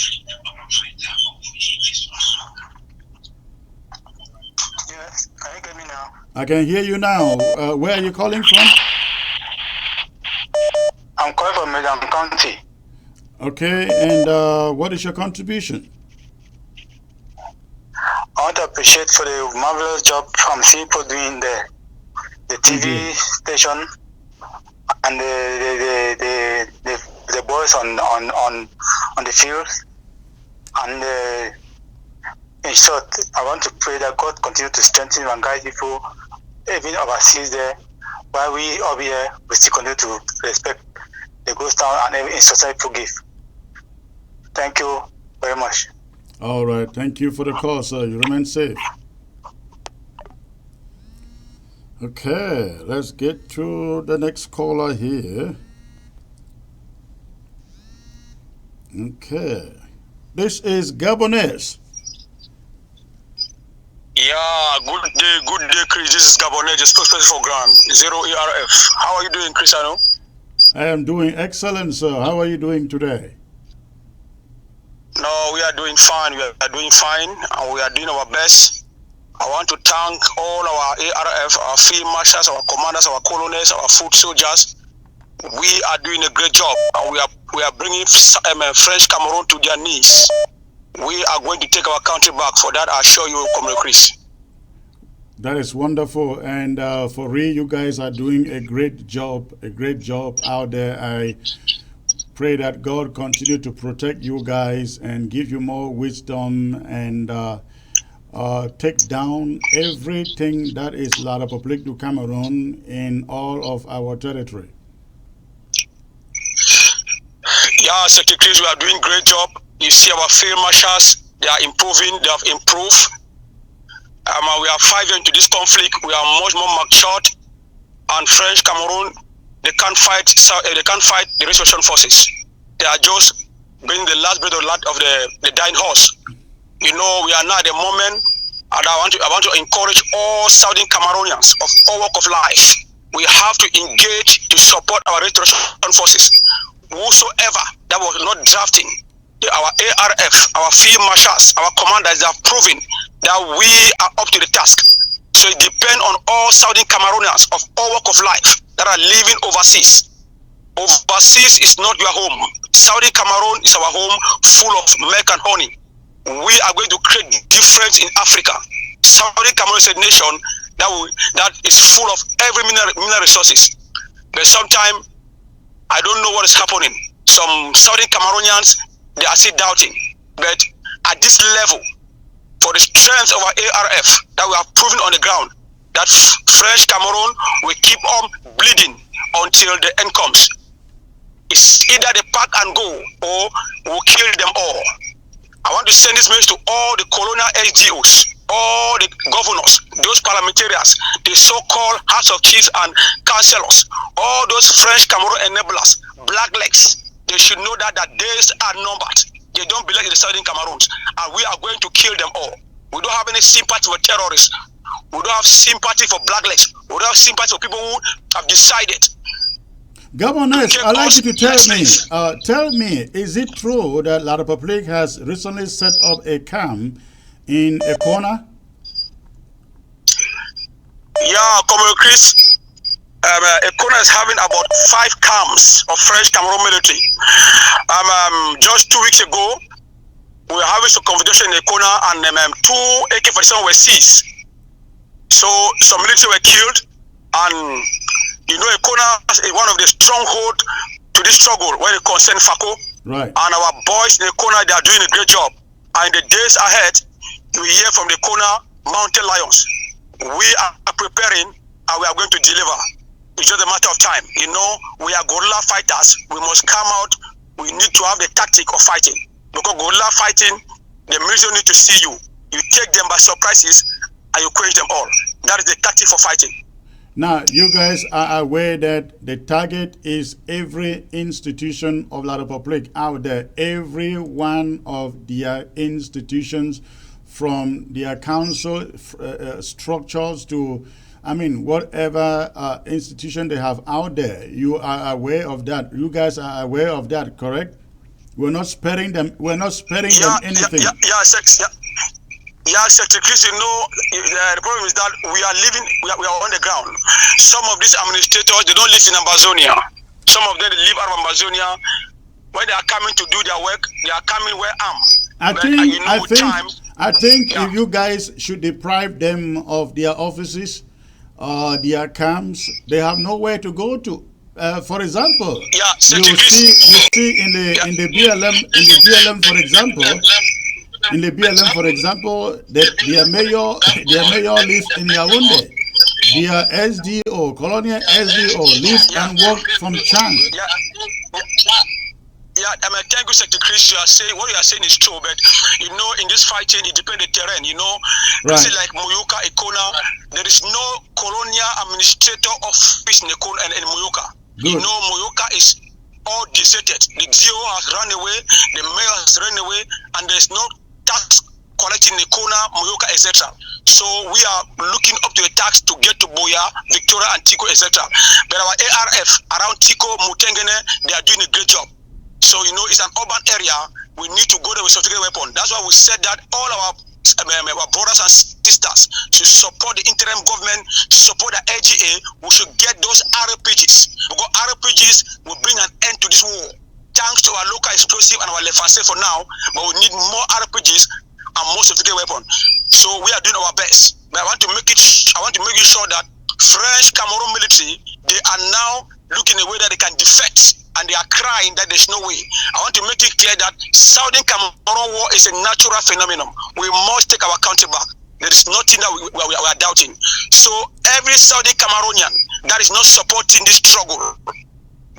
Yes, can you get me now? I can hear you now. Where are you calling from? I'm calling from Medan County. Okay, and what is your contribution? I want to appreciate for the marvelous job from people doing the TV station and the boys on the field. And in short, I want to pray that God continue to strengthen and guide people, even overseas there, while we over here we still continue to respect the ghost town and every society forgive. Thank you very much. All right, thank you for the call, sir. You remain safe. Okay, let's get to the next caller here. Okay, this is Gabonese. Yeah, good day, Chris. This is Gabonese, the spokesperson for Grand Zero ERF. How are you doing, Cristiano? I am doing excellent, sir. How are you doing today? No, we are doing fine. We are doing fine, and we are doing our best. I want to thank all our ARF, our field marshals, our commanders, our colonels, our foot soldiers. We are doing a great job, and we are bringing French Cameroon to their knees. We are going to take our country back. For that, I assure you, Comrade Chris. That is wonderful, and for real, you guys are doing a great job out there. I pray that God continue to protect you guys and give you more wisdom and take down everything that is La Republique du Cameroon in all of our territory. Yeah, Secretary, we are doing great job. You see our field marshals, they are improving, they have improved. We are 5 years into this conflict. We are much more matured. And French Cameroon, they can't fight the restoration forces. They are just bringing the last breath of the dying horse. You know, we are now at the moment, and I want to encourage all Southern Cameroonians of all walk of life. We have to engage to support our restoration forces. Whosoever that was not drafting, our ARF, our field marshals, our commanders, they have proven that we are up to the task. So it depends on all Southern Cameroonians of all walk of life that are living overseas. Overseas is not your home. Southern Cameroon is our home, full of milk and honey. We are going to create difference in Africa. Southern Cameroon is a nation that is full of every mineral resources. But sometimes I don't know what is happening. Some Southern Cameroonians, they are still doubting. But at this level, for the strength of our ARF that we have proven on the ground, that French Cameroon will keep on bleeding until the end comes. It's either they pack and go or we'll kill them all. I want to send this message to all the colonial SGOs, all the governors, those parliamentarians, the so-called House of Chiefs and councillors, all those French Cameroon enablers, blacklegs. They should know that days are numbered. They don't belong in the Southern Cameroons, and we are going to kill them all. We don't have any sympathy for terrorists. We don't have sympathy for blacklegs. We don't have sympathy for people who have decided. Governors, I'd like you to tell me, is it true that La Republique has recently set up a camp in a corner? Yeah, Comrade Chris, Ekona is having about 5 camps of French Cameroon military. Just 2 weeks ago, we were having some confrontation in Ekona, and 2 AK-47 were seized. So some military were killed, and you know, Ekona is one of the stronghold to this struggle when it concerns FACO. Right. And our boys in Ekona, they are doing a great job. And in the days ahead, we hear from the Ekona mountain lions. We are preparing, and we are going to deliver. It's just a matter of time. You know, we are guerrilla fighters. We must come out. We need to have the tactic of fighting. Because guerrilla fighting, the military need to see you. You take them by surprises, and you quench them all. That is the tactic for fighting. Now, you guys are aware that the target is every institution of La Republique out there, every one of their institutions, from their council structures to, I mean, whatever institution they have out there. You are aware of that. You guys are aware of that, correct? We're not sparing them. We're not sparing them anything. Yeah, Secretary Chris, you know, the problem is that we are on the ground. Some of these administrators, they don't live in Amazonia. Some of them, they live out of Amazonia. When they are coming to do their work, they are coming where I think if you guys should deprive them of their offices, their camps, they have nowhere to go to. For example, you see in the BLM, for example. In the BLM, for example, their mayor lives in Yaoundé. Their SDO, colonial SDO, lives and works from Chang. Thank you, Secretary Chris. What you are saying is true, but you know, in this fighting, it depends on the terrain. You know, right. Like Muyuka, Ekona, there is no colonial administrator office in Ekona and in Muyuka. You know, Muyuka is all deserted. The DO has run away, the mayor has run away, and there is no tax collecting Ekona, Muyuka, etc. So we are looking up to the tax to get to Boya, Victoria, and Tico, etc. But our ARF around Tico, Mutengene, they are doing a great job. So you know, it's an urban area. We need to go there with sophisticated weapons. That's why we said that all our brothers and sisters should support the interim government, to support the LGA. We should get those RPGs, because RPGs will bring an end to this war. Thanks to our local explosive and our left-hand for now, but we need more RPGs and more sophisticated weapons. So we are doing our best. But I want to make it sure that French Cameroon military, they are now looking a way that they can defect, and they are crying that there's no way. I want to make it clear that Southern Cameroon war is a natural phenomenon. We must take our country back. There is nothing that we are doubting. So every Saudi Cameroonian that is not supporting this struggle,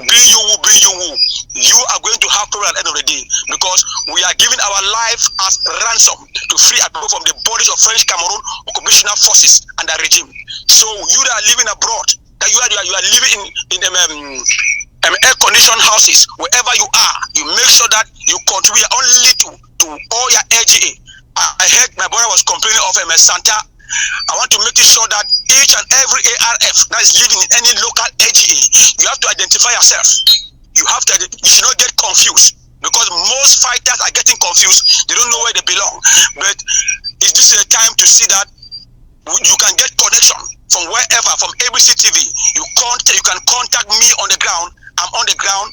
you are going to have problem at the end of the day, because we are giving our life as ransom to free our people from the bondage of French Cameroon occupational forces and their regime. So you that are living abroad, that you are living in air-conditioned houses, wherever you are, you make sure that you contribute only to all your LGA. I heard my brother was complaining of Santa. I want to make it sure that each and every ARF that is living in any local LGA, you have to identify yourself. You should not get confused, because most fighters are getting confused. They don't know where they belong. But this is a time to see that you can get connection from wherever, from ABC TV. You can contact me on the ground. I'm on the ground.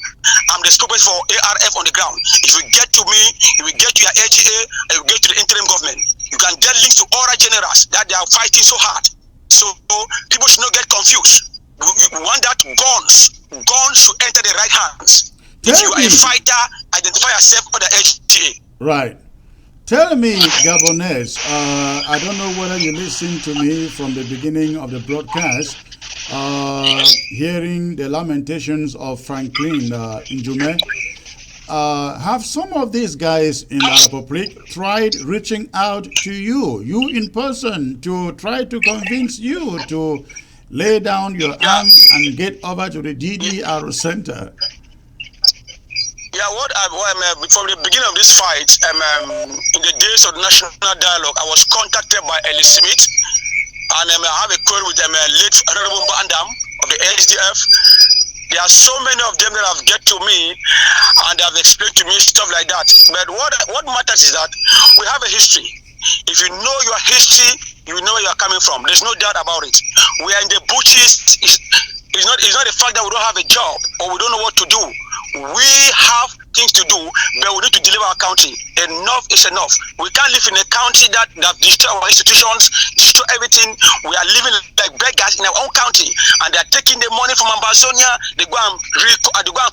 I'm the spokesperson for ARF on the ground. If you get to me, you will get to your LGA, and you will get to the interim government. You can get links to all our generals that they are fighting so hard. So people should not get confused. We want that guns should enter the right hands. If you are a fighter, identify yourself on the LGA. Right. Tell me, Gabonese, I don't know whether you listened to me from the beginning of the broadcast, hearing the lamentations of Franklin Njume. Have some of these guys in La Republique tried reaching out to you in person, to try to convince you to lay down your arms and get over to the DDR center? Yeah, from the beginning of this fight, in the days of the national dialogue, I was contacted by Ellie Smith, and I have a call with late Honorable Bandam of the SDF. There are so many of them that have get to me, and they have explained to me stuff like that. But what matters is that we have a history. If you know your history, you know where you are coming from. There's no doubt about it. We are in the bushes. It's not the fact that we don't have a job or we don't know what to do. We have things to do, but we need to deliver our country. Enough is enough. We can't live in a country that destroy our institutions, destroy everything. We are living like beggars in our own country, and they are taking the money from Amazonia. They go and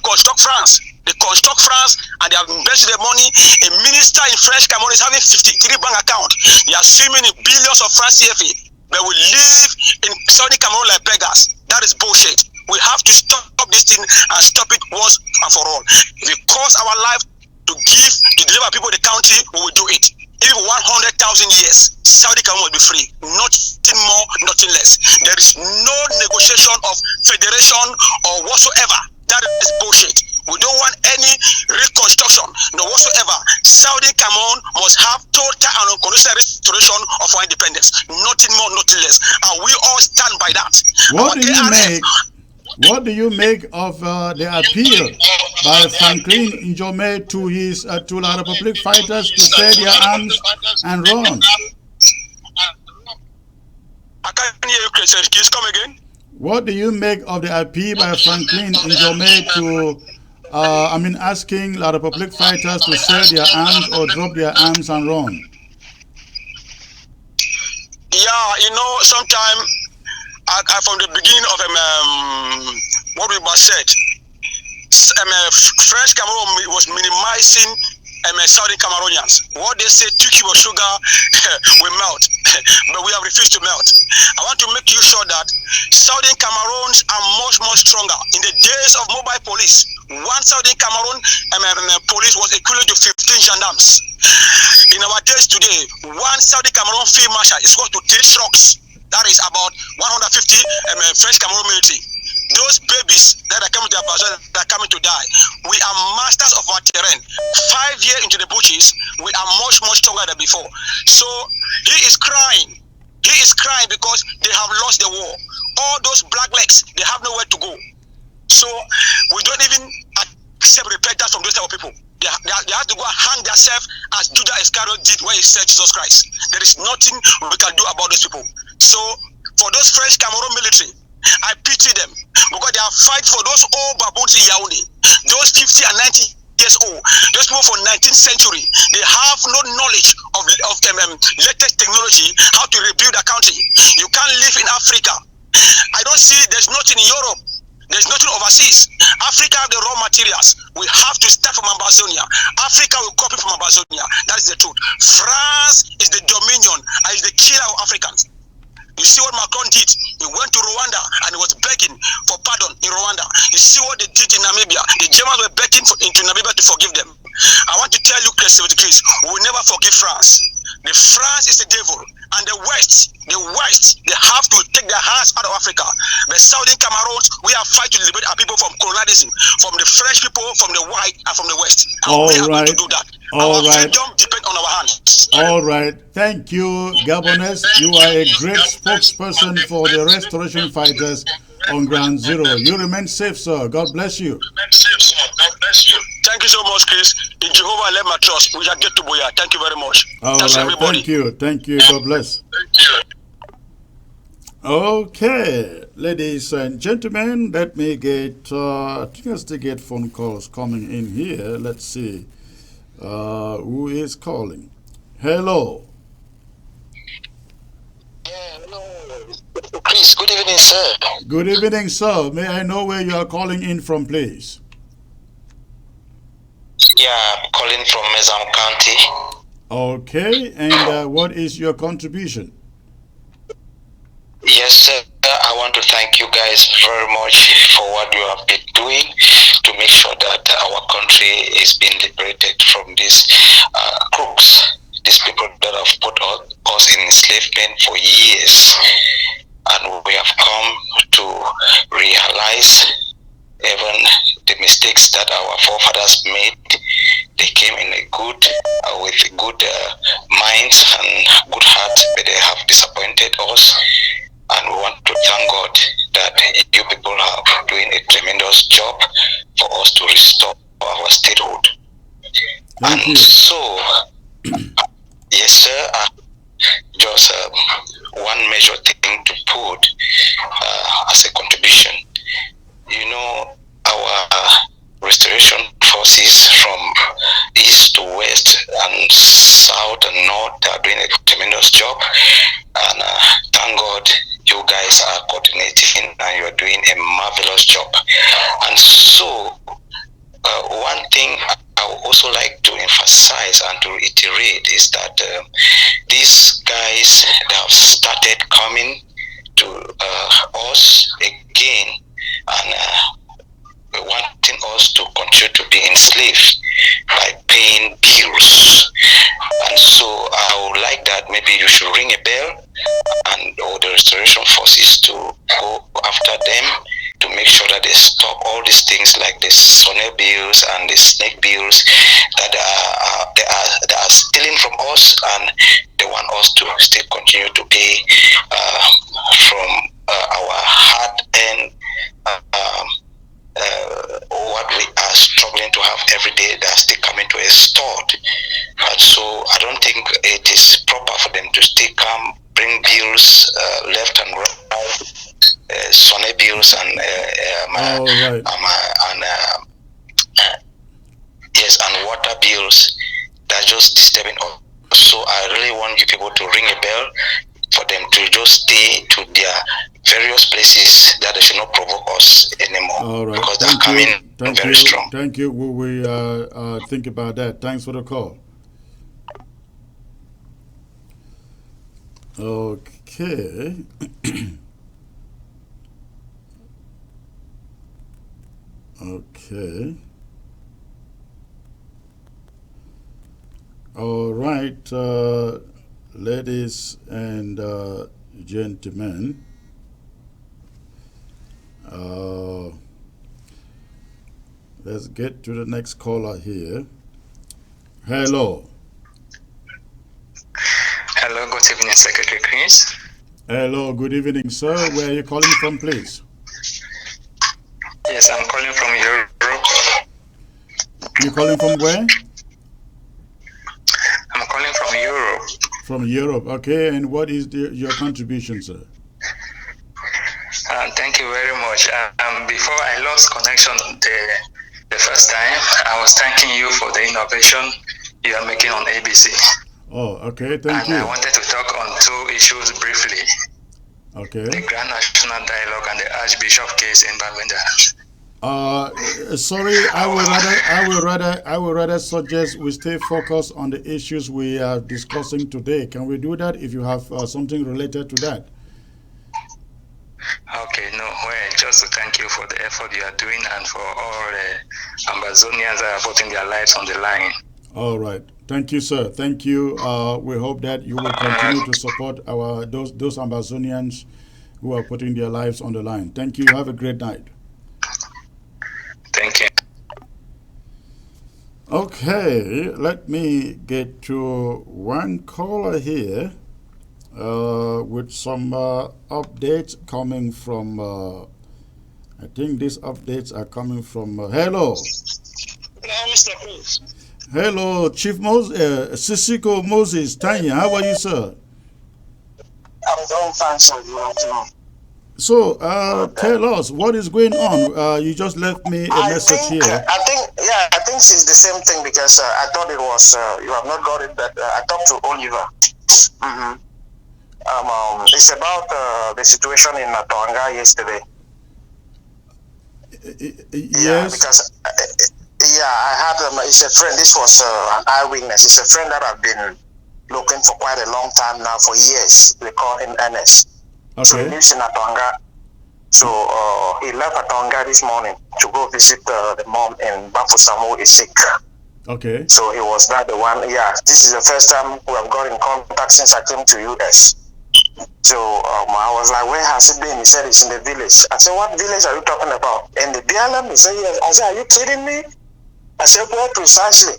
construct France. They construct France, and they have invested the money. A minister in French Cameroon is having 53 bank accounts. They are swimming in billions of France CFA, but we live in Saudi Cameroon like beggars. That is bullshit. We have to stop this thing and stop it once and for all. If it costs our life to deliver people the country, we will do it. Even 100,000 years, Saudi Cameroon will be free. Nothing more, nothing less. There is no negotiation of federation or whatsoever. That is bullshit. We don't want any reconstruction, no whatsoever. Saudi Cameroon must have total and unconditional restoration of our independence. Nothing more, nothing less. And we all stand by that. What do you make of the appeal by Franklin Njume to La Republique fighters to spread their arms and run? I can't hear you, Chris. Please come again. What do you make of the appeal by Franklin Njume to, asking La Republique fighters to sell their arms or drop their arms and run? Yeah, sometimes from the beginning of what we said, French Cameroon was minimizing Saudi Cameroonians. What they say, 2 cubes of sugar will melt, but we have refused to melt. I want to make you sure that Saudi Cameroons are much, much stronger. In the days of mobile police, one Saudi Cameroon police was equivalent to 15 gendarmes. In our days today, one Saudi Cameroon field marshal is equal to 3 trucks. That is about 150 French Cameroon military. Those babies that are coming to Amazon, that are coming to die. We are masters of our terrain. 5 years into the bushes, we are much, much stronger than before. So he is crying. He is crying because they have lost the war. All those blacklegs, they have nowhere to go. So we don't even accept repentance from those type of people. They have to go and hang themselves as Judas Iscariot did when he said Jesus Christ. There is nothing we can do about those people. So for those French Cameroon military, I pity them because they are fighting for those old baboons in Yaoundé, those 50 and 90 years old, those people from 19th century. They have no knowledge of latest technology, how to rebuild a country. You can't live in Africa. I don't see, there's nothing in Europe. There's nothing overseas. Africa have the raw materials. We have to start from Amazonia. Africa will copy from Amazonia. That is the truth. France is the dominion and is the killer of Africans. You see what Macron did? He went to Rwanda and he was begging for pardon in Rwanda. You see what they did in Namibia? The Germans were begging into Namibia to forgive them. I want to tell you, Chris, we will never forgive France. The France is the devil, and the West, they have to take their hands out of Africa. The Southern Cameroons, we are fighting to liberate our people from colonialism, from the French people, from the white, and from the West. And we are going to do that. Our freedom depends on our hands. All right. Thank you, Gabonese. You are a great spokesperson for the restoration fighters on Ground Zero. You remain safe, sir. God bless you. Thank you so much, Chris. In Jehovah, I let my trust. We shall get to Boya. Thank you very much. All Thanks right. everybody. Thank you. Thank you. God bless. Thank you. Okay, ladies and gentlemen, let me get, I think I still get phone calls coming in here. Let's see who is calling. Hello. Hello. Chris, good evening, sir. Good evening, sir. May I know where you are calling in from, please? Yeah, I'm calling from Mezam County. Okay, and what is your contribution? Yes, sir. I want to thank you guys very much for what you have been doing to make sure that our country is being liberated from these crooks, these people that have put us in enslavement for years. And we have come to realize even the mistakes that our forefathers made. They came in a good, with good minds and good hearts, but they have disappointed us. And we want to thank God that you people are doing a tremendous job for us to restore our statehood. Thank you. So, yes, sir, just one major thing to put as a contribution. You know, our restoration forces from east to west and south and north are doing a tremendous job. And thank God you guys are coordinating and you're doing a marvelous job. And so, one thing I would also like to emphasize and to reiterate is that these guys that have started coming to us again and wanting us to continue to be enslaved by paying bills. And so I would like that maybe you should ring a bell and or the restoration forces to go after them to make sure that they stop all these things like the sonnet bills and the snake bills that are stealing from us, and they want us to still continue to pay from our hard-earned what we are struggling to have every day that are still coming to a start. And so I don't think it is proper for them to still come, bring bills left and right, sonnet bills and yes, and water bills that are just disturbing us. So I really want you people to ring a bell for them to just stay to their various places, that they should not provoke us anymore. All right. Because they're coming very strong. Thank you. Will we think about that? Thanks for the call. Okay. Okay. All right, ladies and gentlemen. Let's get to the next caller here. Hello. Hello, good evening, Secretary Chris. Hello, good evening, sir. Where are you calling from, please? Yes, I'm calling from Europe. You calling from where? I'm calling from Europe. From Europe, okay. And what is your contribution, sir? Thank you very much. Before I lost connection the first time, I was thanking you for the innovation you are making on ABC. Oh, okay. Thank you. And I wanted to talk on two issues briefly. Okay. the Grand National Dialogue and the Archbishop case in Bamenda. Sorry, I would rather suggest we stay focused on the issues we are discussing today. Can we do that if you have something related to that? Okay, no, well, just to thank you for the effort you are doing and for all the Amazonians that are putting their lives on the line. All right. Thank you, sir. Thank you. We hope that you will continue to support those Amazonians who are putting their lives on the line. Thank you. Have a great night. Thank you. Okay, let me get to one caller here with some updates coming from. I think these updates are coming from. Hello. Hello, Mr. Cruz. Hello, Chief Sisiko Moses Tanya. How are you, sir? I'm doing fine, sir. Good afternoon. So, tell us what is going on. You just left me a message here. I think it's the same thing because I thought it was you have not got it, but I talked to Oliver. It's about the situation in Tonga yesterday. Yes. Yeah, because I had it's a friend. This was an eyewitness. It's a friend that I've been looking for quite a long time now, for years. We call him Ernest. Okay. So he lives in Atonga. So he left Atonga this morning to go visit the mom in Bafusamo, who is sick. Okay. So he was not the one. Yeah, this is the first time we have got in contact since I came to US. So I was like, where has he been? He said it's in the village. I said, what village are you talking about? In the BLM? He said, yes. I said, are you kidding me? I said, where precisely?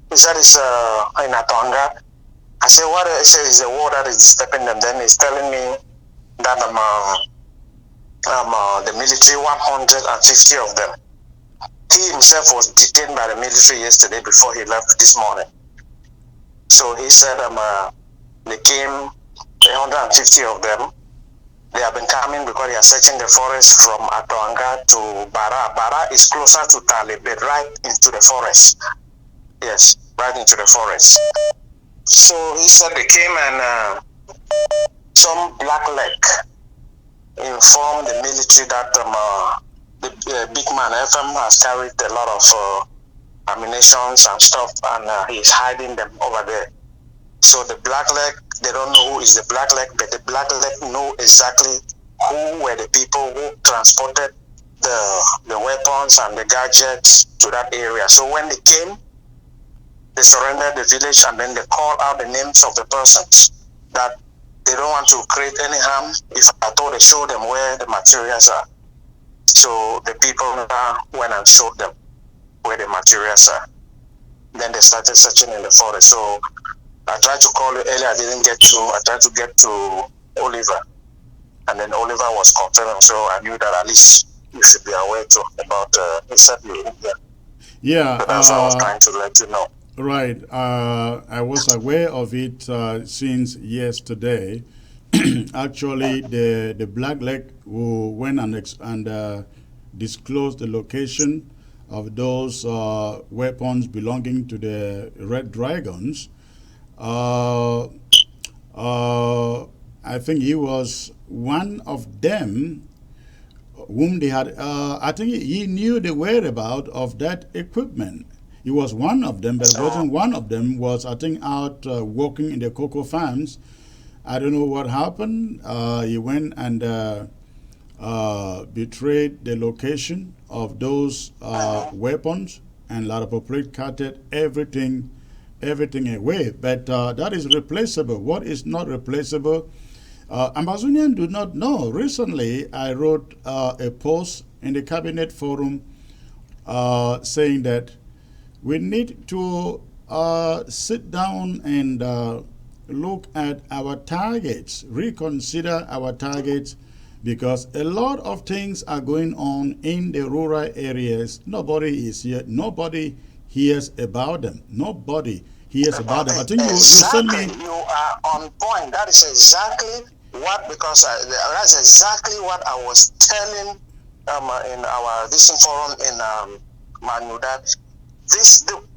He said it's in Atonga. I said, what? He said it's the war that is disturbing them. Then he's telling me that the military, 150 of them. He himself was detained by the military yesterday before he left this morning. So he said they came, 150 of them. They have been coming because they are searching the forest from Atoanga to Bara. Bara is closer to Taliban, right into the forest. Yes, right into the forest. So he said they came and some blackleg informed the military that the big man FM has carried a lot of ammunitions and stuff, and he's hiding them over there. So the blackleg, they don't know who is the blackleg, but the blackleg know exactly who were the people who transported the weapons and the gadgets to that area. So when they came, they surrendered the village and then they called out the names of the persons that they don't want to create any harm. If I thought they showed them where the materials are. So the people went and showed them where the materials are. Then they started searching in the forest. So I tried to call you earlier, I didn't get through. I tried to get to Oliver. And then Oliver was confirming, so I knew that at least you should be aware too about he said you. Yeah. So that's what I was trying to let you know. Right. I was aware of it since yesterday. Actually, the blackleg who went and disclosed the location of those weapons belonging to the Red Dragons. I think he was one of them whom they had. I think he knew the whereabouts of that equipment. He was one of them, but wasn't one of them. Was, I think, out working in the cocoa farms. I don't know what happened. He went and betrayed the location of those weapons, and La Republique carted everything away. But that is replaceable. What is not replaceable? Amazonians do not know. Recently, I wrote a post in the Cabinet Forum saying that we need to sit down and look at our targets, reconsider our targets, because a lot of things are going on in the rural areas. Nobody is here. Nobody hears about them. Nobody hears about them. I think you send me. You are on point. That is exactly what, because that's exactly what I was telling in our vision forum in Manu, that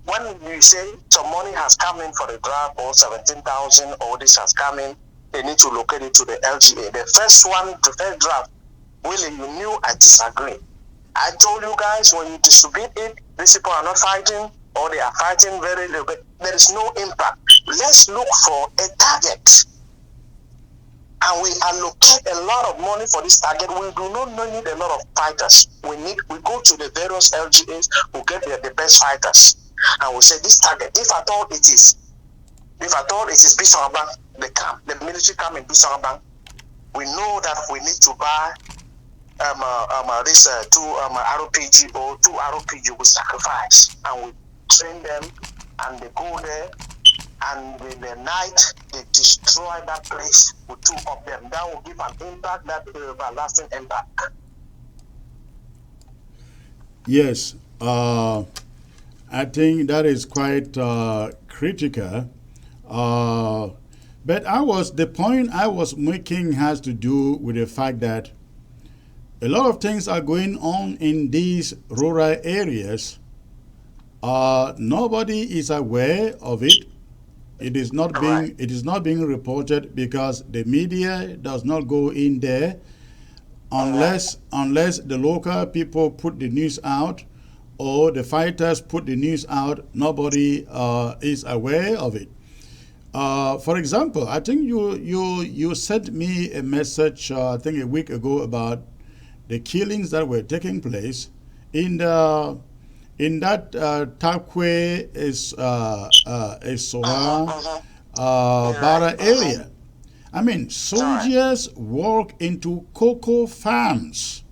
when you say some money has come in for the draft, or 17,000, or this has come in, they need to locate it to the LGA. The first one, the first draft, Willie, you knew I disagree. I told you guys when you distribute it, these people are not fighting or they are fighting very little bit. There is no impact. Let's look for a target. And we allocate a lot of money for this target. We do not need a lot of fighters. We go to the various LGAs who get the best fighters. And we say this target, if at all it is Bisongbang, the military camp in Bisongbang, we know that we need to buy this two RPG or two RPG we sacrifice. And we train them and they go there. And in the night, they destroy that place with two of them. That will give an impact, that everlasting impact. Yes, I think that is quite critical. But the point I was making has to do with the fact that a lot of things are going on in these rural areas. Nobody is aware of it. It is not being reported because the media does not go in there unless the local people put the news out or the fighters put the news out. Nobody is aware of it. For example, I think you sent me a message I think a week ago about the killings that were taking place in that Takwe is Bara area. I mean, soldiers walk into cocoa farms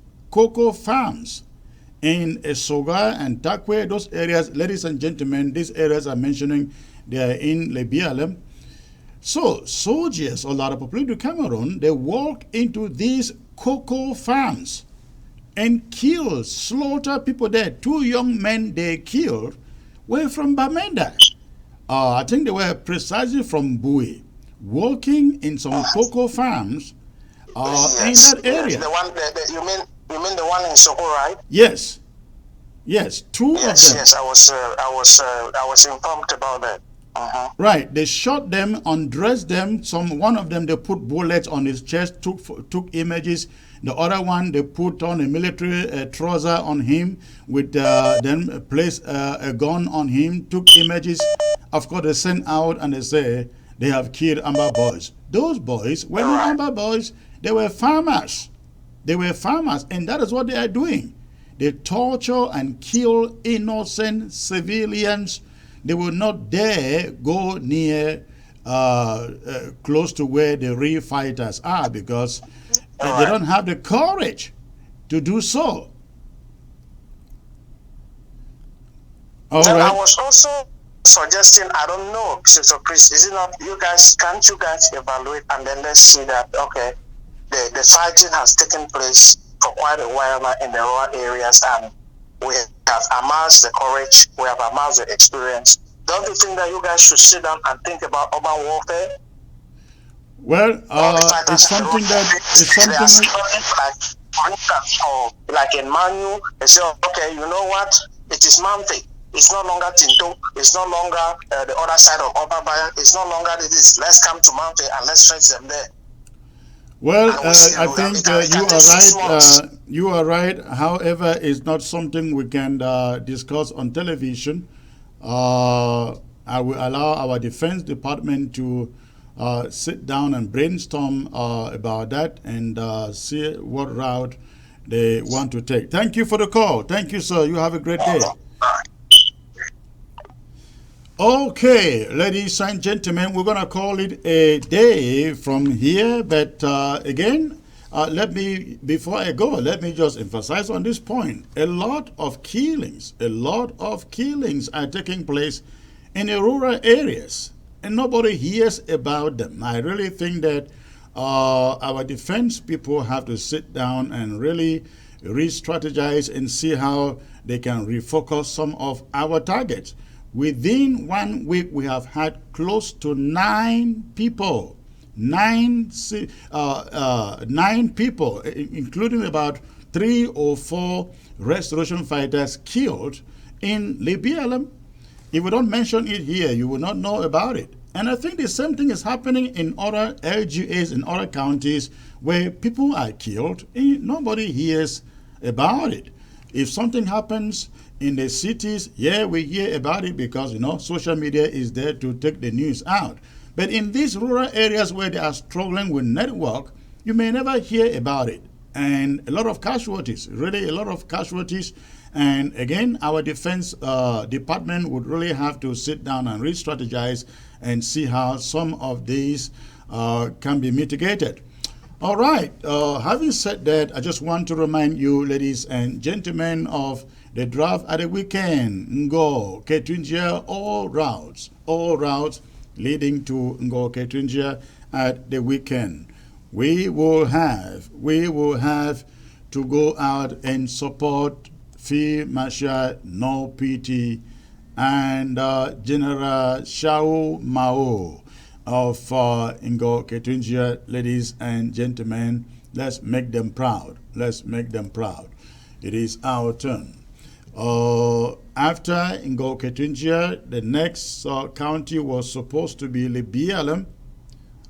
in Esoga and Takwe, those areas. Ladies and gentlemen, these areas I'm mentioning, they are in Lebialem. So soldiers of La Republique du Cameroon, they walk into these cocoa farms and slaughter people there. 2 young men they killed were from Bamenda. I think they were precisely from Bui, working in some cocoa farms in that area. The one you mean the one in Soko, right? Yes, 2 of them. Yes, I was informed about that. Right, they shot them, undressed them. One of them they put bullets on his chest, took images. The other one they put on a military trouser on him, with then placed a gun on him, took images. Of course, they sent out and they say they have killed Amba boys. Those boys were not Amba boys; they were farmers. And that is what they are doing. They torture and kill innocent civilians. They will not dare go near, close to where the real fighters are because they don't have the courage to do so. I was also suggesting, I don't know, Sister Chris, is it not can't you guys evaluate and then let's see that, okay, the fighting has taken place for quite a while now in the rural areas and we have amassed the courage, we have amassed the experience. Don't you think that you guys should sit down and think about urban warfare? Well, it's something like in Manu, they say, okay, you know what? It is Manfi. It's no longer Tinto. It's no longer the other side of Obabaya. It's no longer this. Let's come to Manfi and let's face them there. Well, I think you are right. However, it's not something we can discuss on television. I will allow our defense department to sit down and brainstorm about that and see what route they want to take. Thank you for the call. Thank you, sir. You have a great day. Okay, ladies and gentlemen, we're going to call it a day from here. But again, before I go, let me just emphasize on this point. A lot of killings are taking place in the rural areas, and nobody hears about them. I really think that our defense people have to sit down and really re-strategize and see how they can refocus some of our targets. Within 1 week, we have had close to 9 people, 9 people, including about 3 or 4 restoration fighters killed in Libya. If we don't mention it here, you will not know about it. And I think the same thing is happening in other LGAs in other counties where people are killed and nobody hears about it. If something happens in the cities, yeah, we hear about it because, social media is there to take the news out. But in these rural areas where they are struggling with network, you may never hear about it. And a lot of casualties, really a lot of casualties. And again, our defense department would really have to sit down and re-strategize and see how some of these can be mitigated. All right, having said that, I just want to remind you, ladies and gentlemen, of the draft at the weekend. Ngo, Ketunjia, all routes leading to Ngo Ketunjia at the weekend. We will have to go out and support Field Marshal No PT and General Shao Mao of Ngo Ketunjia. Ladies and gentlemen, let's make them proud. Let's make them proud. It is our turn. After Ngo Ketunjia, the next county was supposed to be Lebialem.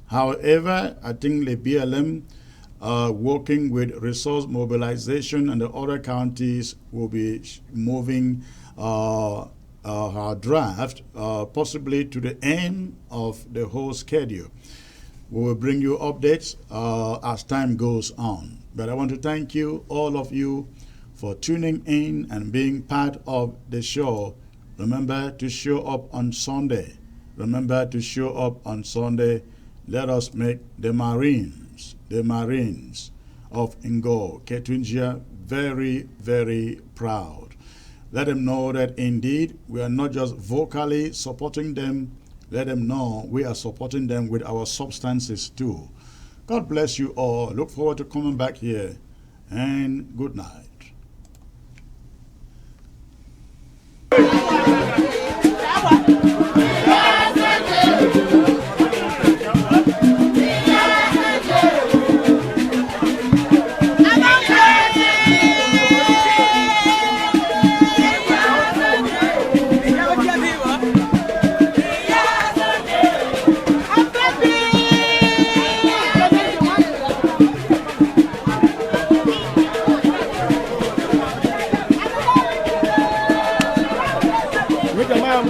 However, I think Lebialem, working with resource mobilization and the other counties, will be moving our draft possibly to the end of the whole schedule. We will bring you updates as time goes on. But I want to thank you, all of you, for tuning in and being part of the show. Remember to show up on Sunday. Remember to show up on Sunday. Let us make the Marines of Ngo Ketunjia very, very proud. Let them know that indeed we are not just vocally supporting them. Let them know we are supporting them with our substances too. God bless you all. Look forward to coming back here. And good night.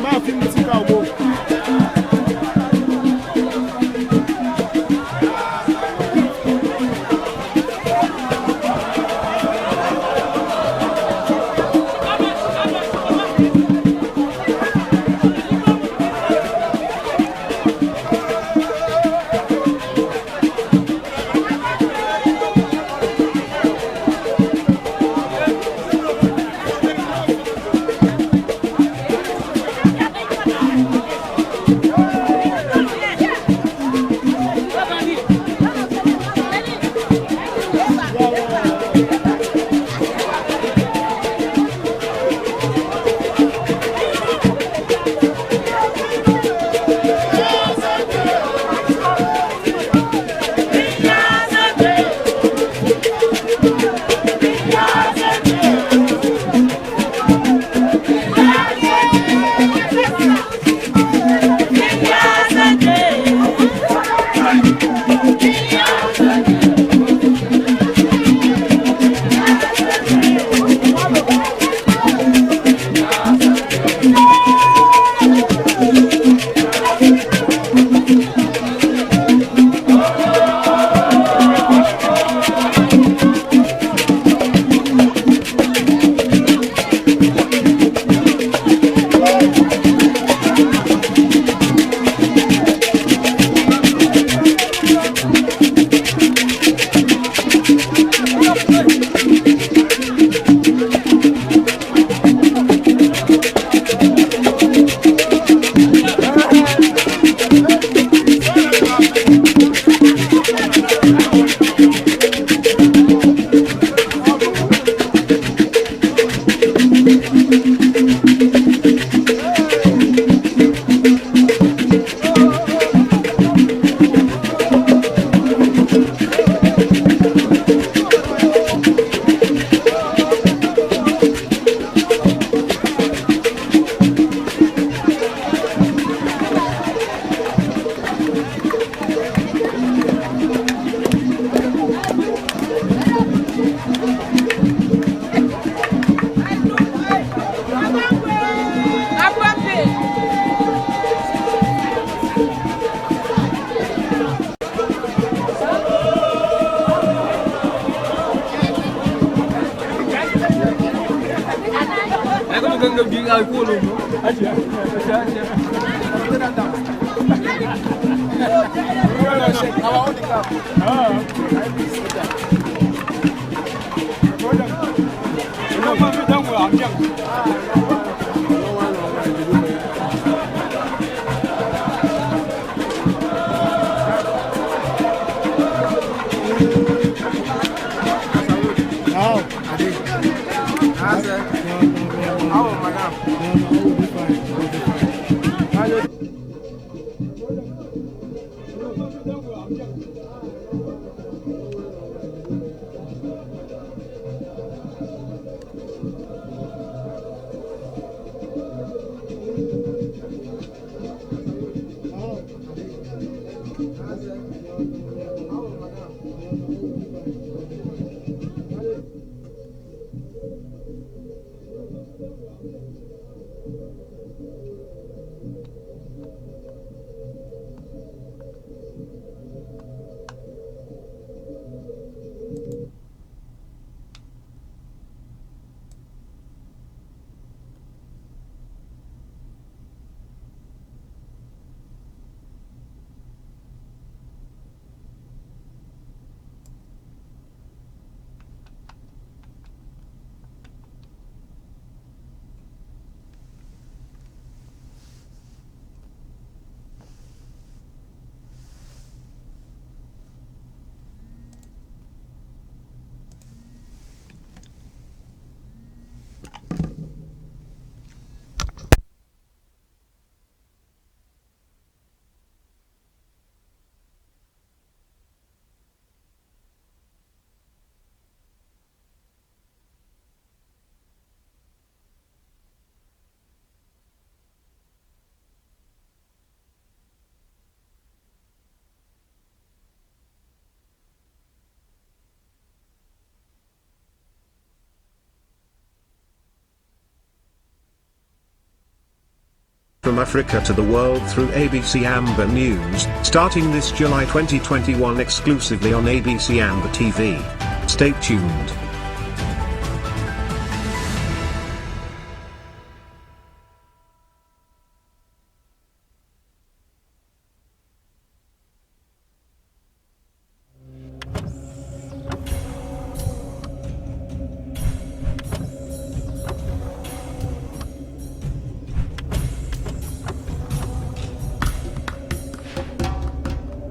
Ma fi musical go. From Africa to the world through ABC Amber News, starting this July 2021 exclusively on ABC Amber TV. Stay tuned.